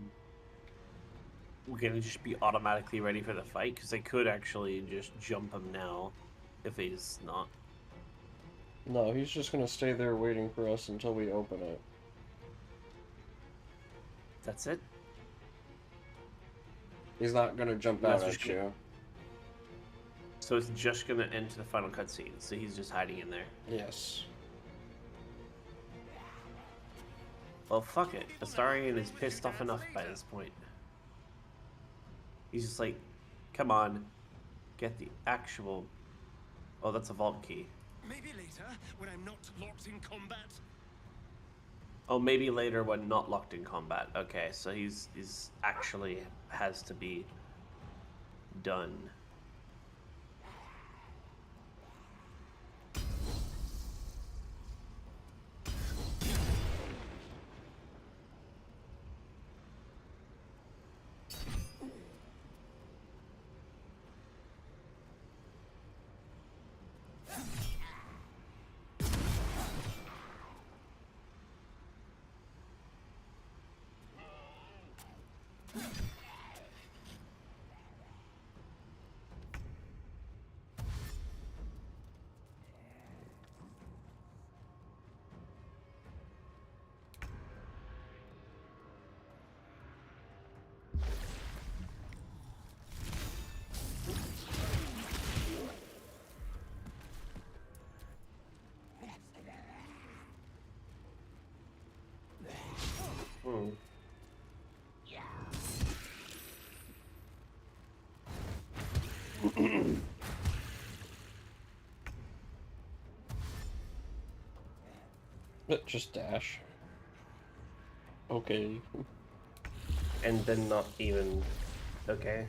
gonna just be automatically ready for the fight? Because they could actually just jump him now, if he's not. No, he's just gonna stay there waiting for us until we open it. That's it? He's not gonna jump out at you. So it's just gonna enter the final cutscene, so he's just hiding in there. Yes. Well, fuck it. Astarion is pissed off enough by this point. He's just like, come on, get the actual... Oh, that's a vault key. Maybe later, when I'm not locked in combat. Oh, maybe later when not locked in combat. Okay, so he's actually has to be done. Hmm. Just dash. Okay. And then not even... Okay.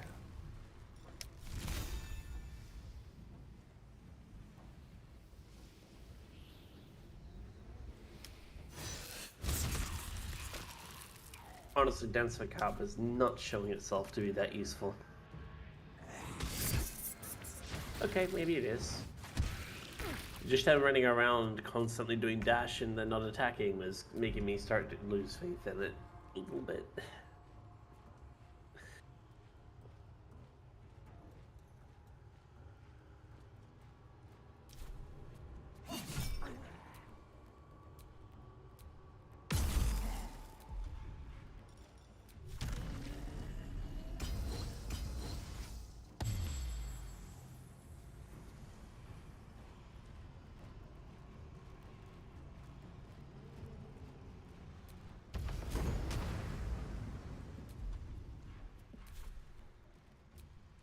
Honestly, Dance Macabre is not showing itself to be that useful. Okay, maybe it is. Just him running around constantly doing dash and then not attacking was making me start to lose faith in it a little bit.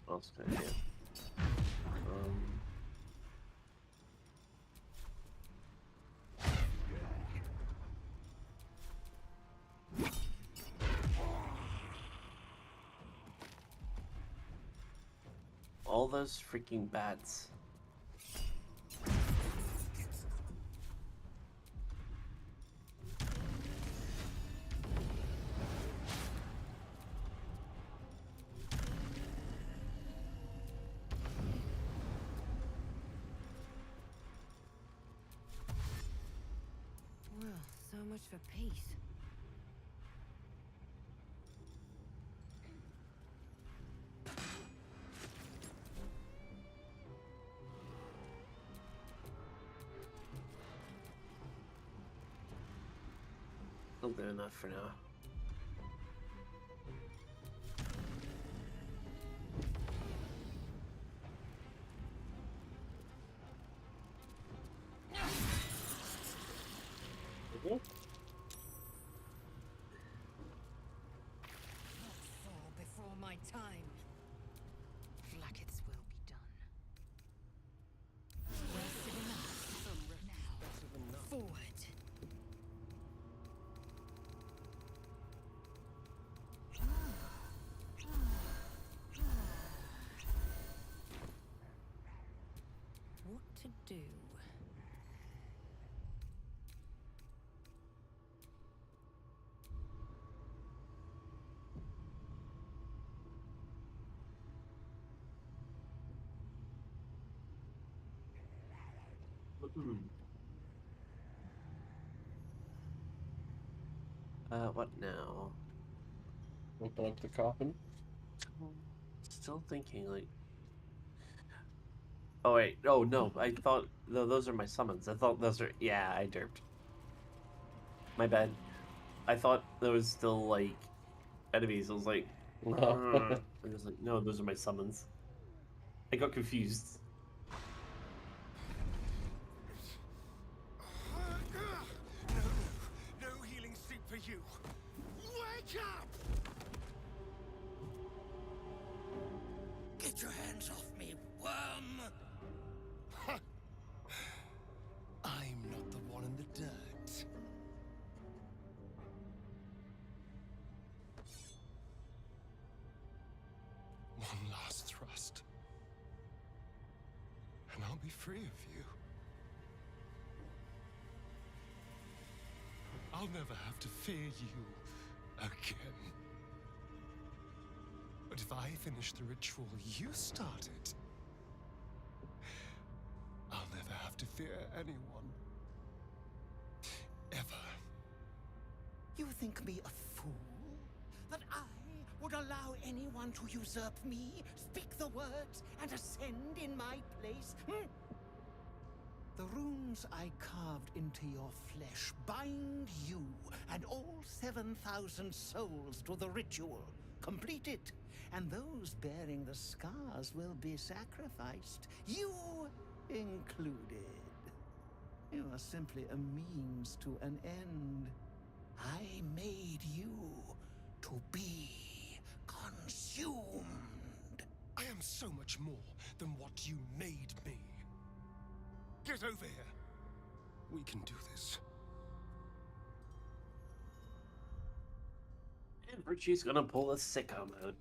What else can I do? All those freaking bats. Well, so much for peace. Not good enough for now. Fall before my time. Flackets will be done. Rested enough. Now, forward. What to do? What now? Open up the coffin. Still thinking, like... Oh, wait. Oh, no. I thought... No, those are my summons. I thought those are... Yeah, I derped. My bad. I thought there was still, like, enemies. I was like... No. I was like, no, those are my summons. I got confused. No healing sleep for you. Wake up! Get your hands off me, worm! I'm not the one in the dirt. One last thrust. And I'll be free of you. I'll never have to fear you again. But if I finish the ritual you started, I'll never have to fear anyone. Ever. You think me a fool? That I would allow anyone to usurp me, speak the words, and ascend in my place? The runes I carved into your flesh bind you and all 7,000 souls to the ritual. Complete it, and those bearing the scars will be sacrificed, you included. You are simply a means to an end. I made you to be consumed. I am so much more than what you made me. Get over here. We can do this. And Virtue's gonna pull a sicko mode.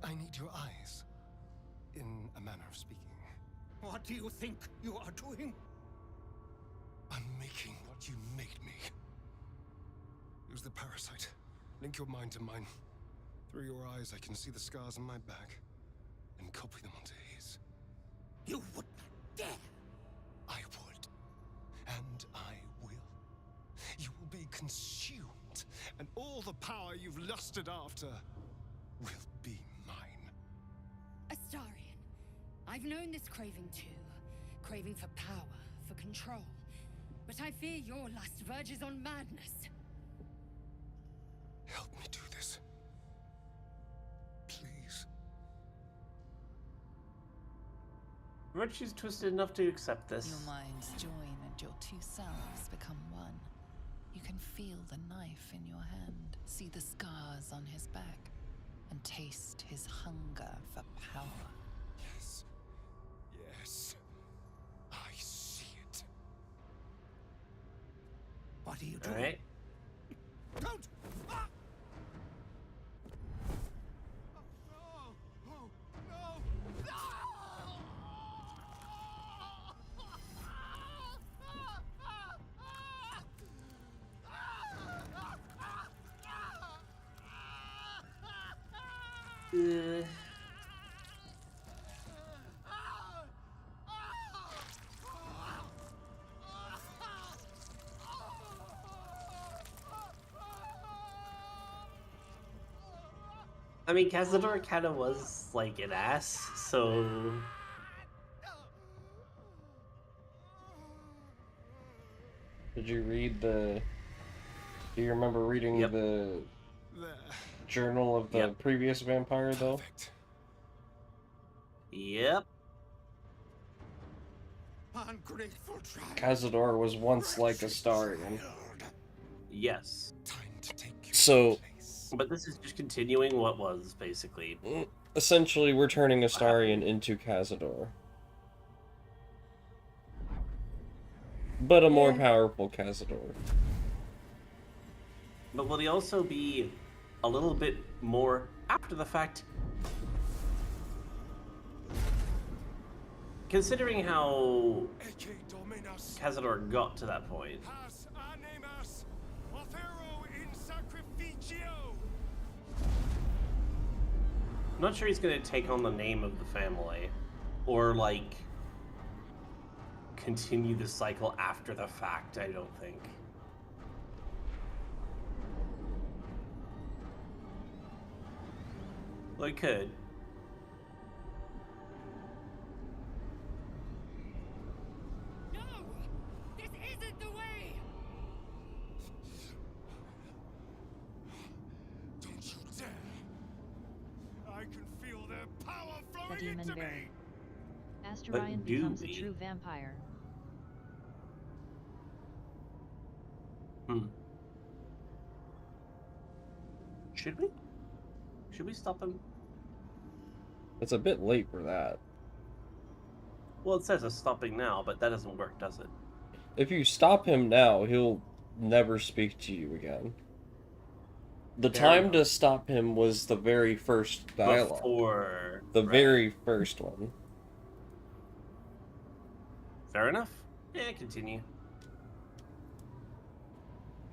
I need your eyes, in a manner of speaking. What do you think you are doing? I'm making what you made me. Use the parasite. Link your mind to mine. Through your eyes, I can see the scars on my back, and copy them onto his. You would not dare! I would. And I will. You will be consumed, and all the power you've lusted after will be mine. Astarion. I've known this craving too. Craving for power, for control. But I fear your lust verges on madness. Help me do this. Please. Virtue's twisted enough to accept this. Your minds join and your two selves become one. You can feel the knife in your hand, see the scars on his back, and taste his hunger for power. Yes. Yes. I see it. What are you doing? Alright. Don't! Ah! I mean, Cazador kind of was like an ass, so... Did you read the... Do you remember reading the journal of the previous vampire, though? Yep. Ungrateful child. Cazador was once like Astarion. Yes. So... But this is just continuing what was, basically. Essentially, we're turning Astarion into Cazador. But a more powerful Cazador. But will he also be a little bit more after the fact? Considering how Cazador got to that point. I'm not sure he's going to take on the name of the family. Or, like, continue the cycle after the fact, I don't think. Well, it could. No! This isn't the way! Don't you dare! I can feel their power The flowing demon into berry. me! Astarion But do becomes a we? true vampire. Should we? Should we stop him? It's a bit late for that. Well, it says it's stopping now, but that doesn't work, does it? If you stop him now, he'll never speak to you again. The Fair time enough. to stop him was the very first dialogue. Before... The right. very first one. Fair enough. Yeah, continue.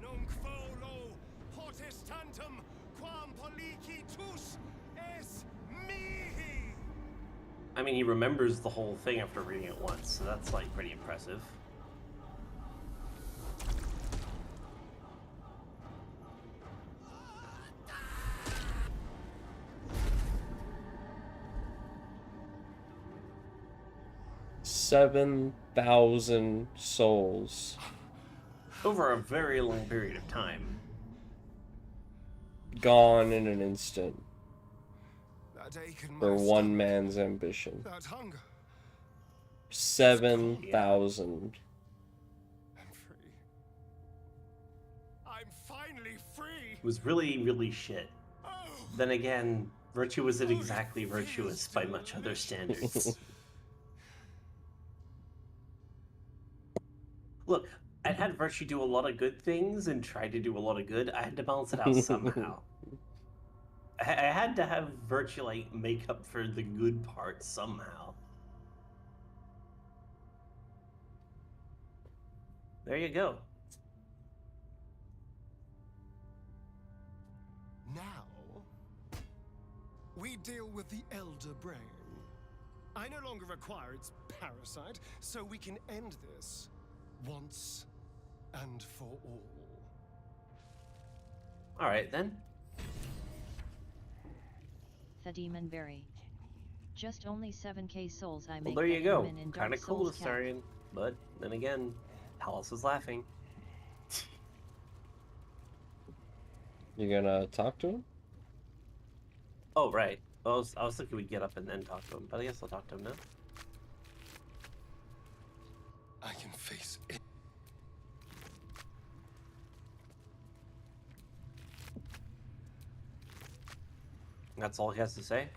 Nunc volo potestantem quam policitus es mihi! I mean, he remembers the whole thing after reading it once, so that's, like, pretty impressive. $7,000 souls. Over a very long period of time. Gone in an instant. That ache in For my one stomach, man's ambition. that hunger. 7,000. I'm free. I'm finally free! It was really, really shit. Oh, Then again, Virtue wasn't exactly virtuous by much other standards. Look, I had Virtue do a lot of good things and tried to do a lot of good. I had to balance it out somehow. I had to have Virtue, like, make up for the good part somehow. There you go. Now, we deal with the Elder Brain. I no longer require its parasite, so we can end this once and for all. Alright then. The demon berry. Just only 7k souls I Well, make. there you the go. human in Kind of Dark cool, Souls count. Astarion. But then again, Palace is laughing. You gonna talk to him? Oh, right. I was thinking we'd get up and then talk to him, but I guess I'll talk to him now. I can face it. That's all he has to say?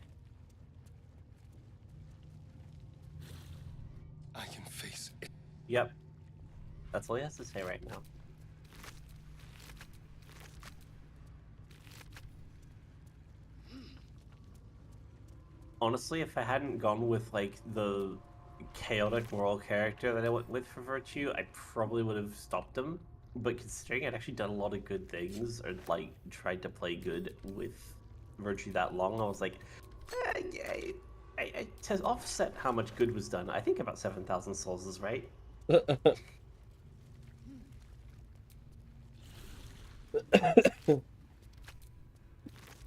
I can face it. Yep. That's all he has to say right now. Honestly, if I hadn't gone with, like, the chaotic moral character that I went with for Virtue, I probably would have stopped him. But considering I'd actually done a lot of good things, or, like, tried to play good with Virtue that long, I was like, to offset how much good was done, I think about 7,000 souls is right. You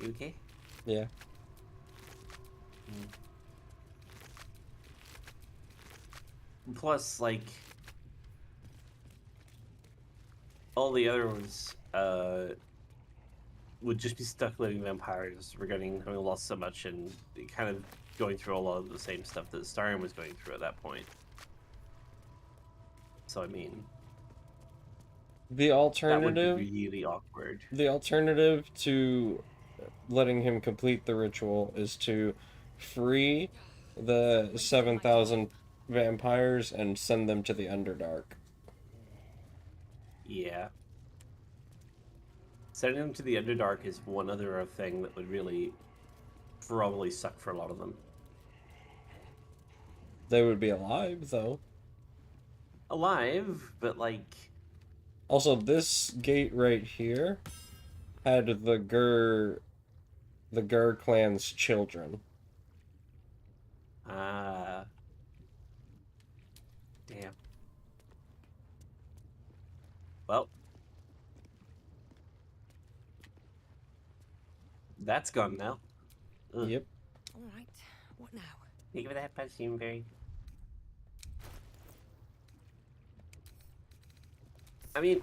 okay? Yeah. Plus, like, all the other ones would just be stuck living vampires regarding having lost so much and kind of going through a lot of the same stuff that Starion was going through at that point. So, I mean, The that would alternative... be really awkward. The alternative to letting him complete the ritual is to free the 7,000 vampires and send them to the Underdark. Yeah. Sending them to the Underdark is one other thing that would really probably suck for a lot of them. They would be alive, though. Alive, but like... Also, this gate right here had the Gur clan's children. Damn. Well, that's gone now. Ugh. Yep. All right, what now? Think of that person very. I mean,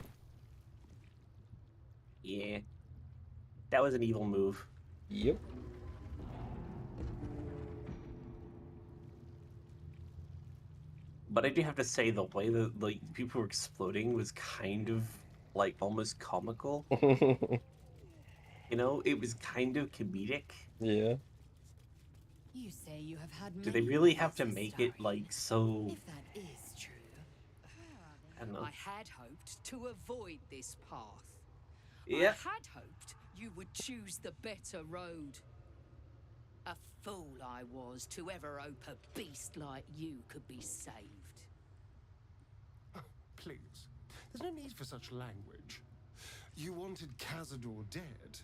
yeah, that was an evil move. Yep. But I do have to say, the way that like people were exploding was kind of like almost comical. You know, it was kind of comedic. Yeah. You say you have had Do they many really have lovers, to make it like so? If that is true, I don't know. I had hoped to avoid this path. Yep. I had hoped you would choose the better road. A fool I was to ever hope a beast like you could be saved. Please. There's no need for such language. You wanted Cazador dead,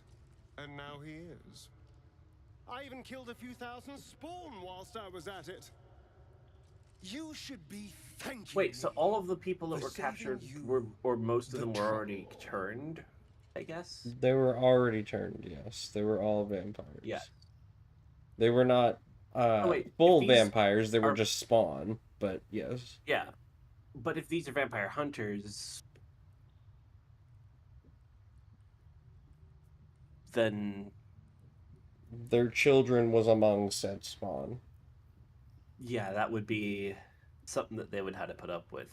and now he is. I even killed a few thousand spawn whilst I was at it. You should be thanking Wait, so me all of the people that for were saving captured you were, or most of the them were already trouble. turned, I guess? They were already turned, yes. They were all vampires. Yeah. They were not wait, full if these vampires, they were are- just spawn, but yes. Yeah. But if these are vampire hunters, then Their children was among said spawn. yeah, that would be something that they would have to put up with.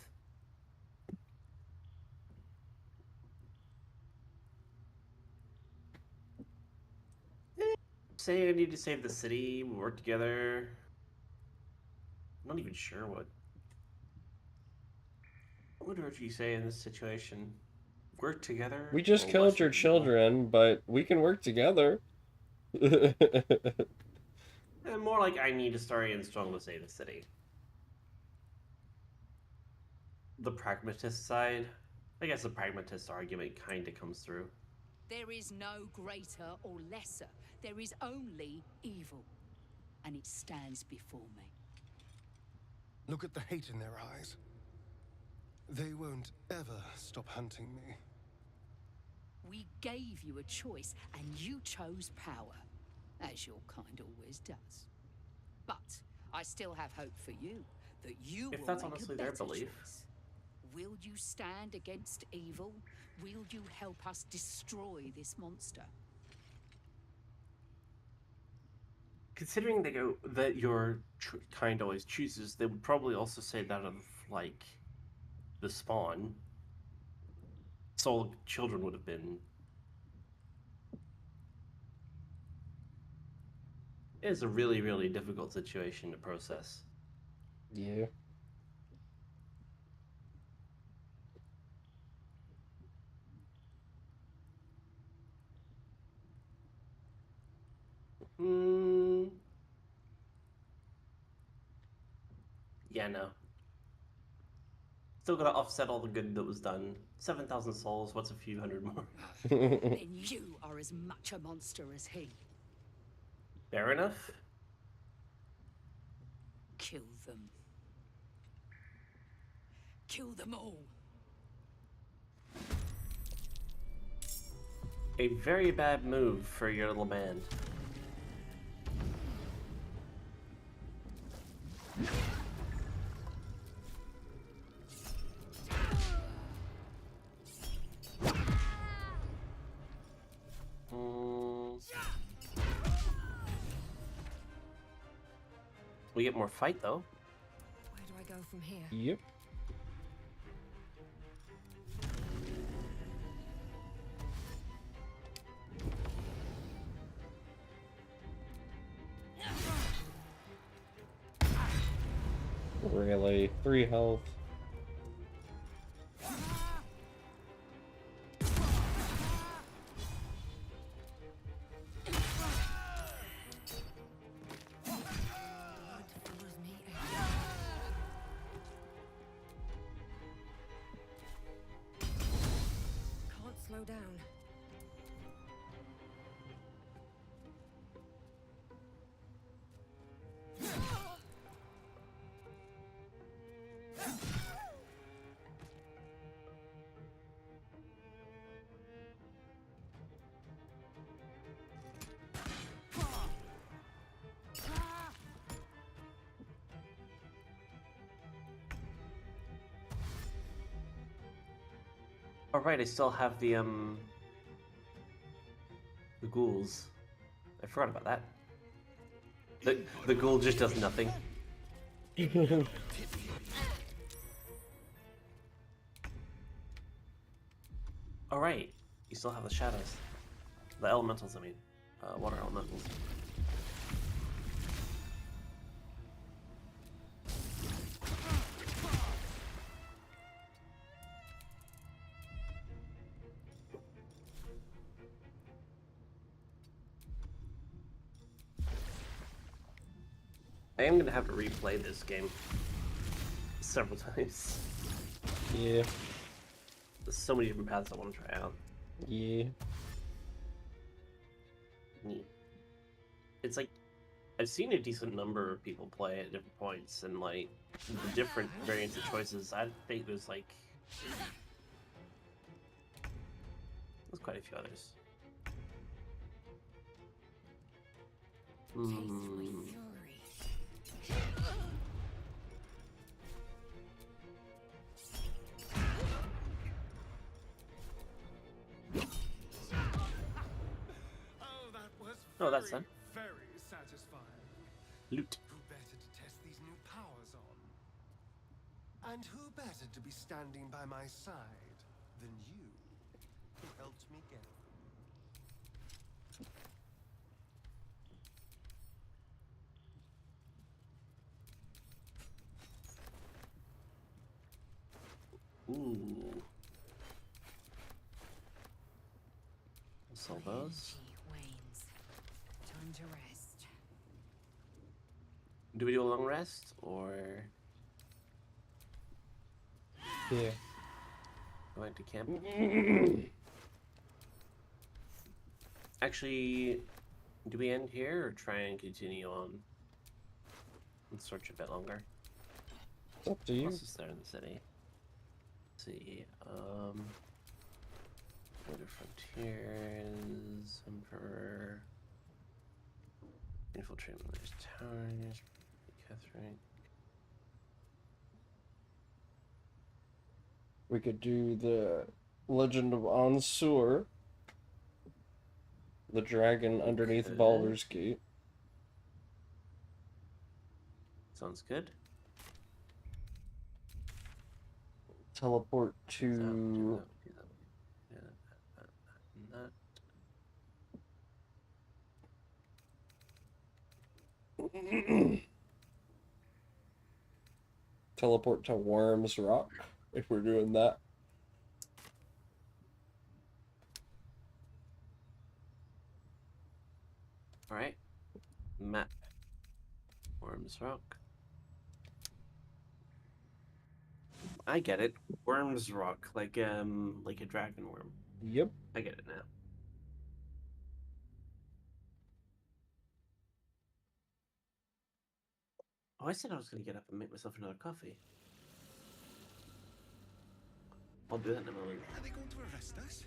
Say I need to save the city, we work together. I'm not even sure what would you say in this situation? Work together? We just or killed worship your evil? children, but we can work together. And more like I need Astarion strong to save the city. The pragmatist side, I guess the pragmatist argument kind of comes through. There is no greater or lesser. There is only evil. And it stands before me. Look at the hate in their eyes. They won't ever stop hunting me. We gave you a choice, and you chose power, as your kind always does. But I still have hope for you, that you If will that's make honestly a their better belief. choice. Will you stand against evil? Will you help us destroy this monster? Considering they go that your kind always chooses, they would probably also say that of like the spawn. So children would have been. It is a really, really difficult situation to process. Yeah. Yeah, no. Still gotta offset all the good that was done. 7,000 souls, what's a few hundred more? Then you are as much a monster as he. Fair enough. Kill them. Kill them all. A very bad move for your little band. We get more fight though. Where do I go from here? Yep. Really? 3 health. Can't slow down. Oh right, I still have the ghouls. I forgot about that. The ghoul just does nothing. All right, you still have the shadows, the elementals. I mean, water elementals. I am gonna have to replay this game several times. Yeah. There's so many different paths I want to try out. Yeah. Neat. It's like I've seen a decent number of people play at different points, and like the different variants of choices. I think there's quite a few others. Oh, that's done. Very satisfying. Loot. Who better to test these new powers on? And who better to be standing by my side than you, who helped me get them? Ooh. Sell those. Time to rest. Do we do a long rest or? Yeah. Going to camp. Actually, do we end here or try and continue on and search a bit longer? It's up to you. What else is there in the city? Let's see. Border frontiers, Emperor, infiltrate Miller's towers, Catherine. We could do the Legend of Ansur, the dragon underneath Baldur's Gate. Sounds good. Teleport to... Teleport to Worms Rock, if we're doing that. Alright. Map. Worms Rock. I get it. Worms Rock, like a dragon worm. Yep. I get it now. Oh, I said I was going to get up and make myself another coffee. I'll do that in a moment. Are they going to arrest us?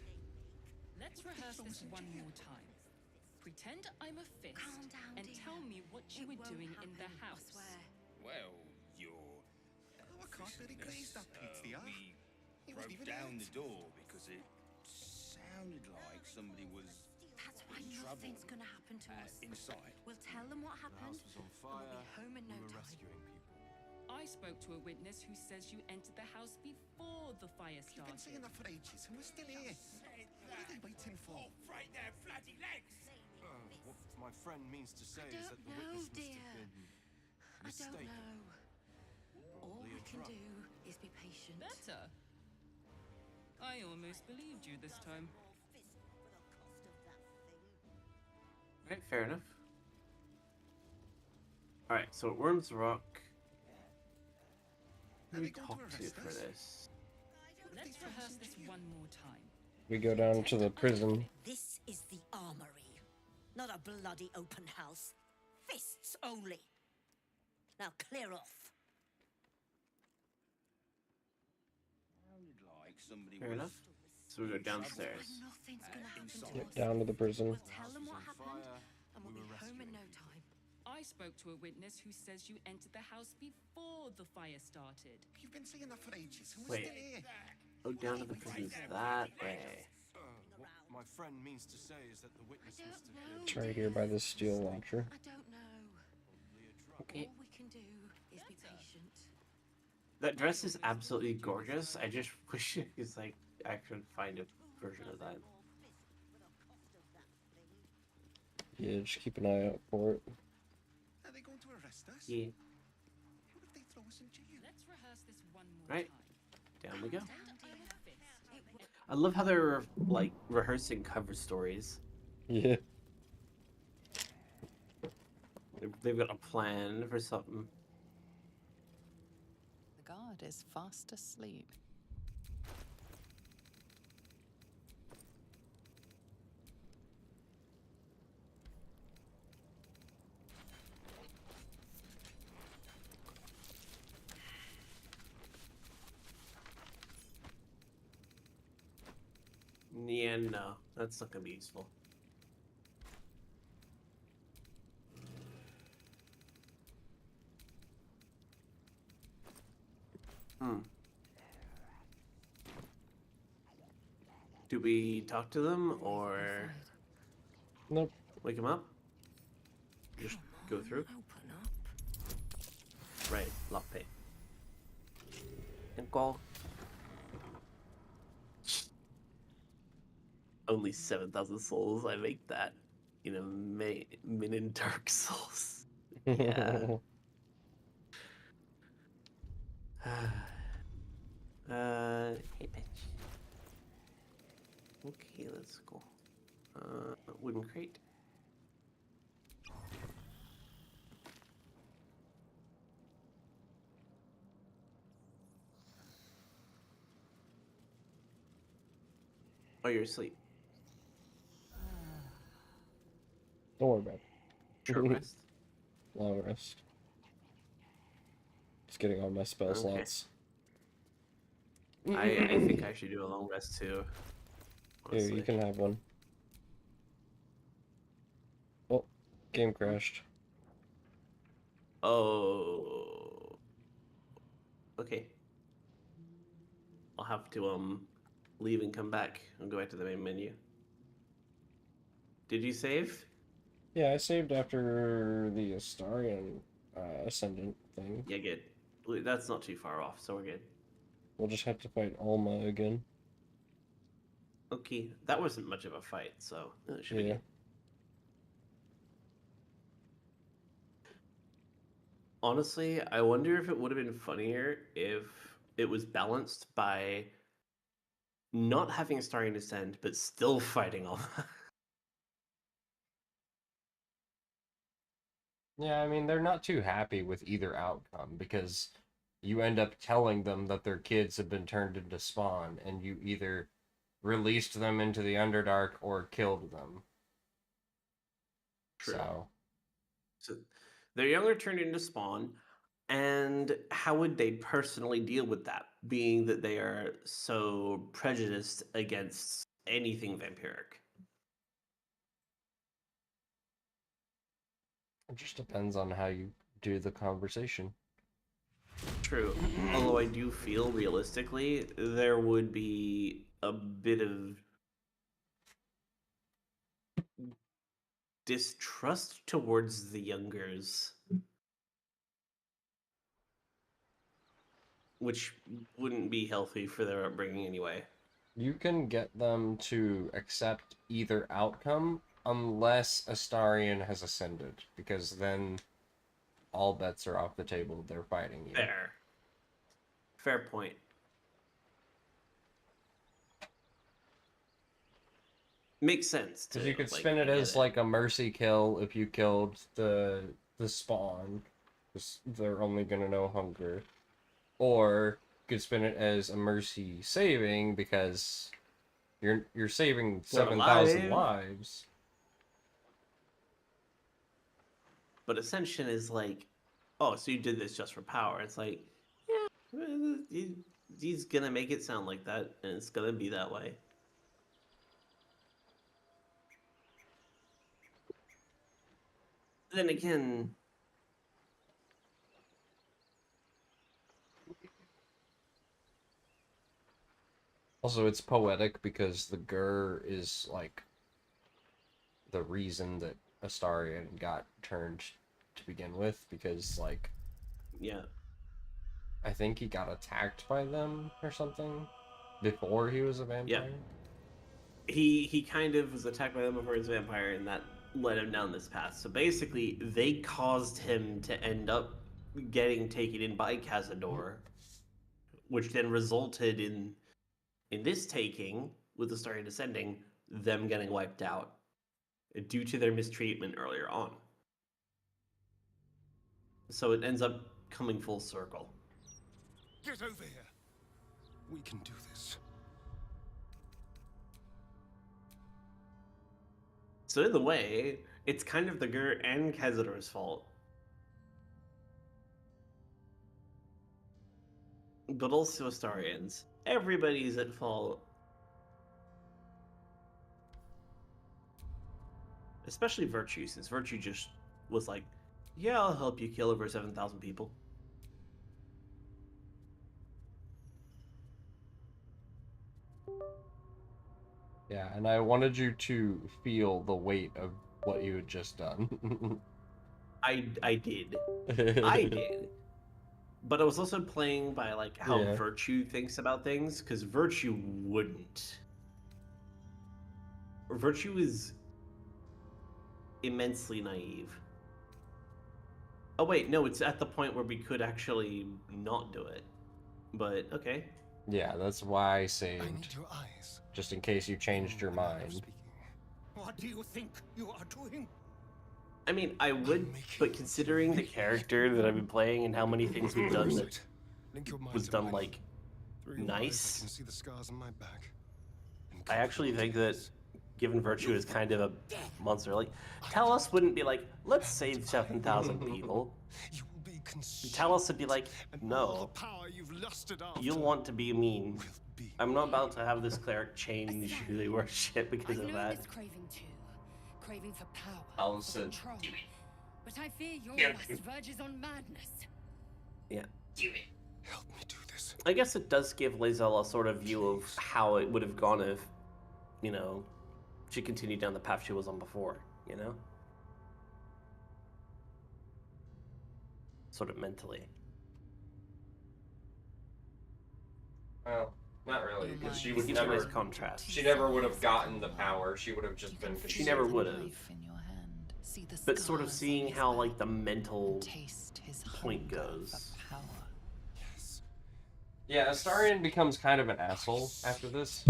Let's rehearse this one more time. Pretend I'm a fist and tell me what you were doing in the house. Well, you're... Oh, I can't really glaze that pizza. We broke down the door because it sounded like somebody was That's why in trouble nothing's gonna happen to us. inside. We'll tell them what happened. The house was on and fire. we'll be home in no We were time. rescuing people. I spoke to a witness who says you entered the house before the fire You've started. been saying that for ages, and we're still here. What are they waiting for? Oh, right there, flatty legs! What my friend means to say is that the No, witness must dear. have been I don't mistaken. know. All Probably I a can trap. do is be patient. Better. I almost believed you this time. Alright, fair enough. Alright, so at Worms Rock. Who do we talk to for this? Let's rehearse this one more time. We go down to the prison. This is the armory, not a bloody open house. Fists only. Now clear off. Sounded like somebody Fair was enough. So we go downstairs. Nothing's gonna happen to inside. Yep, us. down to the prison. We'll tell them what happened, and we'll be home in no time. I spoke to a witness who says you entered the house before the fire started. You've been saying that for ages, and we're Wait. still here. Go down to the prisons that way. What my friend means to say is that the witness must have been... It's right here by the steel launcher. I don't know. Okay. All we can do is be patient. That dress is absolutely gorgeous. I just wish it was like I could find a version of that. Yeah, just keep an eye out for it. Are they going to arrest us? Yeah. What if they throw us in jail? Let's rehearse this one more Right. time. Down we go. Pretend I'm a fist. I love how they're like rehearsing cover stories. Yeah. They've got a plan for something. The guard is fast asleep. Yeah, no, that's not gonna be useful. Do we talk to them or Nope. wake them up? Just go through. Open up. Right, lock pay. And call. Only 7,000 souls. I make that in a min in Dark Souls. Yeah. Hey, bitch. Okay, let's go. Wooden crate. Oh, you're asleep. Don't worry about it. Short rest. Long rest. Just getting all my spell Okay. slots. I think I should do a long rest too. Here, Honestly. you can have one. Oh, game crashed. Oh. Okay. I'll have to leave and come back and go back to the main menu. Did you save? Yeah, I saved after the Astarian Ascendant thing. Yeah, good. That's not too far off, so we're good. We'll just have to fight Alma again. Okay, that wasn't much of a fight, so it should be Yeah. good. Honestly, I wonder if it would have been funnier if it was balanced by not having Astarian Descend, but still fighting Alma. Yeah, I mean, they're not too happy with either outcome because you end up telling them that their kids have been turned into spawn, and you either released them into the Underdark or killed them. True. So, So their young are turned into spawn, and how would they personally deal with that, being that they are so prejudiced against anything vampiric? it just depends on how you do the conversation. True. Although I do feel realistically there would be a bit of distrust towards the youngers, which wouldn't be healthy for their upbringing anyway. You can get them to accept either outcome unless Astarian has ascended, because then all bets are off the table. They're fighting you. Fair point. Makes sense. Because you could spin it as like a mercy kill if you killed the spawn, because they're only gonna know hunger, or you could spin it as a mercy saving because you're saving 7,000 lives. But Ascension is like, oh, so you did this just for power. It's like, yeah, he's gonna make it sound like that, and it's gonna be that way. Then again, Also, it's poetic because the Gur is like the reason that Astarion got turned to begin with, because like Yeah. I think he got attacked by them or something before he was a vampire. Yeah. He kind of was attacked by them before he was a vampire, and that led him down this path. So basically, they caused him to end up getting taken in by Cazador, which then resulted in this taking, with the Astarion descending, them getting wiped out due to their mistreatment earlier on. So it ends up coming full circle. Get over here. We can do this. So in a way, it's kind of the Gur and Cazador's fault. But also Astarians. Everybody's at fault. Especially Virtue, since Virtue just was like, yeah, I'll help you kill over 7,000 people. Yeah, and I wanted you to feel the weight of what you had just done. I did. I did. But I was also playing by like how Yeah. Virtue thinks about things, because Virtue wouldn't. Virtue is immensely naive. Oh wait, no, it's at the point where we could actually not do it. But okay. Yeah, that's why I I saved, need your eyes. just in case you changed your mind. What do you think you are doing? I mean, I would, but considering the character that I've been playing and how many things we've done that was done like nice, I can see the scars on my back. I actually think that given Virtue is kind of a monster, like Talos wouldn't be like, let's save 7,000 people. Talos would be like, no, you'll want to be mean. I'm not about to have this cleric change who they worship because of that. This craving too. Craving for power, Talos for said, control. But I fear your Yeah. lust verges on madness. Yeah. Help me do this. I guess it does give Lae'zel a sort of view of how it would have gone if, you know, she continued down the path she was on before, you know? Sort of mentally. Well, not really, because she It would gives a never. nice contrast. She never would have gotten the power. She would have just been. She never would have. In your hand, see the But sort of scars seeing on his how, back, like, the mental taste his point hunger goes. for power. Yeah, Astarion becomes kind of an asshole after this.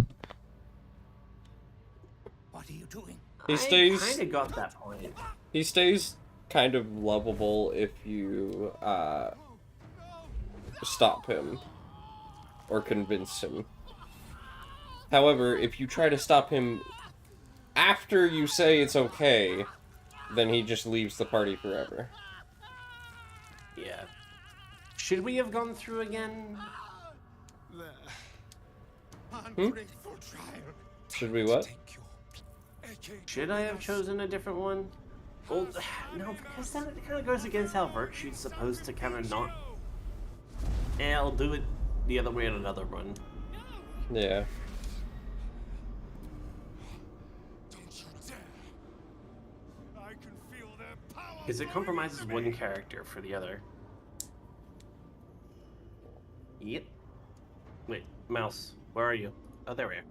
What are you doing? He stays. I kind of got that point. He stays kind of lovable if you stop him or convince him. However, if you try to stop him after you say it's okay, then he just leaves the party forever. Yeah. Should we have gone through again? Ungrateful child. Should we what? Should I have chosen a different one? Well, no, because then it kind of goes against how Virtue's supposed to kind of not... Yeah, I'll do it the other way on another run. Yeah. Because it compromises one character for the other. Yep. Wait, Mouse, where are you? Oh, there we are.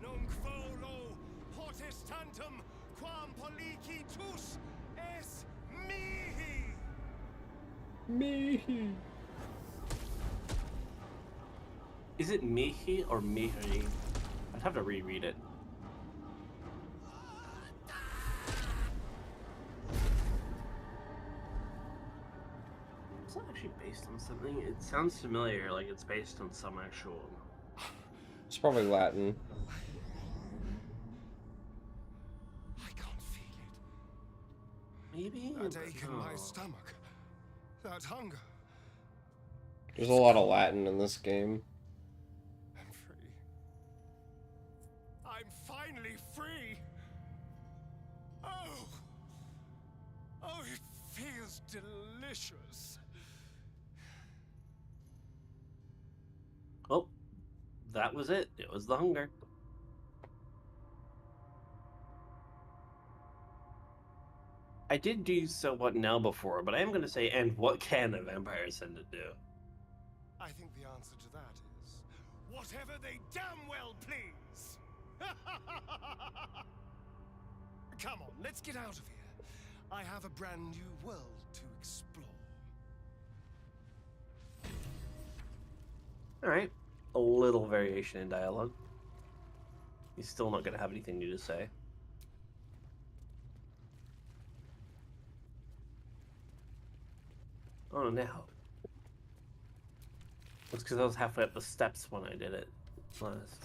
Nunc volo potestantem quam policitus es mihi. Mihi. Is it Mihi or Mihi? I'd have to reread it. Is that actually based on something? It sounds familiar, like it's based on some actual... It's probably Latin. Maybe? That ache in my stomach. That hunger. There's a lot of Latin in this game. I'm free. I'm finally free. Oh. Oh, it feels delicious. Oh, that was it. It was the hunger. I did do so what now before, but I am going to say, and what can a vampire send it do? I think the answer to that is whatever they damn well please. Come on, let's get out of here. I have a brand new world to explore. Alright. A little variation in dialogue. He's still not going to have anything new to say. Oh, no. It's because I was halfway up the steps when I did it last.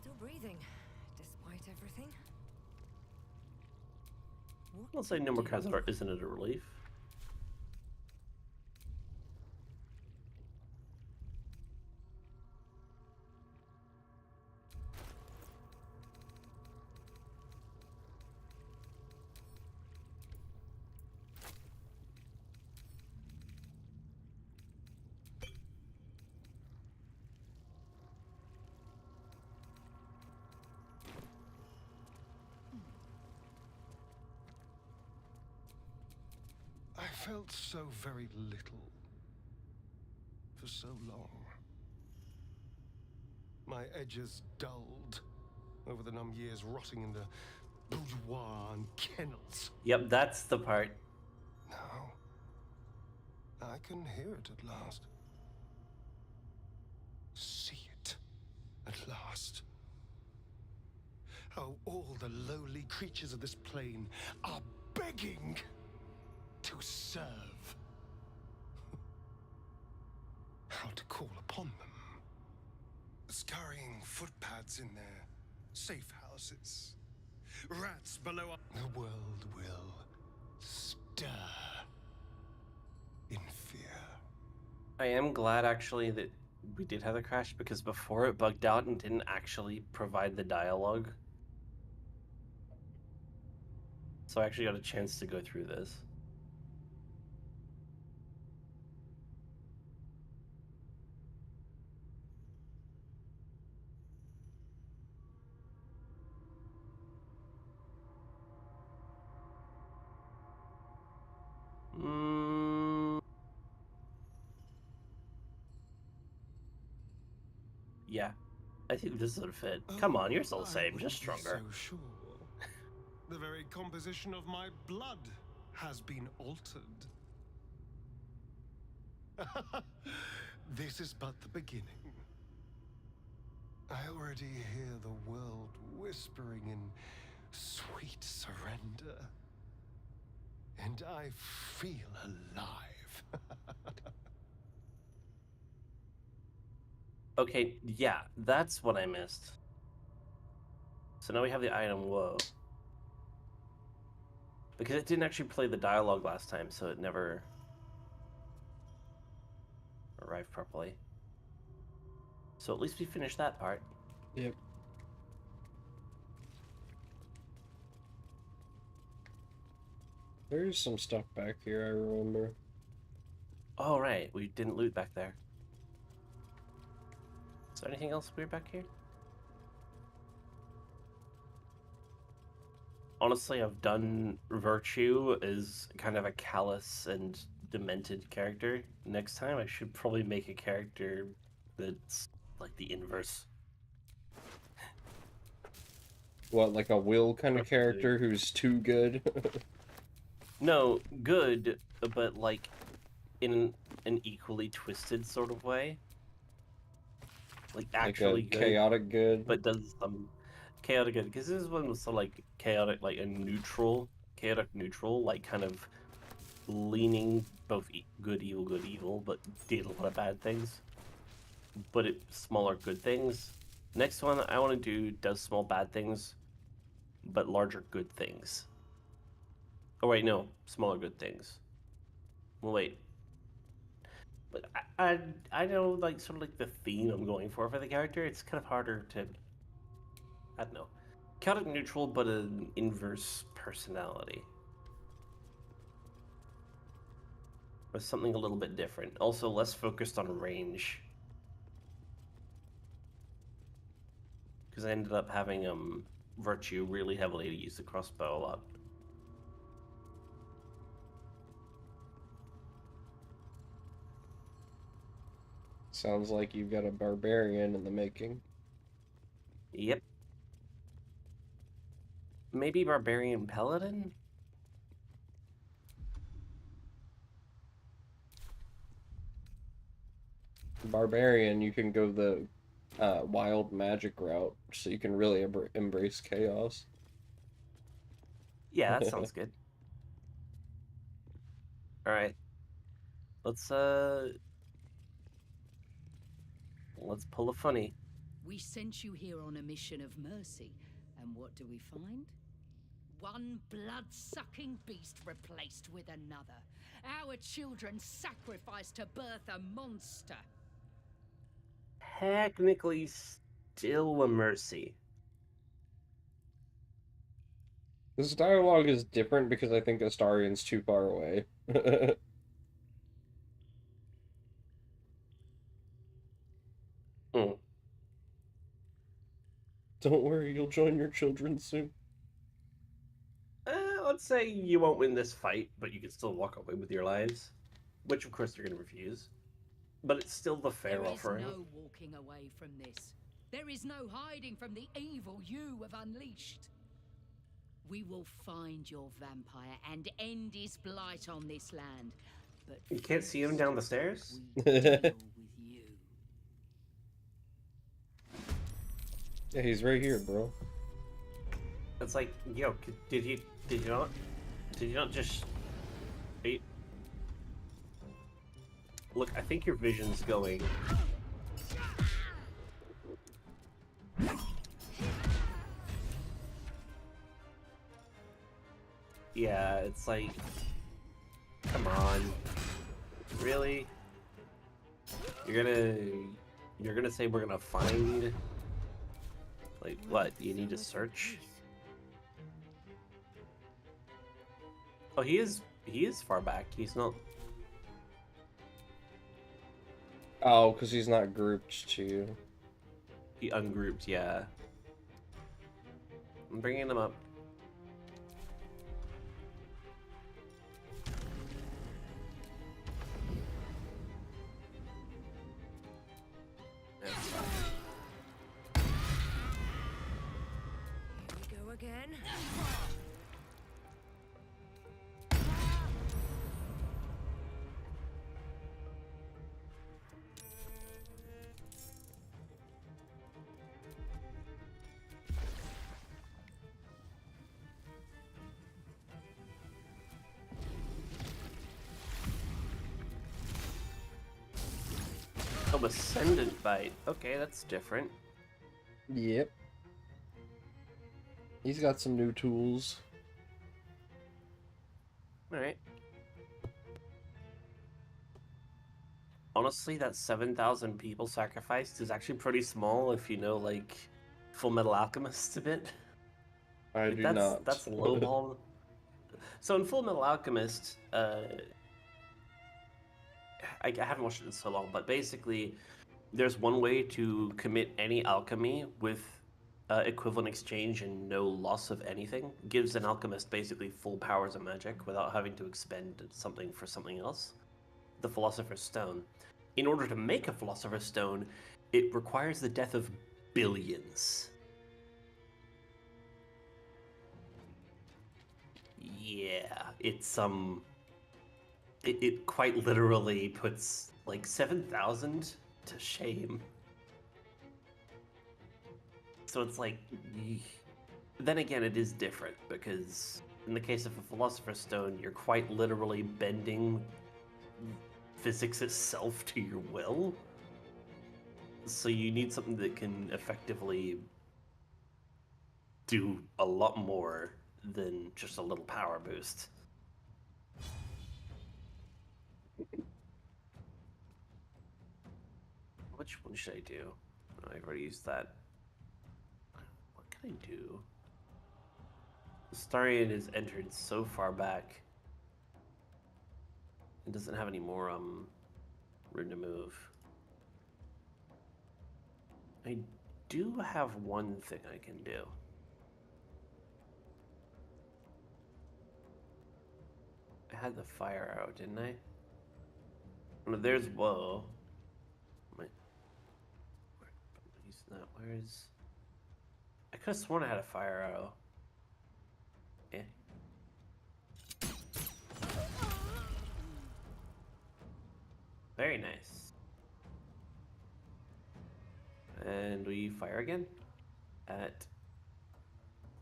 Still breathing, despite everything. I'll say no more Khazar isn't it a relief? I felt so very little for so long. My edges dulled over the numb years rotting in the boudoir and kennels. Yep, that's the part. Now, I can hear it at last. See it at last. How all the lowly creatures of this plane are begging to serve. How to call upon them. Scurrying footpads in their safe houses. Rats below us. The world will stir in fear. I am glad actually that we did have the crash because before it bugged out and didn't actually provide the dialogue. So I actually got a chance to go through this. Yeah, I think this would fit. Come on, you're still the same, just stronger. So sure. The very composition of my blood has been altered. This is but the beginning. I already hear the world whispering in sweet surrender. And I feel alive. Okay, yeah, that's what I missed. So now we have the item, whoa. Because it didn't actually play the dialogue last time, so it never arrived properly. So at least we finished that part. Yep. There's some stuff back here, I remember. Oh, right, we didn't loot back there. Is there anything else weird back here? Honestly, I've done Virtue as kind of a callous and demented character. Next time, I should probably make a character that's like the inverse. What, like a Will kind of character who's too good? No, good, but like in an equally twisted sort of way. Like actually like a good, chaotic good, but does some chaotic good. Because this one was so like chaotic, like a neutral, chaotic neutral, like kind of leaning both good, evil, but did a lot of bad things. But it smaller good things. Next one I want to do does small bad things, but larger good things. Oh wait, no, smaller good things. Well, wait. But I know like sort of like the theme I'm going for the character. It's kind of harder to. I don't know. chaotic neutral, but an inverse personality. Or something a little bit different. Also less focused on range. Because I ended up having virtue really heavily to use the crossbow a lot. Sounds like you've got a barbarian in the making. Yep. Maybe barbarian paladin? Barbarian, you can go the wild magic route, so you can really embrace chaos. Yeah, that sounds good. Alright. Let's pull a funny. We sent you here on a mission of mercy, and what do we find? One blood-sucking beast replaced with another. Our children sacrificed to birth a monster. Technically still a mercy. This dialogue is different because I think Astarian's too far away. Mm. Don't worry, you'll join your children soon. Let's say you won't win this fight, but you can still walk away with your lives. Which, of course, they're going to refuse. But it's still the fair offering. There is no walking away from this. There is no hiding from the evil you have unleashed. We will find your vampire and end his blight on this land. But you can't see him down the stairs? Yeah, he's right here, bro. It's like, yo, did you not just... Look, I think your vision's going... Yeah, it's like... Come on. Really? You're gonna say we're gonna find... Like, what? You need to search? Oh, he is far back. He's not... Oh, because he's not grouped to you. He ungrouped, yeah. I'm bringing him up. Here we go again. Oh, Ascendant Bite. Okay, that's different. Yep. He's got some new tools. Alright. Honestly, that 7,000 people sacrificed is actually pretty small if you know, like, Full Metal Alchemist a bit. I do not. That's lowball. So in Full Metal Alchemist, I haven't watched it in so long, but basically, there's one way to commit any alchemy with equivalent exchange and no loss of anything. Gives an alchemist basically full powers of magic without having to expend something for something else. The Philosopher's Stone. In order to make a Philosopher's Stone, it requires the death of billions. Yeah, it's it quite literally puts like 7,000 to shame. So it's like, then again, it is different because in the case of a Philosopher's Stone, you're quite literally bending physics itself to your will. So you need something that can effectively do a lot more than just a little power boost. Which one should I do? Oh, I've already used that. What can I do? Starion is entered so far back. It doesn't have any more room to move. I do have one thing I can do. I had the fire arrow, didn't I? Oh, there's whoa. Where's? I could have sworn I had a fire arrow. Yeah. Very nice. And we fire again at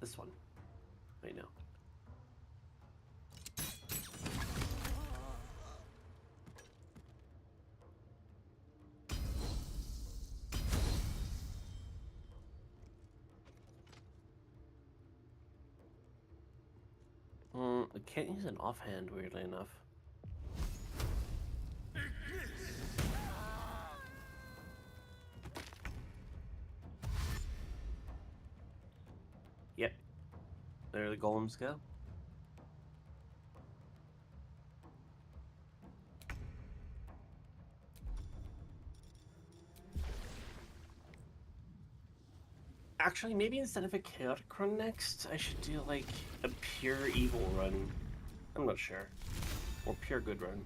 this one. Wait, no. I can't use an offhand, weirdly enough. Yep. There the golems go. Actually, maybe instead of a chaotic run next, I should do like a pure evil run. I'm not sure. Or pure good run.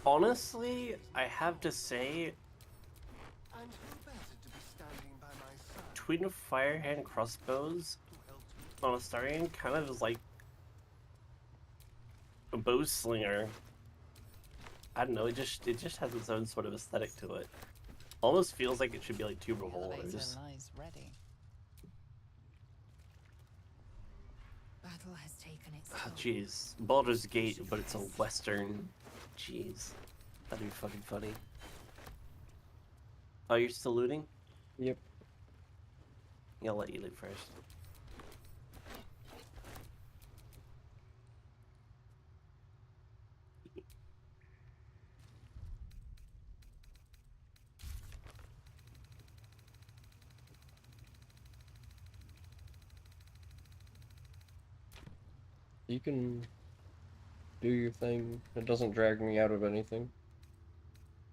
Honestly, I have to say, between firehand and crossbows on a Starion kind of is like a bow slinger. I don't know, it just has its own sort of aesthetic to it. Almost feels like it should be like two revolvers. Battle has taken its Jeez, Baldur's Gate, but it's a western. Jeez, that'd be fucking funny. Oh, you're still looting? Yep. Yeah, I'll let you loot first. You can do your thing. It doesn't drag me out of anything.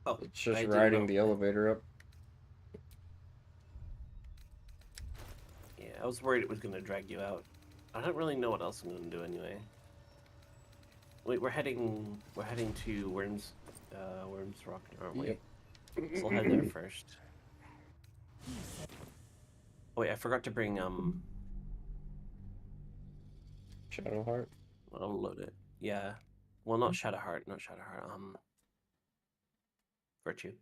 Oh, it's just riding the elevator up. Yeah, I was worried it was gonna drag you out. I don't really know what else I'm gonna do anyway. Wait, we're heading to Worms Rock, aren't we? Yep. So we'll head there first. Oh wait, I forgot to bring Shadowheart. I'll load it. Yeah. Well, not Shadowheart, Virtue.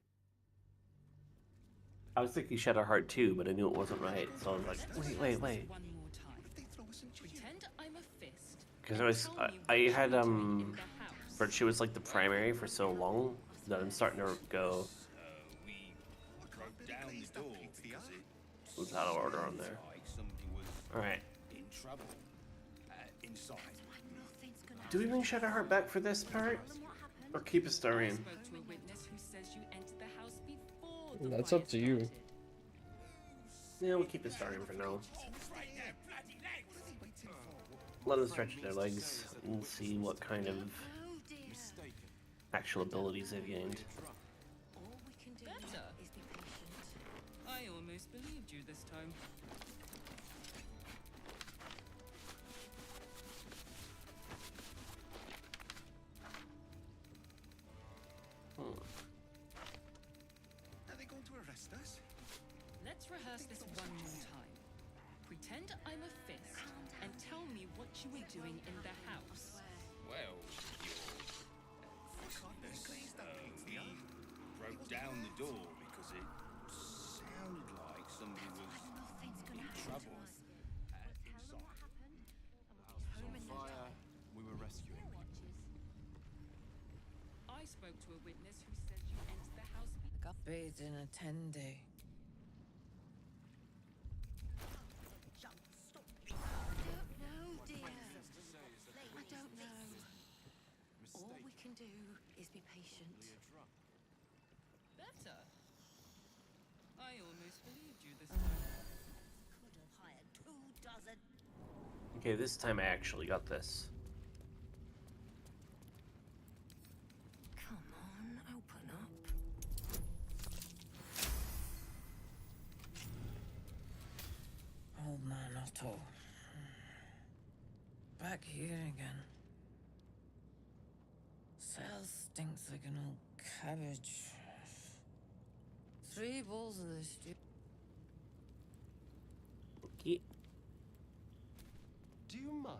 I was thinking Shadowheart too, but I knew it wasn't right, so I was like, wait. One more time. Pretend I'm a fist. Because I had Virtue was like the primary for so long that I'm starting to go Down the door because it was out of order on there. Alright. in trouble inside. Do we bring Shadowheart back for this part? Or keep a Starion? Spoke to a witness who says you entered the house before the That's up to you. Yeah, we'll keep a Starion for now. Let them stretch their legs and see what kind of actual abilities they've gained. Better. I almost believed you this time. Are they going to arrest us? Let's Let's rehearse this one more time. Pretend I'm a fist and tell me what you were doing in the house. Well, he broke down the door because it sounded like somebody was in trouble. Fire, we were rescuing. I spoke to a witness who said you entered the house. Bathed in a 10-day. No, dear. I don't know. All we can do is be patient. Better. I almost believed you this time. Could have hired 2 dozen. Okay, this time I actually got this. Come on, open up. Old man Otto. Back here again. Cell stinks like an old cabbage. 3 bowls of this stew. Okay. Do you mind?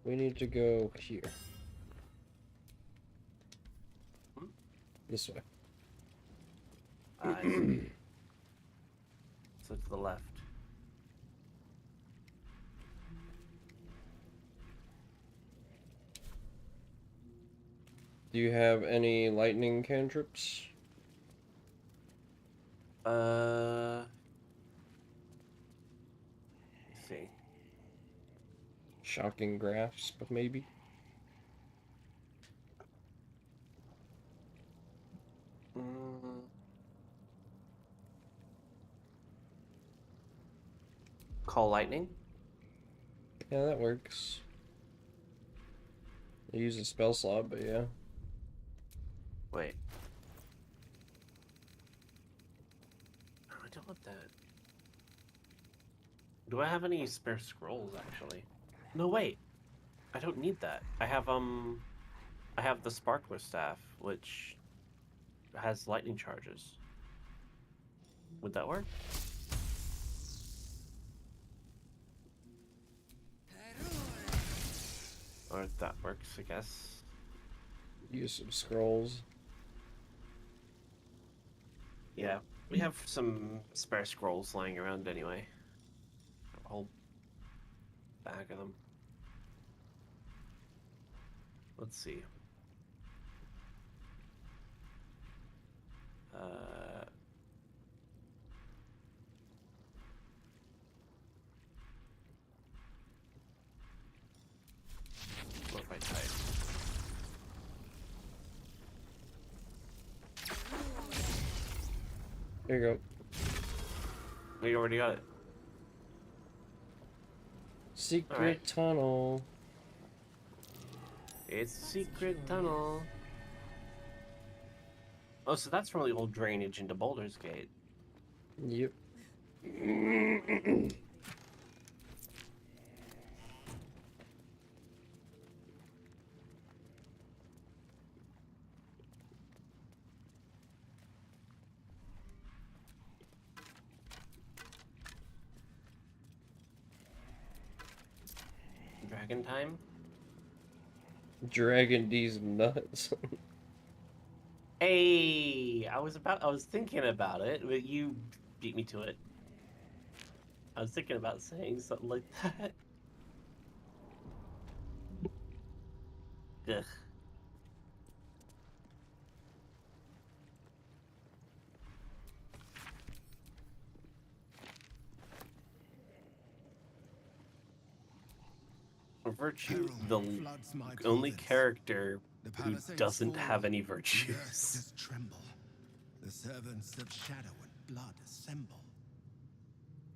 We need to go here. This way. I see. So to the left. Do you have any lightning cantrips? Let's see. Shocking grasp, maybe? Call lightning? Yeah, that works. I use a spell slot, but yeah. Wait. Oh, I don't want that. Do I have any spare scrolls, actually? No, wait. I don't need that. I have the Sparkler Staff, which has lightning charges. Would that work? Or that works, I guess. Use some scrolls. Yeah, we have some spare scrolls lying around anyway. A whole bag of them. Let's see. What if I type? There you go. We already got it. Secret tunnel. It's a secret tunnel. Oh, so that's from the old drainage into Baldur's Gate. Yep. Dragon time? Dragon D's nuts. Hey, I was thinking about it, but you beat me to it. I was thinking about saying something like that. Ugh. Virtue, the only character who doesn't have any virtues. Tremble. The servants of shadow and blood assemble.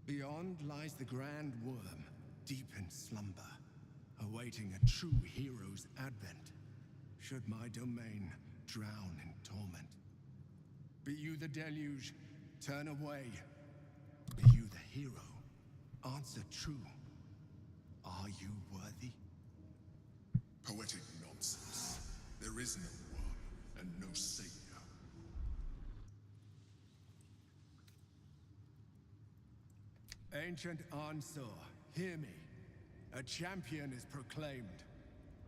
Beyond lies the grand worm, deep in slumber, awaiting a true hero's advent. Should my domain drown in torment, be you the deluge, Turn away. Are you the hero? Answer true. Are you worthy? Poetic nonsense. There is no one and no savior. Ancient Ansur, hear me. A champion is proclaimed.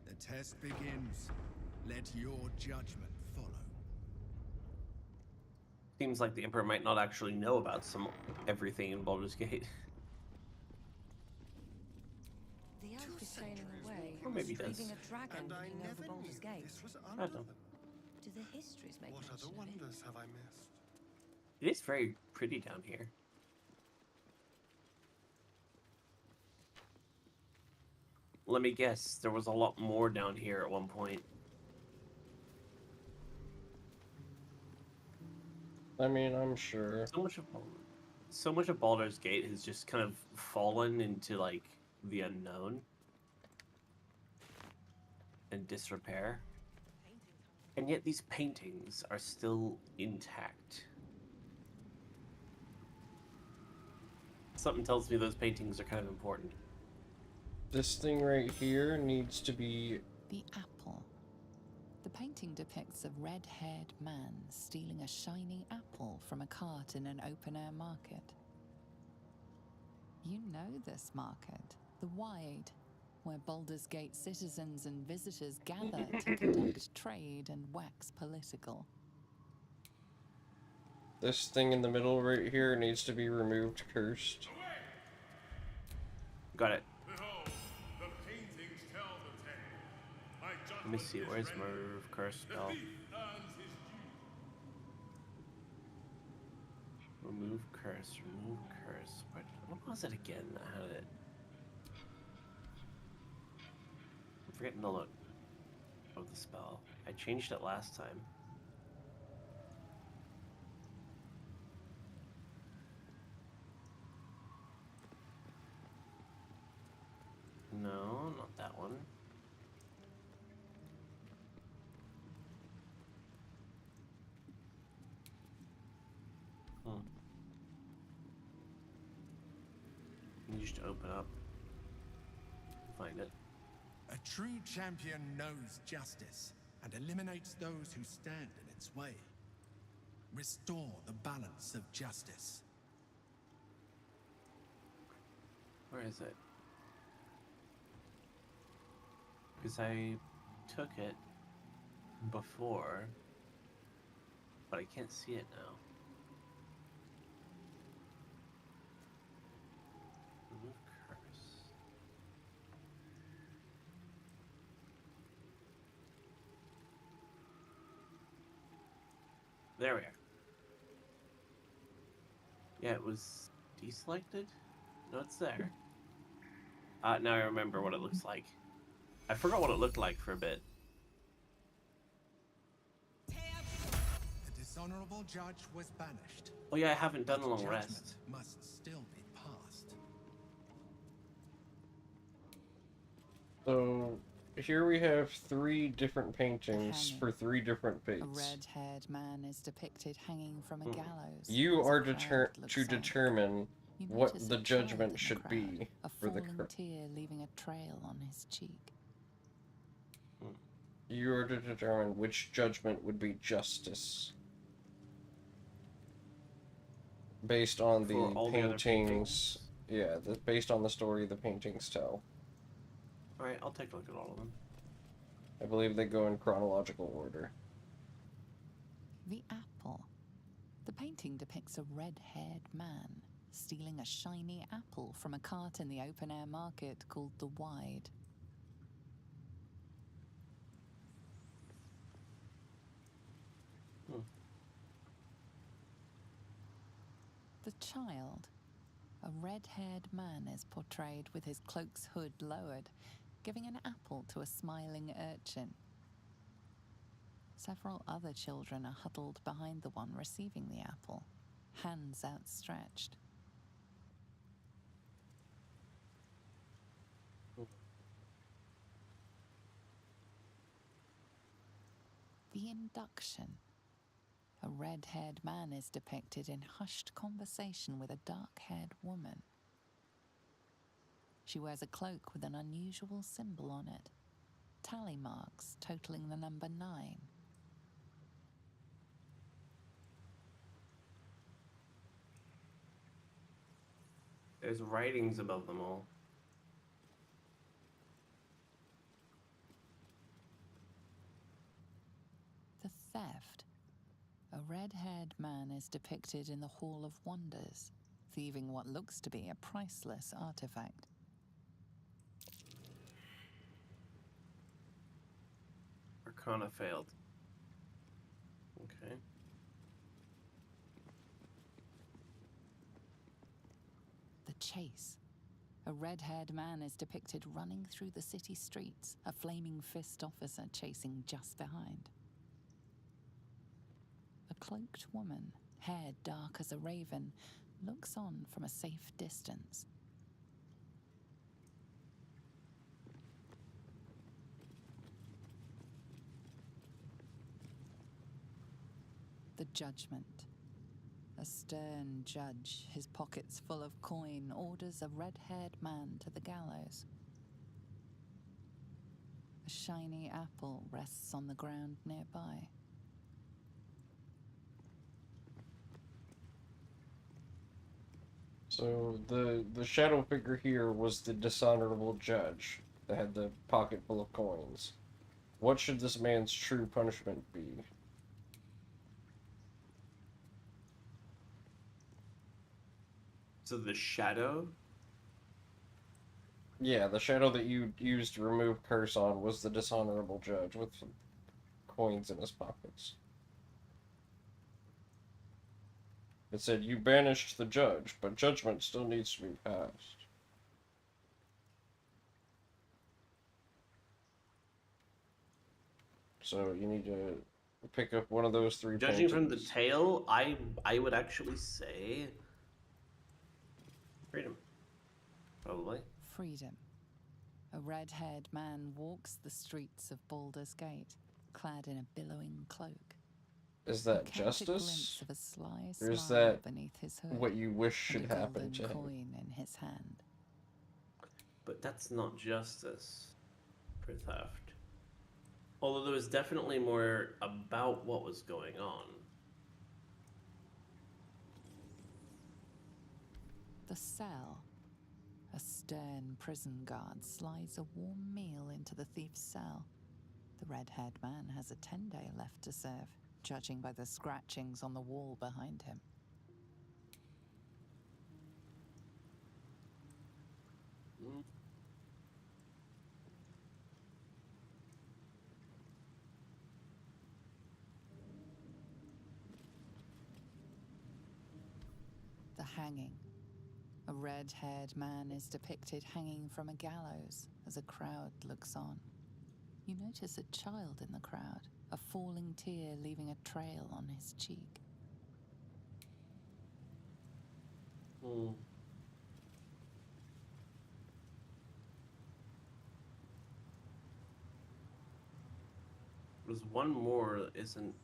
The test begins. Let your judgment follow. Seems like the Emperor might not actually know about everything in Baldur's Gate. The elf is sailing away, Or maybe he does. retrieving a dragon And I looking over never Baldur's knew Gate. this was I don't know. Do the histories make What mention other of it? wonders have I missed? It is very pretty down here. Let me guess, there was a lot more down here at one point. I mean, I'm sure. So much of Baldur's Gate has just kind of fallen into like the unknown and disrepair. And yet these paintings are still intact. Something tells me those paintings are kind of important. This thing right here needs to be... The apple. The painting depicts a red-haired man stealing a shiny apple from a cart in an open-air market. You know this market, the Wide, where Baldur's Gate citizens and visitors gather to conduct trade and wax political. This thing in the middle right here needs to be removed cursed. Got it. Behold, the paintings tell the tale. My Let me judgment see, is where's rendered. Merv Curse The spell? thief earns his due. Remove curse, remove curse. What was it again that had it? I'm forgetting the look of the spell. I changed it last time. No, not that one. Needs to open up. Find it. A true champion knows justice and eliminates those who stand in its way. Restore the balance of justice. Where is it? Because I took it before, but I can't see it now. Remove curse. There we are. Yeah, it was deselected? No, it's there. Now I remember what it looks like. I forgot what it looked like for a bit. The dishonorable judge was banished. Oh yeah, I haven't done a long Judgment rest. must still be passed. So, here we have 3 different paintings for 3 different A fates. red-haired man is depicted hanging from a gallows. You as are a crowd looks to on. determine You what notice the a child judgment in the should crowd, be a for the falling tear leaving a trail on his cheek. You are to determine which judgment would be justice. Based on the For all the other paintings. Yeah, based on the story the paintings tell. Alright, I'll take a look at all of them. I believe they go in chronological order. The apple. The painting depicts a red-haired man stealing a shiny apple from a cart in the open-air market called the Wide. The child. A red-haired man is portrayed with his cloak's hood lowered, giving an apple to a smiling urchin. Several other children are huddled behind the one receiving the apple, hands outstretched. The induction. A red-haired man is depicted in hushed conversation with a dark-haired woman. She wears a cloak with an unusual symbol on it. Tally marks totaling the number 9. There's writings above them all. The theft. A red-haired man is depicted in the Hall of Wonders, thieving what looks to be a priceless artifact. Arcana failed. Okay. The chase. A red-haired man is depicted running through the city streets, a flaming fist officer chasing just behind. A cloaked woman, hair dark as a raven, looks on from a safe distance. The judgment. A stern judge, his pockets full of coin, orders a red-haired man to the gallows. A shiny apple rests on the ground nearby. So the shadow figure here was the dishonorable judge that had the pocket full of coins. What should this man's true punishment be? So the shadow? Yeah, the shadow that you used to remove curse on was the dishonorable judge with some coins in his pockets. It said, you banished the judge, but judgment still needs to be passed. So you need to pick up one of those 3 Judging from the paintings. tail, I would actually say freedom. Probably. Freedom. A red-haired man walks the streets of Baldur's Gate, clad in a billowing cloak. Is that You catch a glimpse justice? of a sly Or is smile that beneath his hood, what you wish should and a happen golden to him? coin in his hand. But that's not justice for theft. Although there was definitely more about what was going on. The cell. A stern prison guard slides a warm meal into the thief's cell. The red-haired man has a 10-day left to serve, judging by the scratchings on the wall behind him. The hanging. A red-haired man is depicted hanging from a gallows as a crowd looks on. You notice a child in the crowd, a falling tear leaving a trail on his cheek. There's one more that isn't.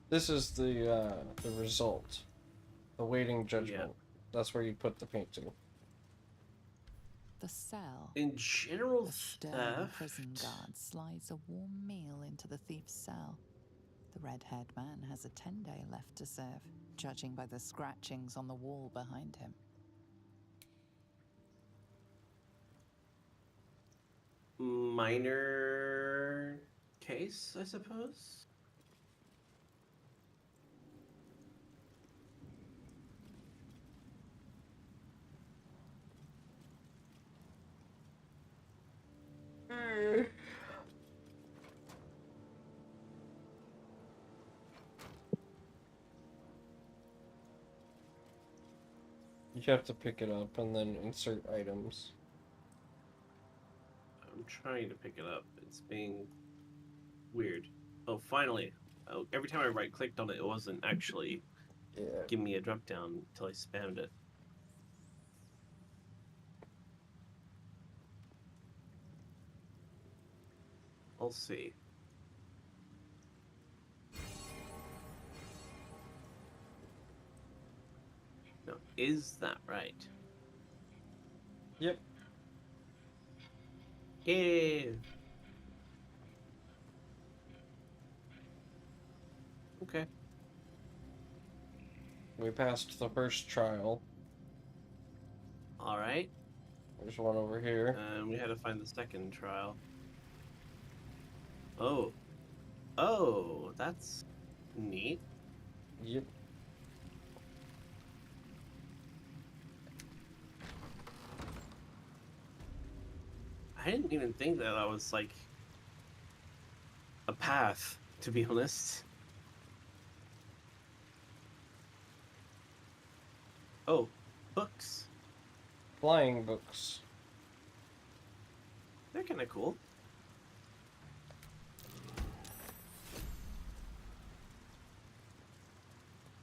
This is the result. The waiting judgment. Yeah. That's where you put the painting. The cell. In general, a stern theft. prison guard slides a warm meal into the thief's cell. The red-haired man has a 10-day left to serve, judging by the scratchings on the wall behind him. Minor case, I suppose. You have to pick it up and then insert items. I'm trying to pick it up. It's being weird. Oh, finally. Oh, every time I right-clicked on it, it wasn't actually giving me a drop-down until I spammed it. We'll see. No, is that right? Yep. Yeah. Okay. We passed the first trial. All right. There's one over here. And we had to find the second trial. Oh. Oh, that's neat. Yep. I didn't even think that was like a path, to be honest. Oh, books. Flying books. They're kind of cool.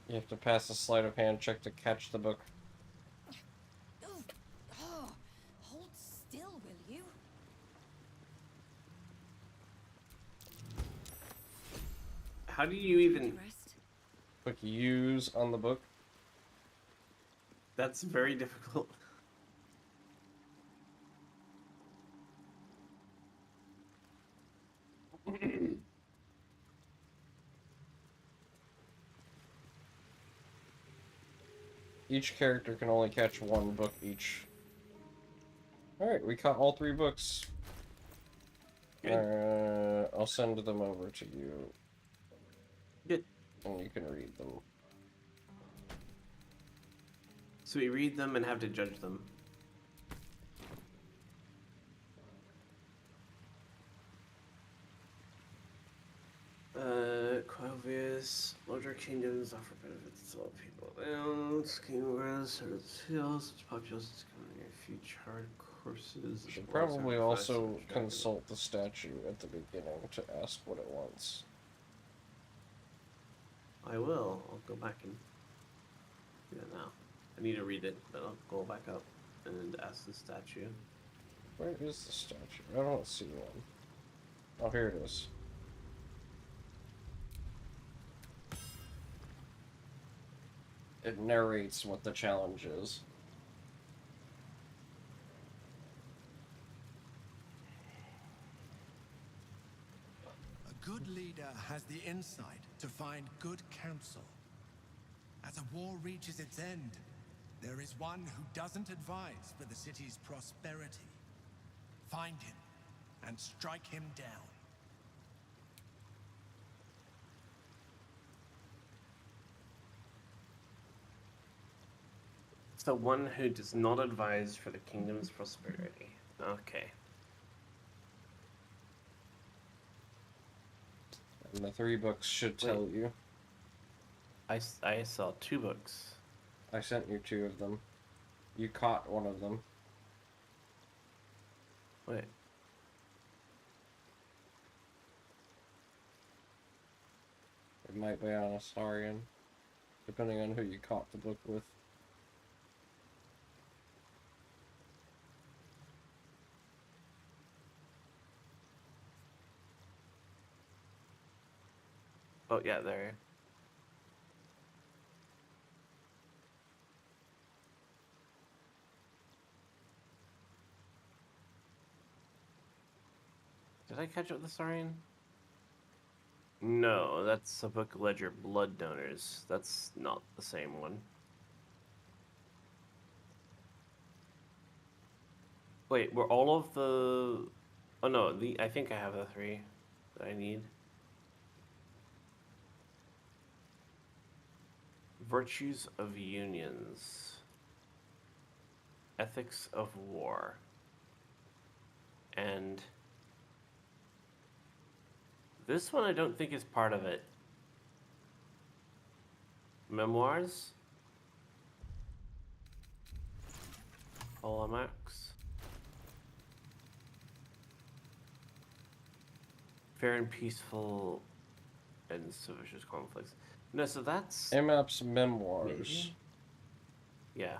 You have to pass a sleight of hand check to catch the book. Oh, hold still, will you? How do you even... Click use on the book. That's very difficult. Each character can only catch one book each. Alright, we caught all 3 books. I'll send them over to you. Good. And you can read them. So we read them and have to judge them. Quovius, larger kingdoms offer benefits to all people. King Grass, hills, population is coming a few charred courses. You should probably also consult the statue at the beginning to ask what it wants. I will. I'll go back and do that now. I need to read it, but I'll go back up and ask the statue. Where is the statue? I don't see one. Oh, here it is. It narrates what the challenge is. A good leader has the insight to find good counsel. As a war reaches its end, there is one who doesn't advise for the city's prosperity. Find him and strike him down. So one who does not advise for the kingdom's prosperity. Okay. And the 3 books should tell you. I saw 2 books. I sent you 2 of them. You caught one of them. Wait. It might be on Astarion, depending on who you caught the book with. Oh yeah, there. Did I catch up with the Saurian? No, that's a book ledger, Blood Donors. That's not the same one. Wait, were all of the... Oh no, I think I have the 3 that I need. Virtues of Unions. Ethics of War. And... this one I don't think is part of it. Memoirs? Olamax? Fair and peaceful and vicious conflicts. No, so that's... Amap's Memoirs. Yeah.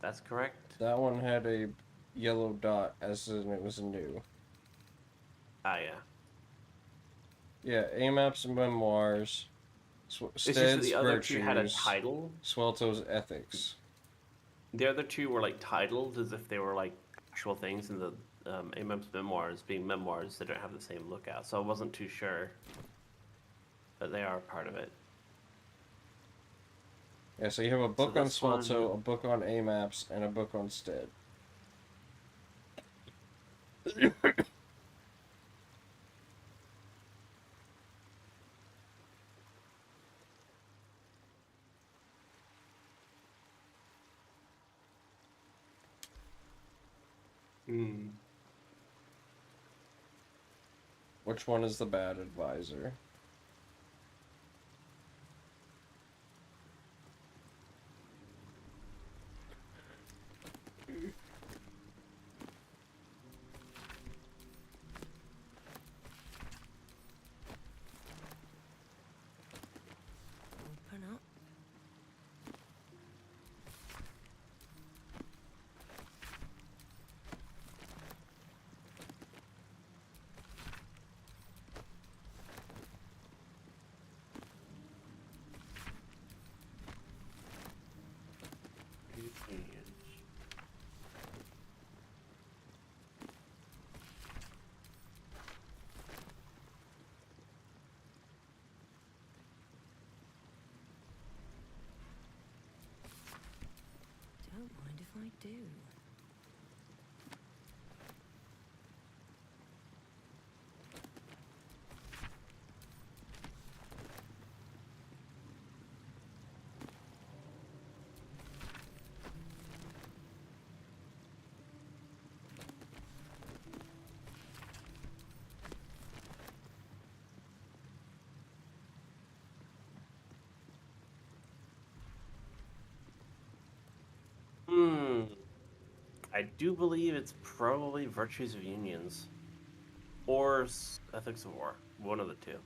That's correct? That one had a yellow dot as in it was new. Ah, yeah. Yeah, AMAP's memoirs. It's just that Stead's the other two had a virtues. title. Swelto's ethics. The other two were like titled as if they were like actual things, and the AMAP's memoirs being memoirs, they don't have the same look at. So I wasn't too sure, but they are part of it. Yeah, so you have a book on this one- Swelto, a book on AMAPs, and a book on Stead. Which one is the bad advisor? Open up. Don't mind if I do. I do believe it's probably Virtues of Unions. Or Ethics of War. One of the two.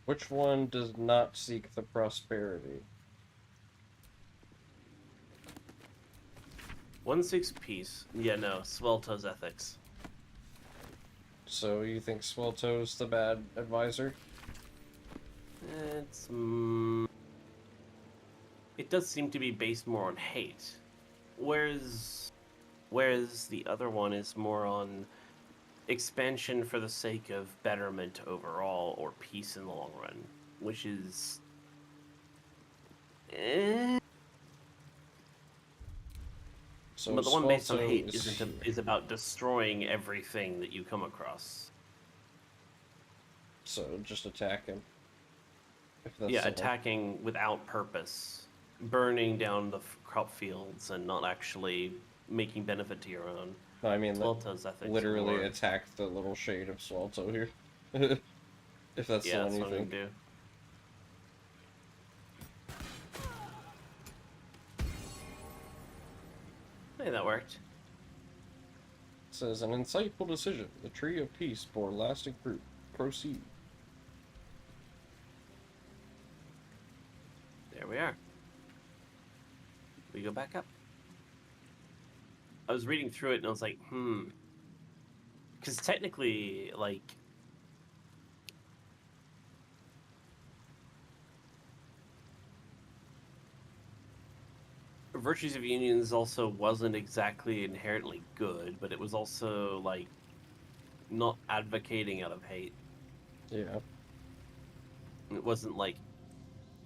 Which one does not seek the prosperity? One seeks peace. Yeah, no. Swelto's ethics. So you think Swelto's the bad advisor? It's... it does seem to be based more on hate. Whereas the other one is more on expansion for the sake of betterment overall, or peace in the long run. Which is... So but the one based on Swelto hate is is about destroying everything that you come across. So just attack him. If that's Yeah, the one. attacking without purpose, burning down the crop fields, and not actually making benefit to your own. No, I mean, Swelto's ethics literally more- attack the little shade of Swelto here. If that's Yeah, the one that's you what I'm think. gonna do. Hey, that worked. It says, an insightful decision. The Tree of Peace bore lasting fruit. Proceed. There we are. We go back up. I was reading through it and I was like, because technically, like, Virtues of Unions also wasn't exactly inherently good, but it was also, like, not advocating out of hate. Yeah. It wasn't like,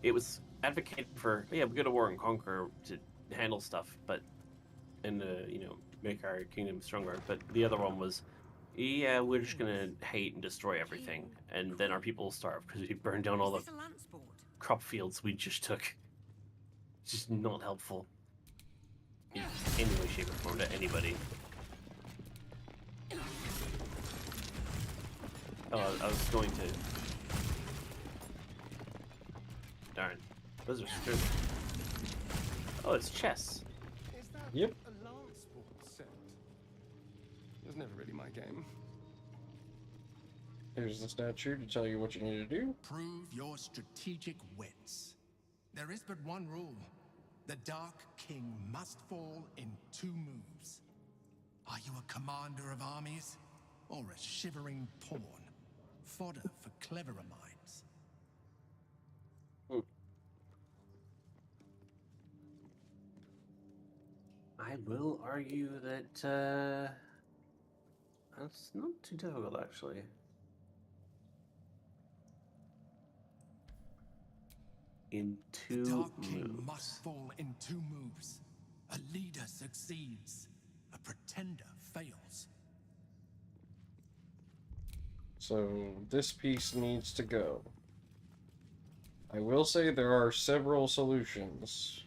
it was advocating for, yeah, we go to war and conquer to handle stuff, but, and, you know, make our kingdom stronger. But the other one was, yeah, we're just gonna hate and destroy everything, and then our people will starve because we burned down all the crop fields we just took. It's just not helpful in any way, shape, or form to anybody. Oh, I was going to. Darn, those are screwed. Oh, it's chess. Is that Yep. a lance sport set? It was never really my game. Here's the statue to tell you what you need to do. Prove your strategic wits. There is but one rule. The Dark King must fall in 2 moves. Are you a commander of armies? Or a shivering pawn? Fodder for cleverer minds? I will argue that that's not too difficult, actually. In two The Dark moves. King must fall in 2 moves. A leader succeeds. A pretender fails. So this piece needs to go. I will say there are several solutions.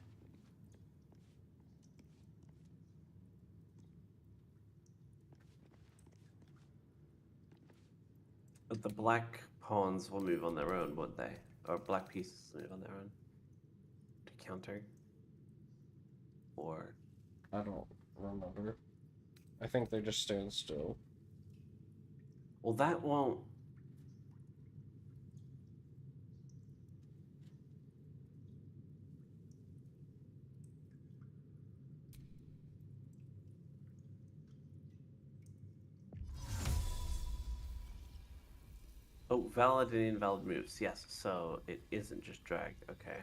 But the black pawns will move on their own, won't they? Or black pieces move on their own to counter. Or I don't remember. I think they just stand still. well, that won't. Oh, valid and invalid moves. Yes, so it isn't just drag. Okay.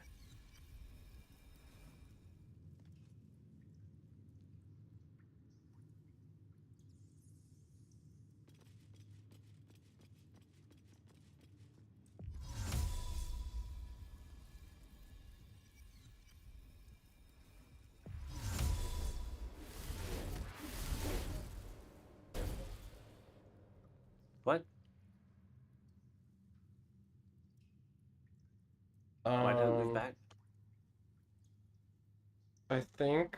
What? Why did it move back? I think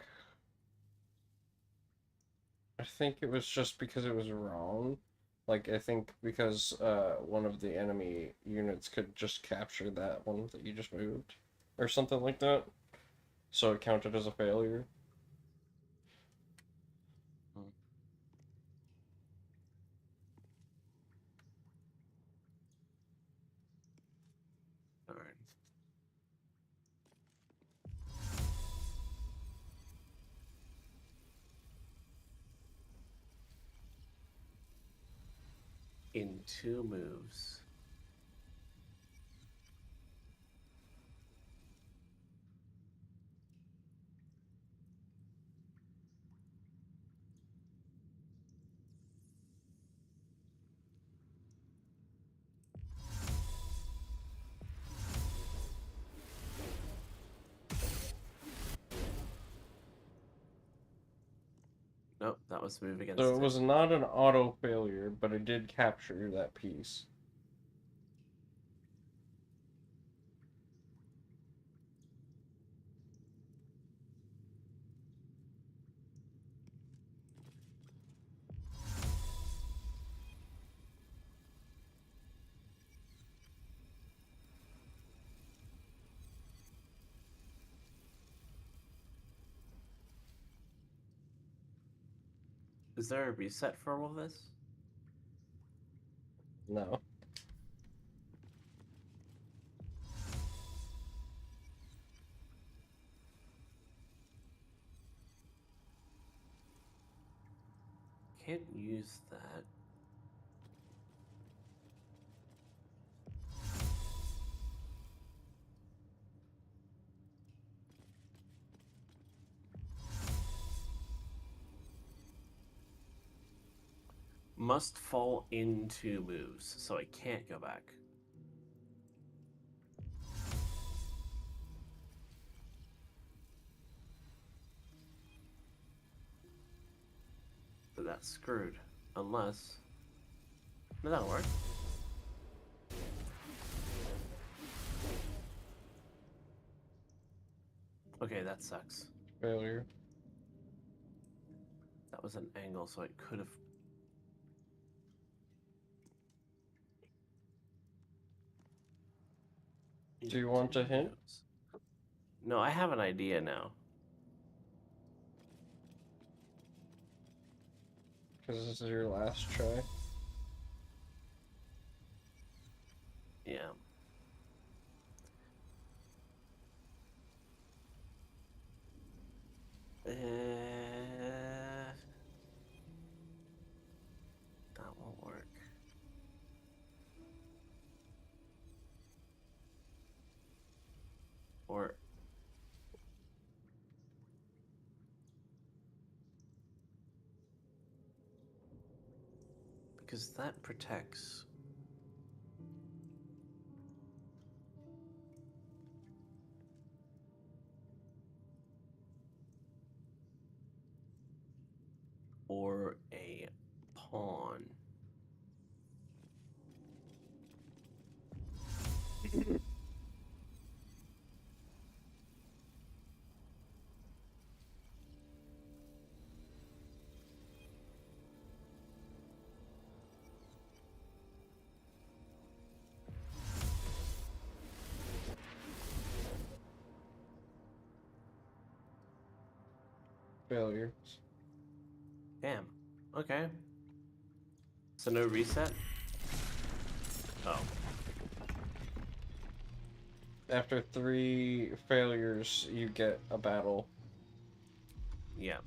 it was just because it was wrong. Like, I think because one of the enemy units could just capture that one that you just moved. Or something like that. So it counted as a failure. Alright. In 2 moves. Nope, that was move against So it was not an auto failure, but it did capture that piece. Is there a reset for all of this? No. Can't use that. Must fall in 2 moves, so I can't go back. So that's screwed. Unless... No, that'll work. Okay, that sucks. Failure. That was an angle, so it could have... Do you want a hint? No, I have an idea now. Because this is your last try. Yeah. Because that protects. Or a pawn. Failures. Damn. Okay. So no reset? Oh. After 3 failures, you get a battle. Yeah.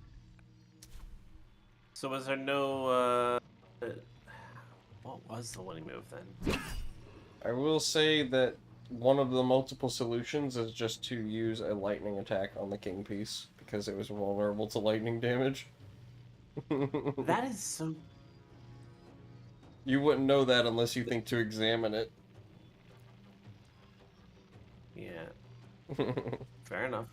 So was there no, what was the winning move then? I will say that one of the multiple solutions is just to use a lightning attack on the king piece, because it was vulnerable to lightning damage. That is so... You wouldn't know that unless you think to examine it. Yeah. Fair enough.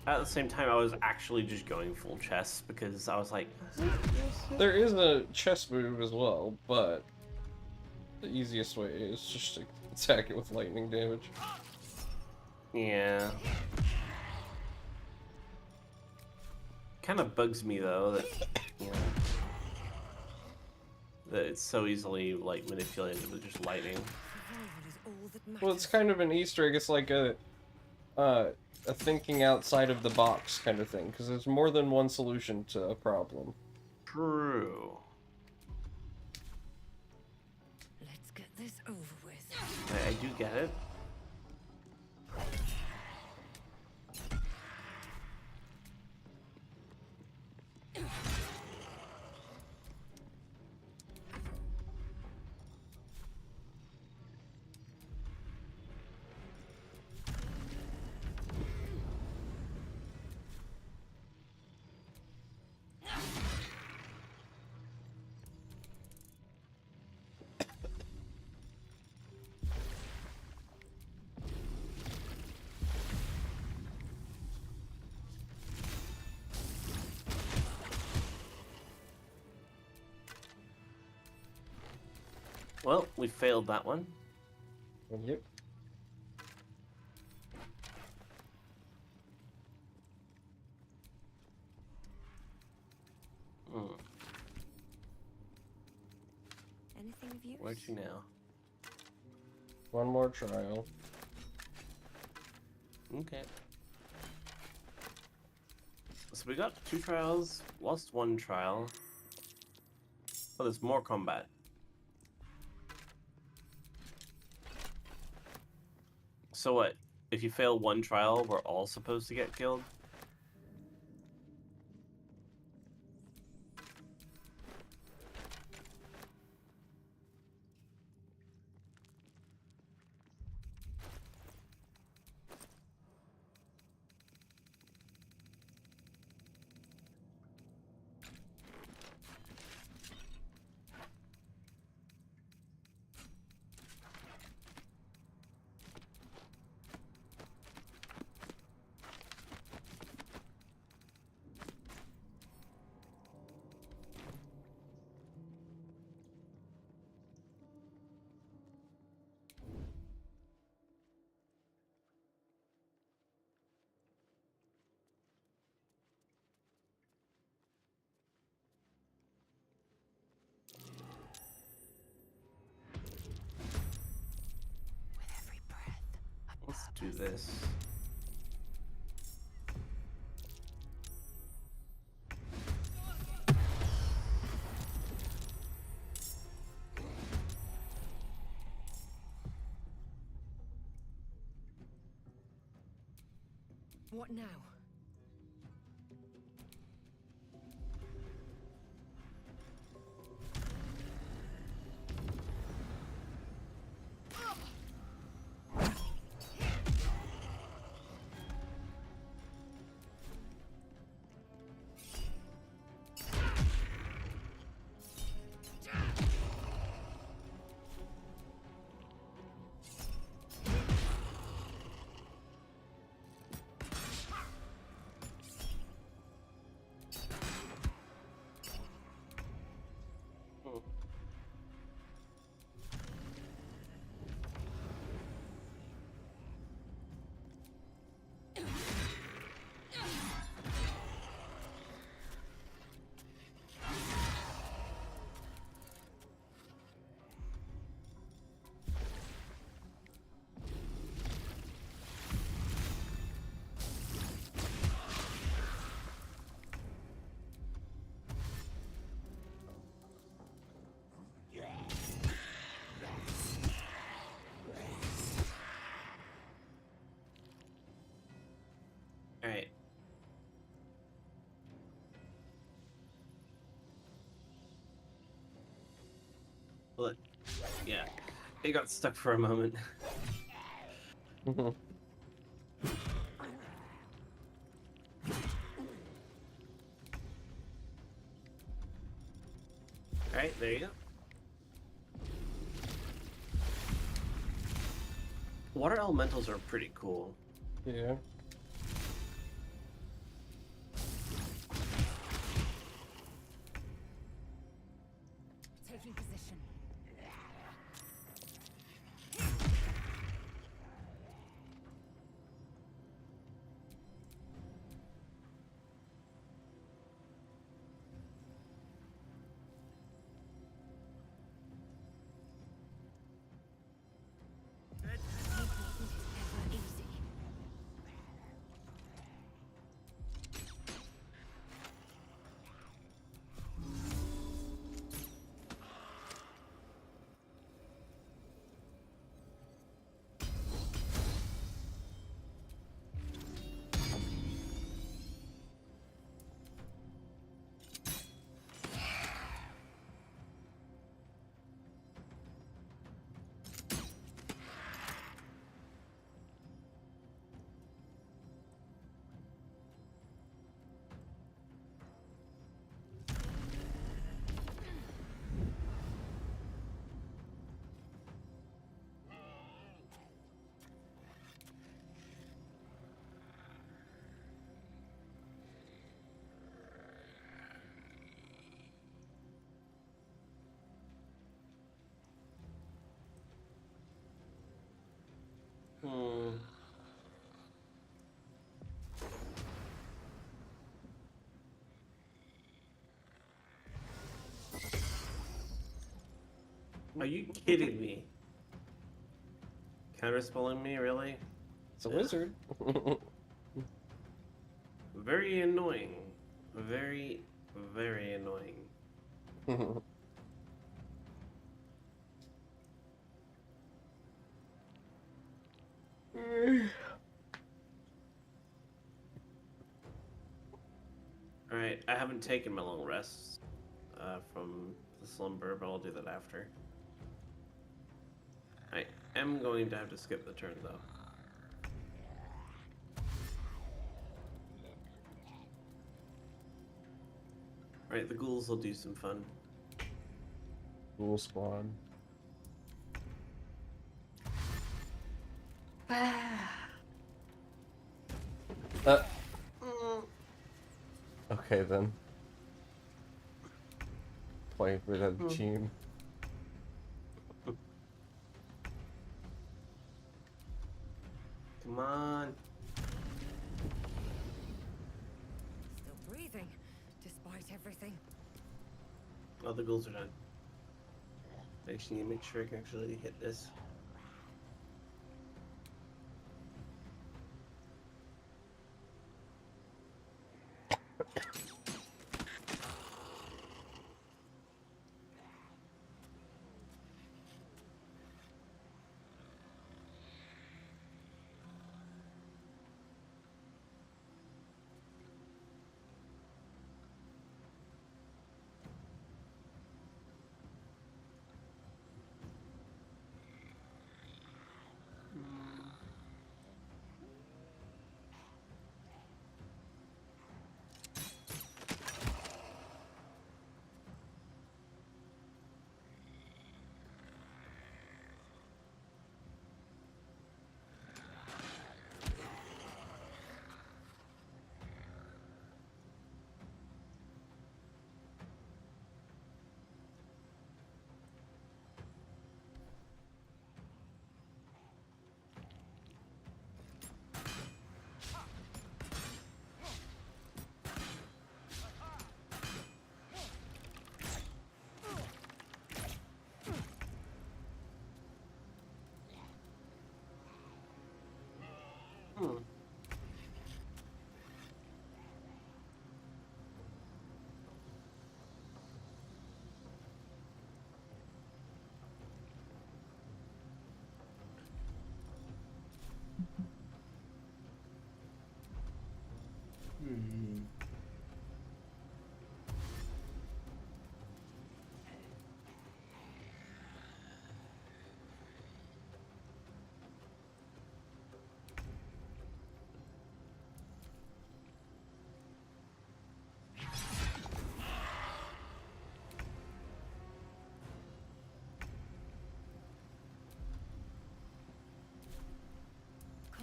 At the same time, I was actually just going full chess because I was like... There is a chess move as well, but the easiest way is just to attack it with lightning damage. Yeah. Kind of bugs me though that, you know, that it's so easily like manipulated with just lightning. Well, it's kind of an Easter egg. It's like a thinking outside of the box kind of thing, because there's more than one solution to a problem. True. Let's get this over with. I do get it. Well, we failed that one. Yep. Anything of use? Where'd you now? One more trial. Okay. So we got 2 trials, lost 1 trial. Oh, there's more combat. So what? If you fail 1 trial, we're all supposed to get killed? Let's do this. What now? Yeah, it got stuck for a moment. Alright, there you go. Water elementals are pretty cool. Yeah. Taking position. Are you kidding me? Counterspelling me, really? It's a wizard. Very annoying. Very, very annoying. Alright, I haven't taken my long rest from the slumber, but I'll do that after. I am going to have to skip the turn, though. Alright, the ghouls will do some fun. Ghoul spawn. Okay then. Play for the team. Come on. Still breathing, despite everything. Oh, the ghouls are done. I actually need to make sure I can actually hit this.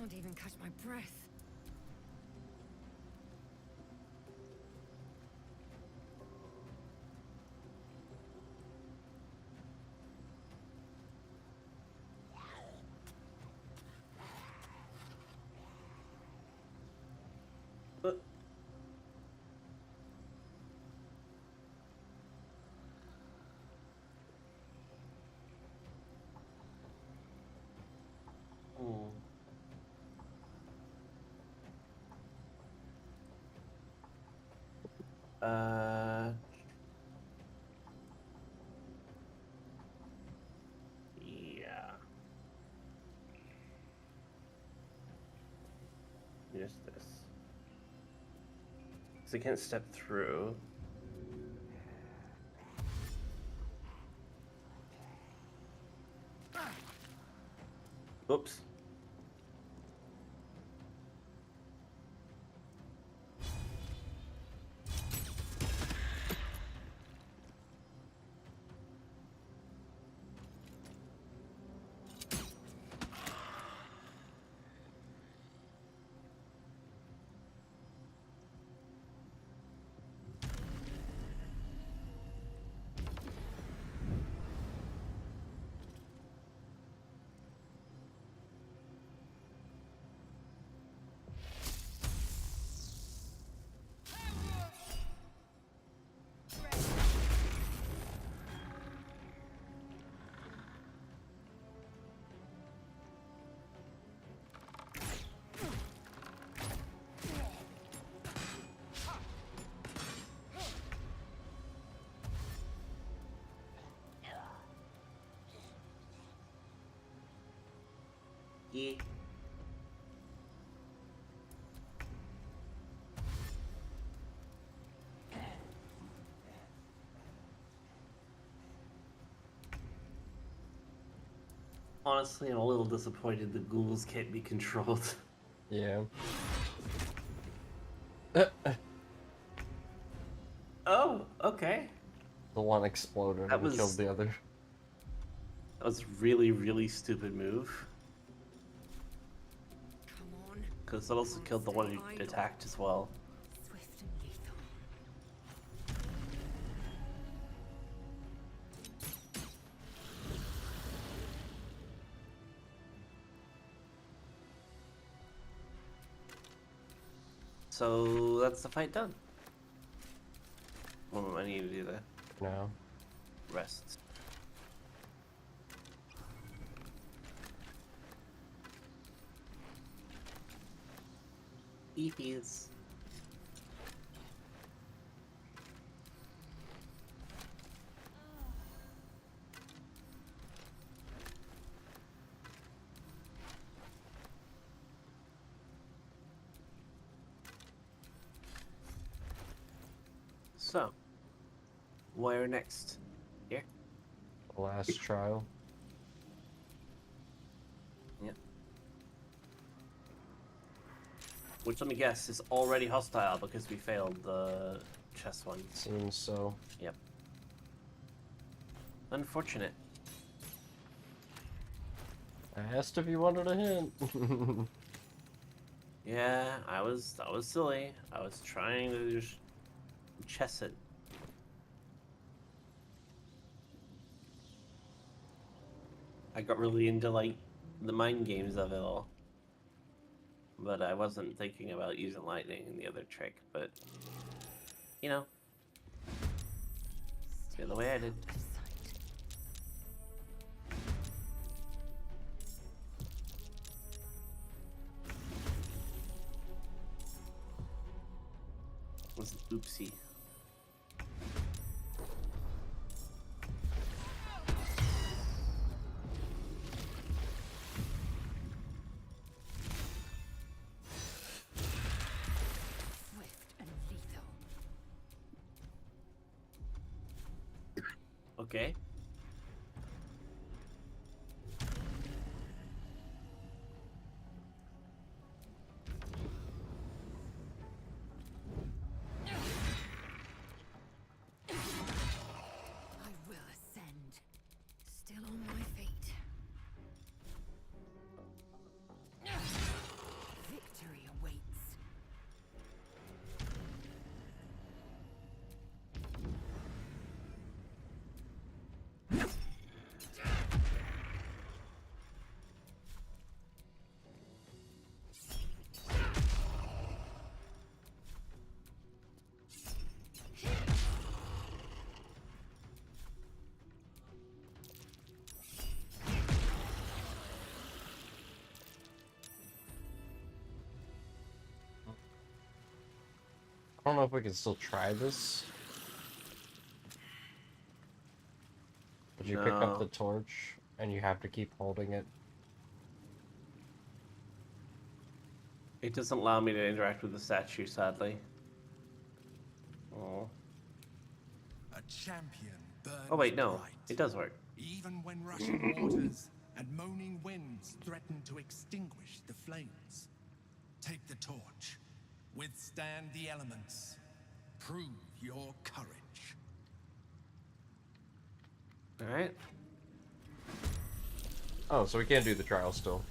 can't even catch my breath. Yeah. Just this. Because I can't step through. Oops. Yeah. Honestly, I'm a little disappointed the ghouls can't be controlled. Yeah. Oh, okay. The one exploded That and was- killed the other. That was a really, really stupid move. Come on. Because it also killed the one who attacked as well. Swift and lethal. So that's the fight done. What do I need to do there? No. Rest. Beefies. So, where next? Here? Last trial. Yep. Which, let me guess, is already hostile because we failed the chess one. Seems so. Yep. Unfortunate. I asked if you wanted a hint. Yeah, I was silly. I was trying to just chess it. I got really into like the mind games of it all. But I wasn't thinking about using lightning in the other trick, but you know. The other way I did. Was an oopsie. Swift and lethal. Okay. I will ascend. Still on my feet. don't know if we can still try this. But you pick up the torch, and you have to keep holding it. It doesn't allow me to interact with the statue, sadly. Oh. A champion burns Oh wait, no. bright, It does work. even when rushing waters and moaning winds threaten to extinguish the flames. Take the torch. Withstand the elements. Prove your courage. Alright. Oh, so we can't do the trial still.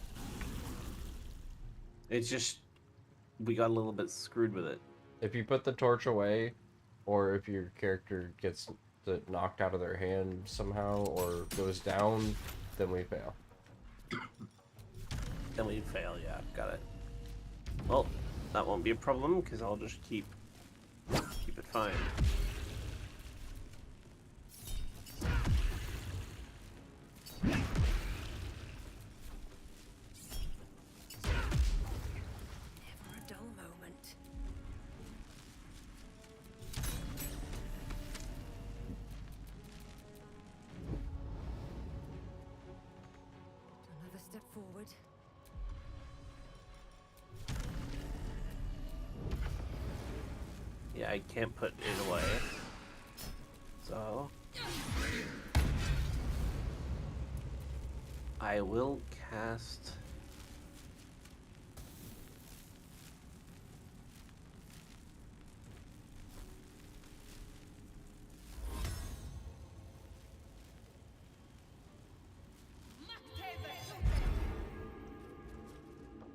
It's just... we got a little bit screwed with it. If you put the torch away, or if your character gets knocked out of their hand somehow, or goes down, then we fail. Then we fail, yeah. Got it. Well, that won't be a problem, because I'll just keep it fine. Never a dull moment. Another step forward. Yeah, I can't put it away. So... I will cast...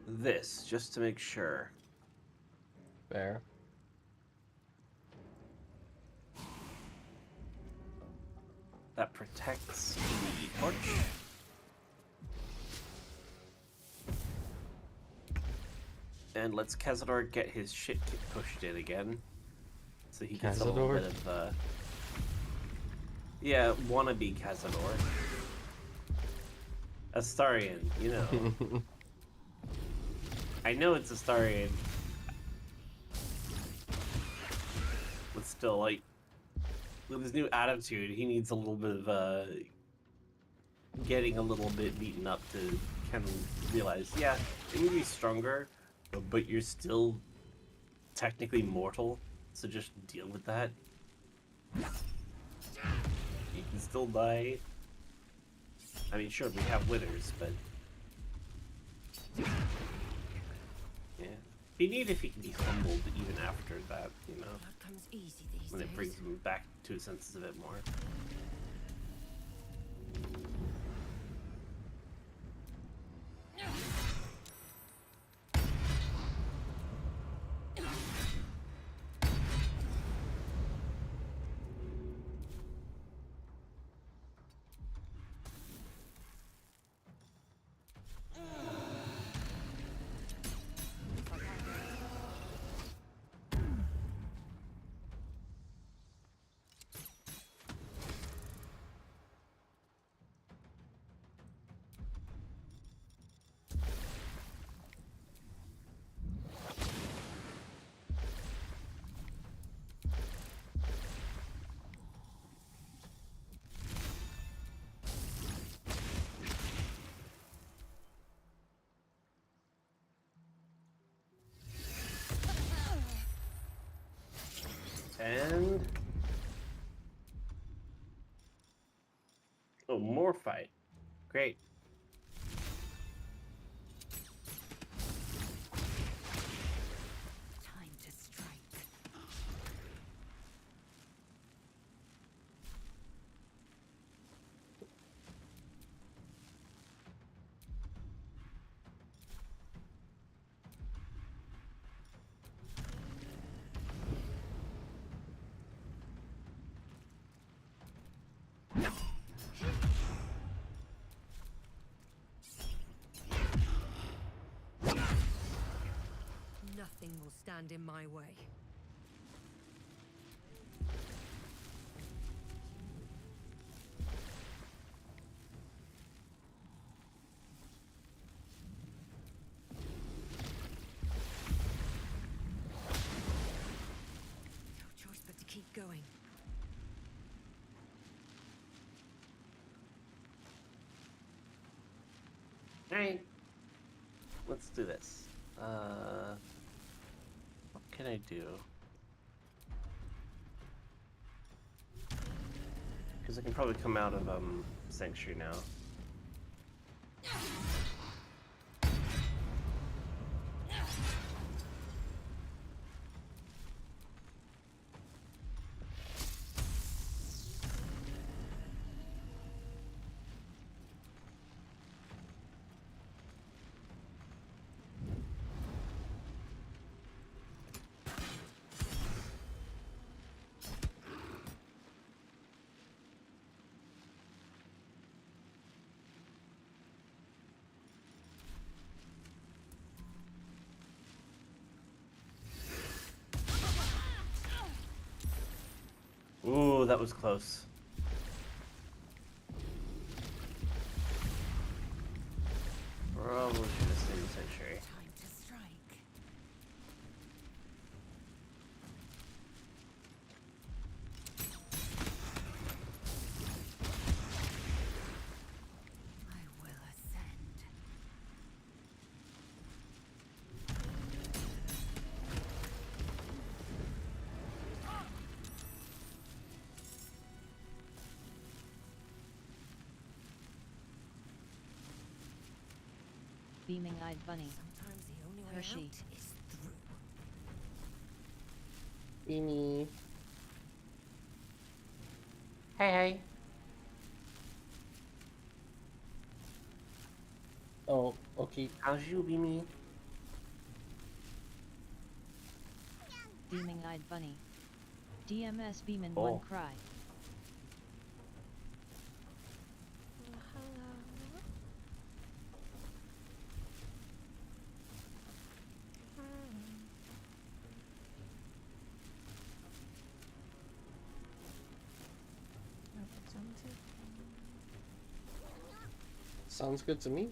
this, just to make sure. Fair. That protects the torch. And let's Cazador get his shit pushed in again. So he gets a little bit of, yeah, wannabe Cazador. Astarion, you know. I know it's Astarion. But still, like, with his new attitude, he needs a little bit of, getting a little bit beaten up to kind of realize, yeah, it may be stronger, but you're still technically mortal, so just deal with that. You can still die. I mean, sure, we have withers, but... yeah. Be neat if he can be humbled even after that, you know? Blood comes easy these When days. it brings him back to his senses a bit more. And... oh, more fight. Great. Time to strike. Nothing will stand in my way. Alright. Let's do this. What can I do? Because I can probably come out of Sanctuary now. Ooh, that was close. Probably should have stayed in Sanctuary. Time to strike. I will ascend. Beaming-eyed bunny. Sometimes the only way Hershey. out is through. Beanie. Hey. Oh, okay. How's you, Beanie? Beaming-eyed bunny. DMS beamin' Oh. one cry. Sounds good to me.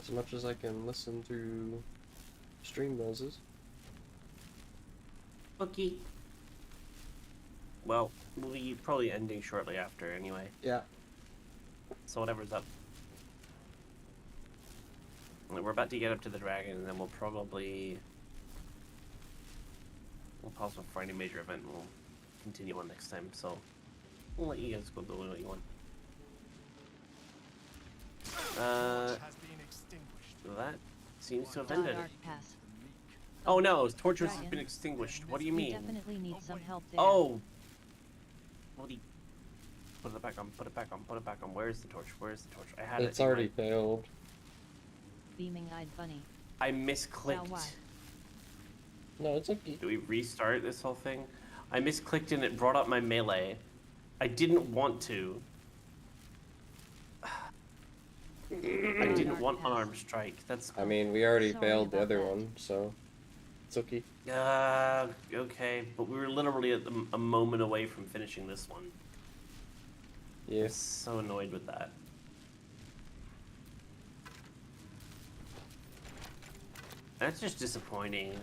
As much as I can listen to stream noises. Okay. Well, we'll be probably ending shortly after anyway. Yeah. So whatever's up. We're about to get up to the dragon, and then we'll pause before any major event, and we'll continue on next time. So we'll let you guys go do what you want. That seems to have ended. Dark pass. Oh no, torches has Dragon. been extinguished. What do you We mean? definitely need some help there. Oh! What do you... Put it back on, put it back on, put it back on. Where's the torch? Where's the torch? I had it. It's already failed. Beaming-eyed bunny. I Now misclicked. why? No, it's okay. Do we restart this whole thing? I misclicked and it brought up my melee. I didn't want to. I didn't want unarmed strike. That's... I mean, we already Sorry failed the about other that. one, so it's okay. Okay. But we were literally at a moment away from finishing this one. I'm Yes. so annoyed with that. That's just disappointing.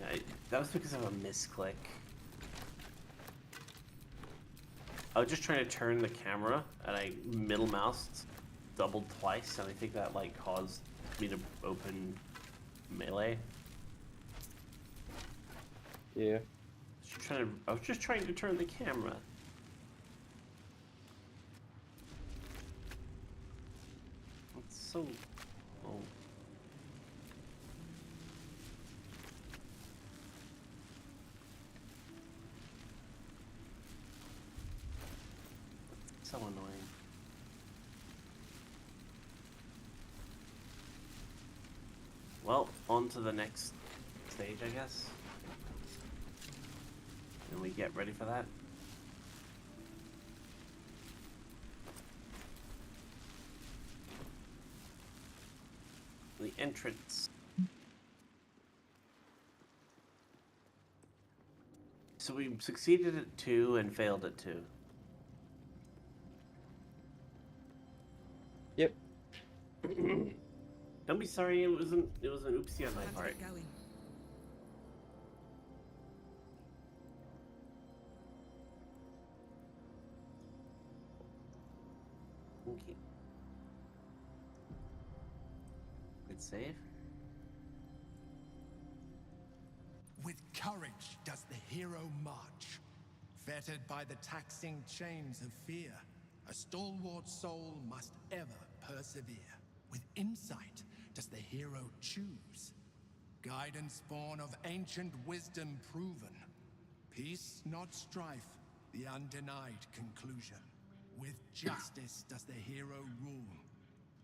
That was because of a misclick. I was just trying to turn the camera, and I middle moused doubled twice, and I think that like caused me to open melee. Yeah. I was just trying to turn the camera. It's so... Oh. So annoying. Well, on to the next stage, I guess. And we get ready for that. The entrance. So we succeeded at 2 and failed at 2. Yep. Don't be sorry, it was an oopsie on my part. Okay. Good save. With courage does the hero march, fettered by the taxing chains of fear. A stalwart soul must ever persevere. With insight does the hero choose, guidance born of ancient wisdom proven. Peace, not strife, the undenied conclusion. With justice does the hero rule.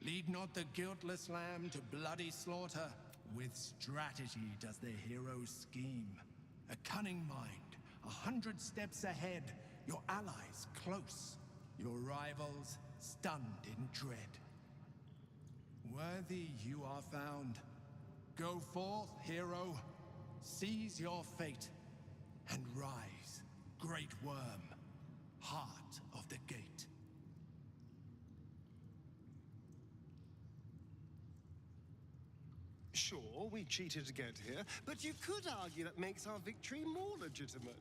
Lead not the guiltless lamb to bloody slaughter. With strategy does the hero scheme. A cunning mind, 100 steps ahead. Your allies close, your rivals stunned in dread. Worthy you are found. Go forth, hero. Seize your fate and rise, great worm, heart of the gate. Sure, we cheated to get here, but you could argue that makes our victory more legitimate.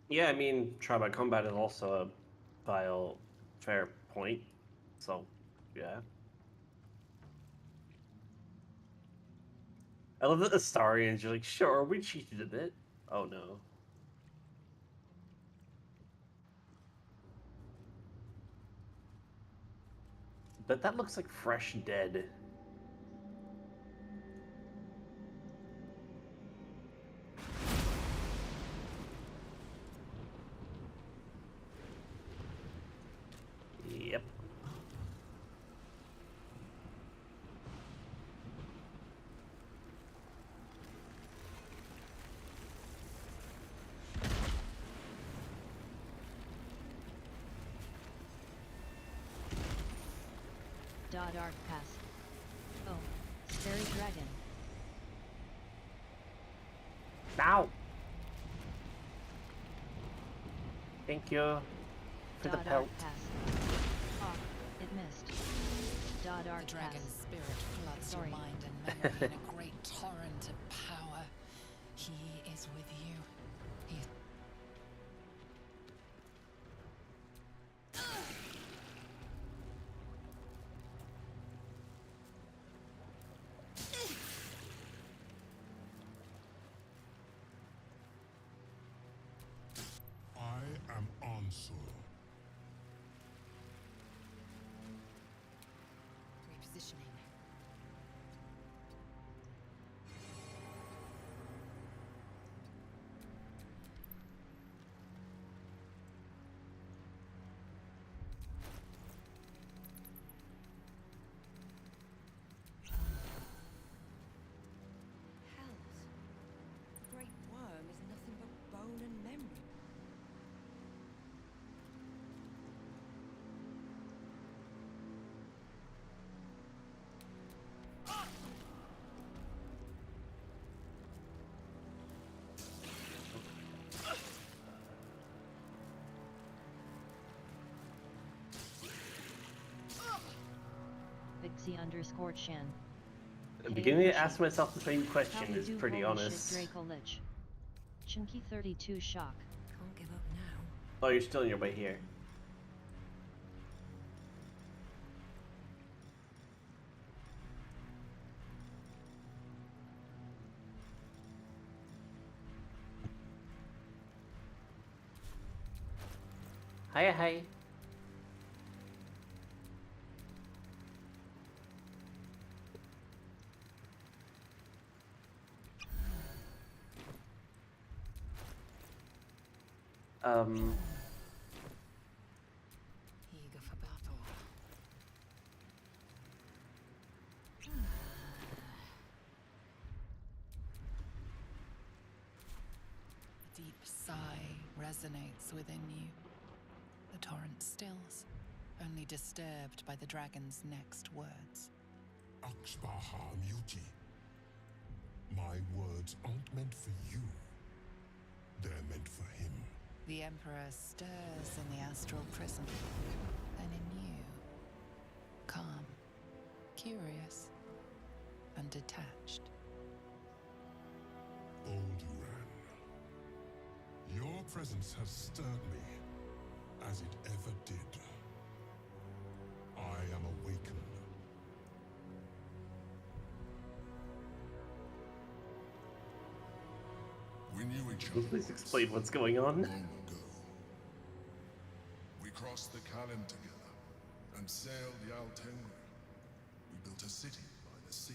Yeah, I mean, trial by combat is also a fair point. So, yeah. I love that the Astarians are like, sure, we cheated a bit. Oh no. But that looks like fresh dead. Yep. Dark Pass. Oh, scary dragon. Ow! Thank you for the pelt. Pass. Oh, it missed. Dark The dragon's Pass. spirit floods Sorry. your mind and memory in a great torrent of power. He is with you. He is... I am Ansel. Repositioning. Hells. The great worm is nothing but bone and memory. Vixie_Chan. Beginning to ask myself the same question is pretty honest. Draco Lich. Chinky 32 shock. Can't give up now. Oh, you're still on your way here. Hiya, hi. Eager for battle. A deep sigh resonates within you. The torrent stills, only disturbed by the dragon's next words. Axbaha Muti. My words aren't meant for you. They're meant for him. The Emperor stirs in the astral prison, then in you, calm, curious, and detached. Balduran. Your presence has stirred me, as it ever did each other. Please explain what's going on. Long ago, we crossed the Kalin together and sailed the Altengri. We built a city by the sea.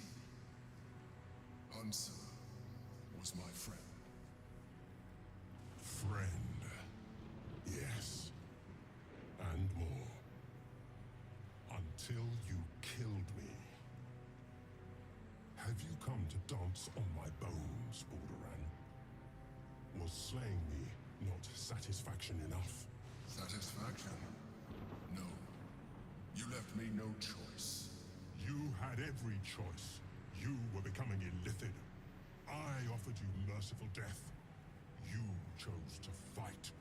Unsur was my friend. Friend. Yes. And more. Until you killed me. Have you come to dance on my bones, Balduran? Was slaying me not satisfaction enough? Satisfaction? No. You left me no choice. You had every choice. You were becoming illithid. I offered you merciful death. You chose to fight.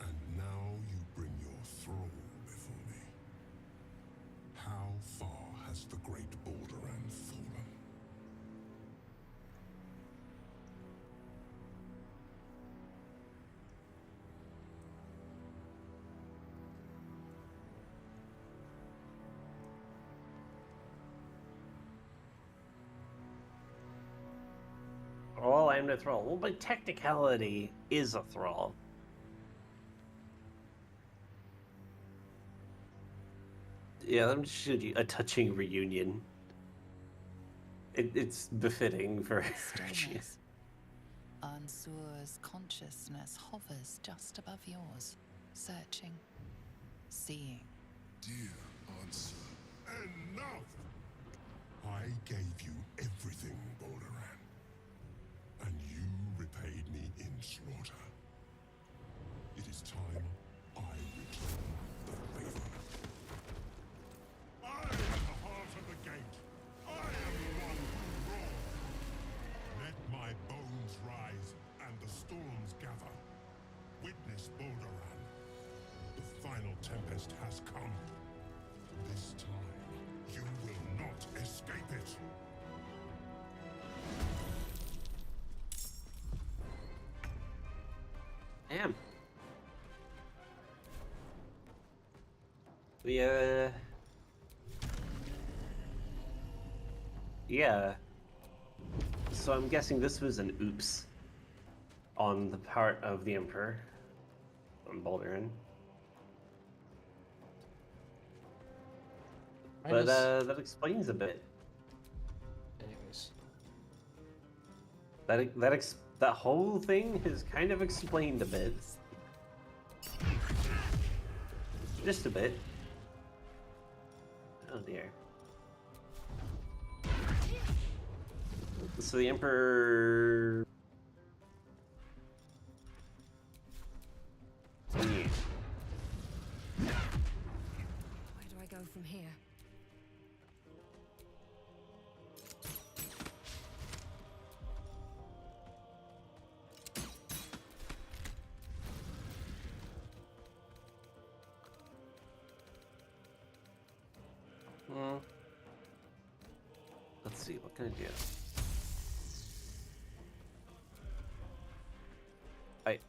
And now you bring your thrall before me. How far has the great Balduran fallen? Well, I'm the thrall. Well, by technicality, is a thrall. Yeah, let me show you a touching reunion. It's befitting for Stillness. Ansur's consciousness hovers just above yours, searching, seeing. Dear Ansur. Enough! I gave you everything, Balduran. And you repaid me in slaughter. It is time I return the favor. I am the heart of the gate. I am the one who roars. Let my bones rise and the storms gather. Witness Balduran. The final tempest has come. This time, you will not escape it. Damn. Yeah. So I'm guessing this was an oops on the part of the Emperor, on Balduran. But that explains a bit. Anyways. That whole thing is kind of explained a bit. Just a bit. Oh dear. So the Emperor... Yeah. Where do I go from here? Let's see, what can I do?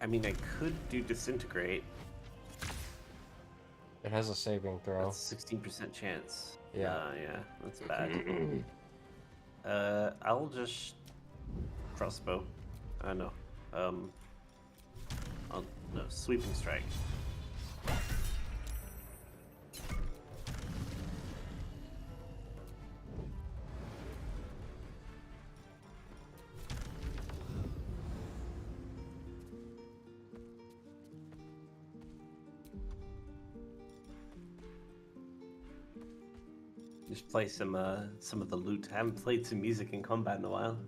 I mean, I could do disintegrate. It has a saving throw. That's 16% chance. Yeah. Yeah, that's bad. I'll just crossbow. No. No, sweeping strike. Just play some of the loot. I haven't played some music in combat in a while.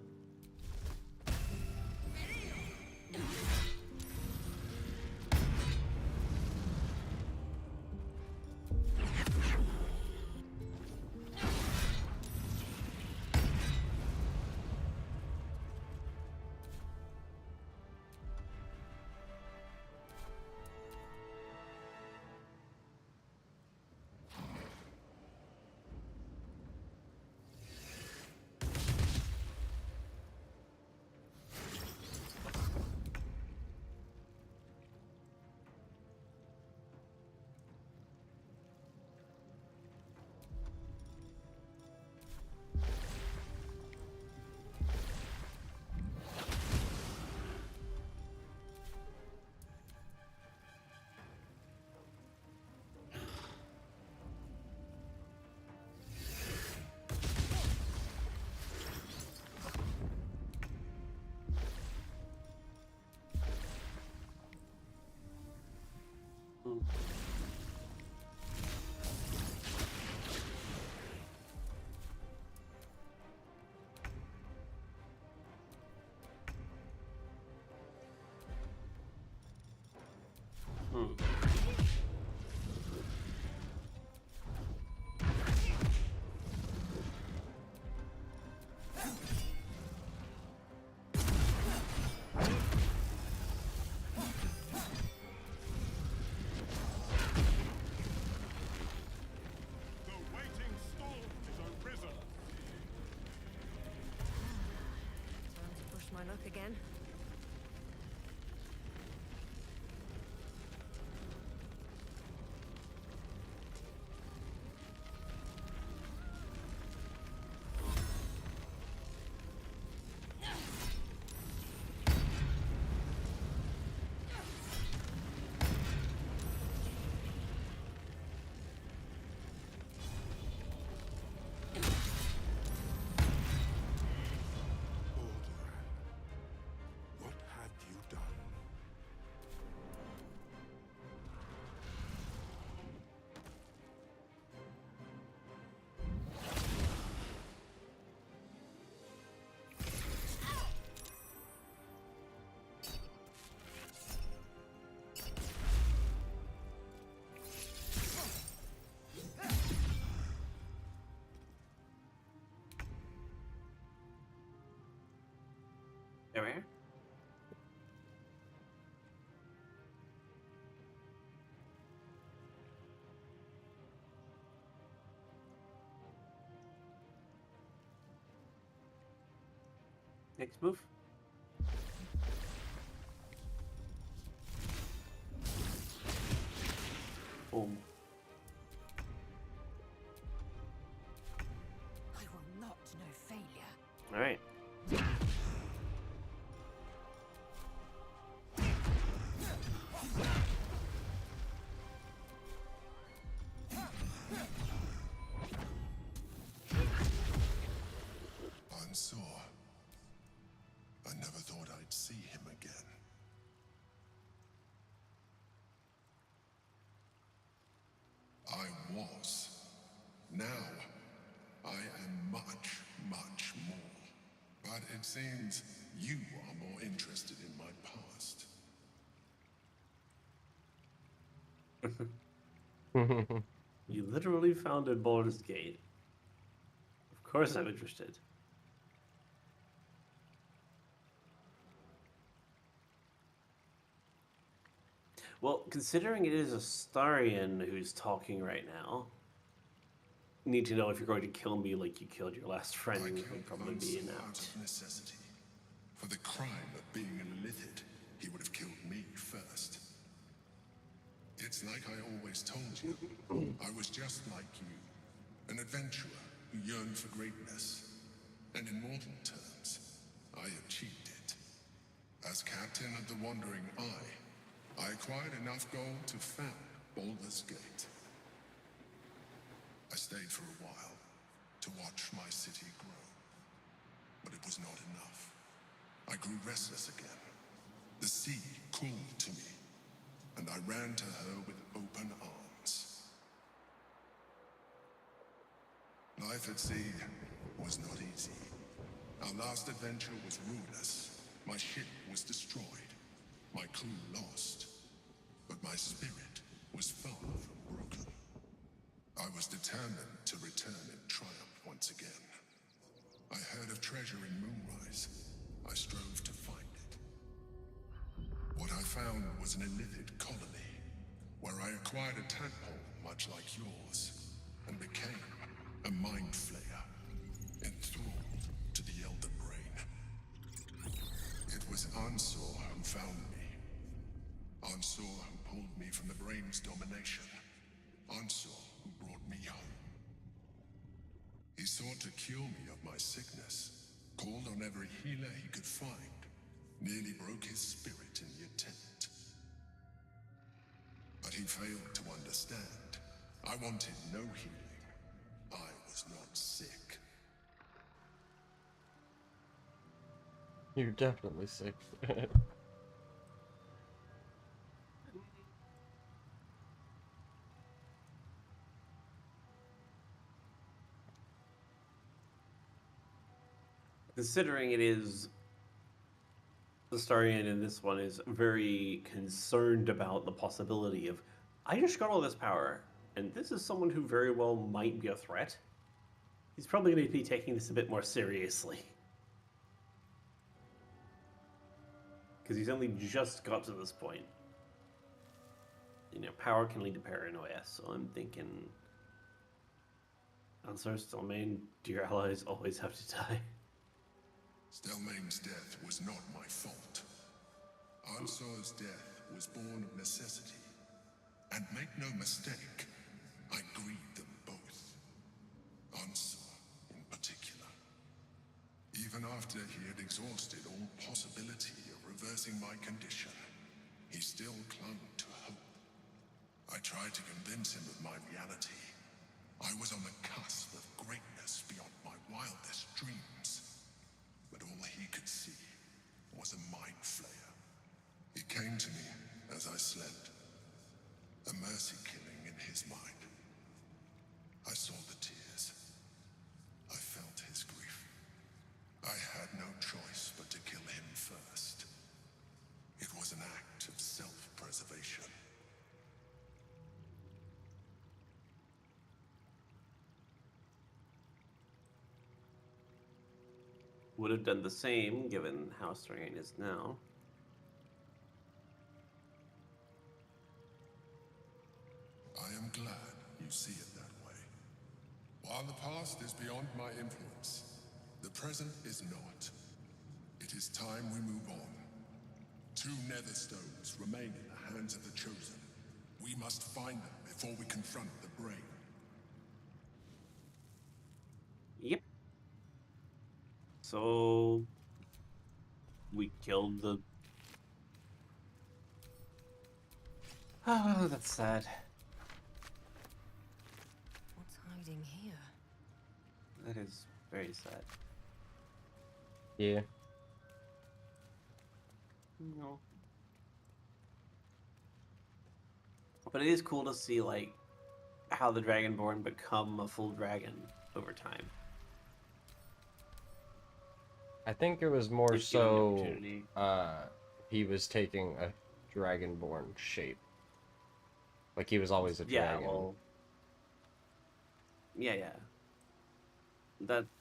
again. What have you done? There we are. Next move. Boom. I will not know failure. All right. I'm sore. I never thought I'd see him again. I was. Now, I am much, much more. But it seems you are more interested in my past. You literally founded Baldur's Gate. Of course I'm interested. Well, considering it is Astarion who's talking right now, you need to know if you're going to kill me like you killed your last friend, it would probably be Out inept. of necessity. For the crime of being a Lithid, he would have killed me first. It's like I always told you. I was just like you. An adventurer who yearned for greatness. And in mortal terms, I achieved it. As captain of the Wandering Eye, I acquired enough gold to found Baldur's Gate. I stayed for a while to watch my city grow. But it was not enough. I grew restless again. The sea called to me, and I ran to her with open arms. Life at sea was not easy. Our last adventure was ruinous. My ship was destroyed. My crew lost. But my spirit was far from broken. I was determined to return in triumph once again. I heard of treasure in Moonrise. I strove to find it. What I found was an illithid colony, where I acquired a tadpole much like yours, and became a mind flayer, enthralled to the Elder Brain. It was Ansor who found me. Ansor who pulled me from the Brain's domination. Ansor who brought me home. He sought to cure me of my sickness, called on every healer he could find, nearly broke his spirit in the attempt. But he failed to understand. I wanted no healing. I was not sick. You're definitely sick. Considering it is Astarion in this one is very concerned about the possibility of, I just got all this power, and this is someone who very well might be a threat. He's probably going to be taking this a bit more seriously. Because he's only just got to this point. You know, power can lead to paranoia, so I'm thinking... Answer still main, do your allies always have to die? Stelmane's death was not my fault. Ansor's death was born of necessity. And make no mistake, I grieved them both. Ansor, in particular. Even after he had exhausted all possibility of reversing my condition, he still clung to hope. I tried to convince him of my reality. I was on the cusp of greatness beyond my wildest dreams. But all he could see was a mind flayer. He came to me as I slept. A mercy killing in his mind. I saw the tears. I felt his grief. I had no choice but to kill him first. It was an act of self-preservation. Would have done the same, given how Astarion is now. I am glad you see it that way. While the past is beyond my influence, the present is not. It is time we move on. 2 nether stones remain in the hands of the Chosen. We must find them before we confront the Brain. Yep. So we killed the... Oh, that's sad. What's hiding here? That is very sad. Yeah. No. But it is cool to see, like, how the Dragonborn become a full dragon over time. I think it was more If given the so opportunity. he was taking a dragonborn shape. Like he was always a Yeah, dragon. well, yeah.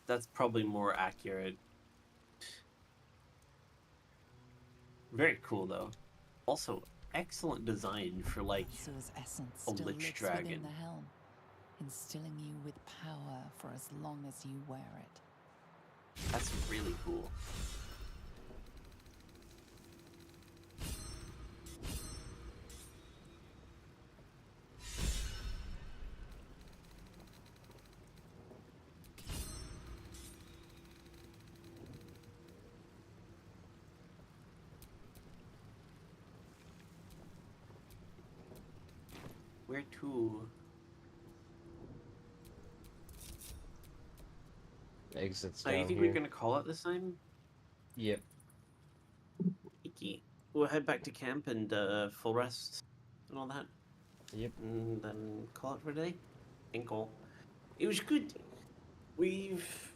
That's probably more accurate. Very cool though. Also, excellent design for like Ansor's essence a still lich lives dragon. within the helm, instilling you with power for as long as you wear it. That's really cool. Where to? Exits Oh, you down think here. we're gonna call it this time? Yep. Icky. We'll head back to camp and full rest and all that. Yep. And then call it for the day. And call. It was good. We've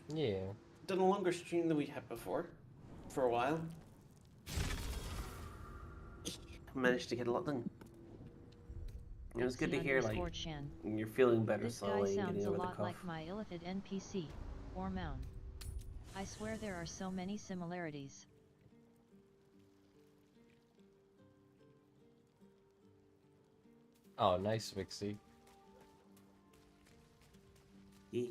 done a longer stream than we had before for a while. Managed to get a lot done. It was good to hear like Shan. you're feeling better This guy slowly and sounds getting a over the lot cough. like my illithid NPC, or Mound. I swear there are so many similarities. Oh, nice, Vixie. Yeah.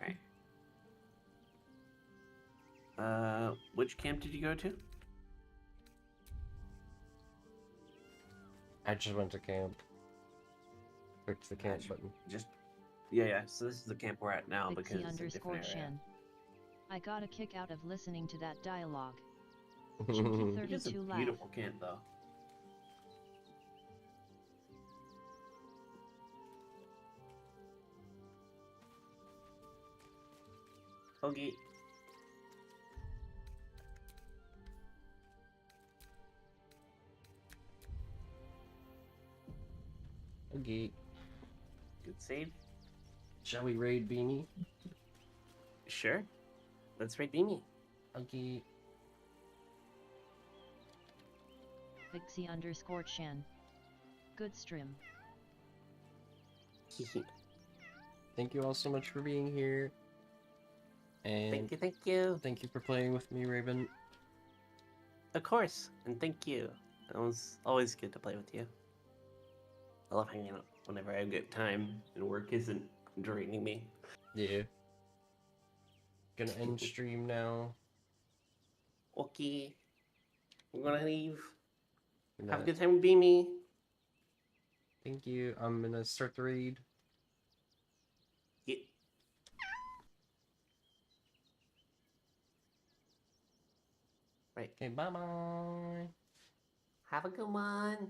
Right. Which camp did you go to? I just went to camp. Click the camp button. Yeah. So this is the camp we're at now because Pixie it's a different area. Shan. I got a kick out of listening to that dialogue. It is a Chunky32 laugh. beautiful camp though. Okay. Okay. Good save. Shall we raid Beanie? Sure. Let's raid Beanie. Okay. Pixie_Shan. Good stream. Thank you all so much for being here. And thank you. Thank you for playing with me, Raven. Of course, and thank you. It was always good to play with you. I love hanging out whenever I get time and work isn't draining me. Yeah. Gonna end stream now. Okay. I'm gonna leave. Good Have a night. good time with Beamy. Thank you. I'm gonna start the read. Yeah. Right. Okay, bye bye. Have a good one.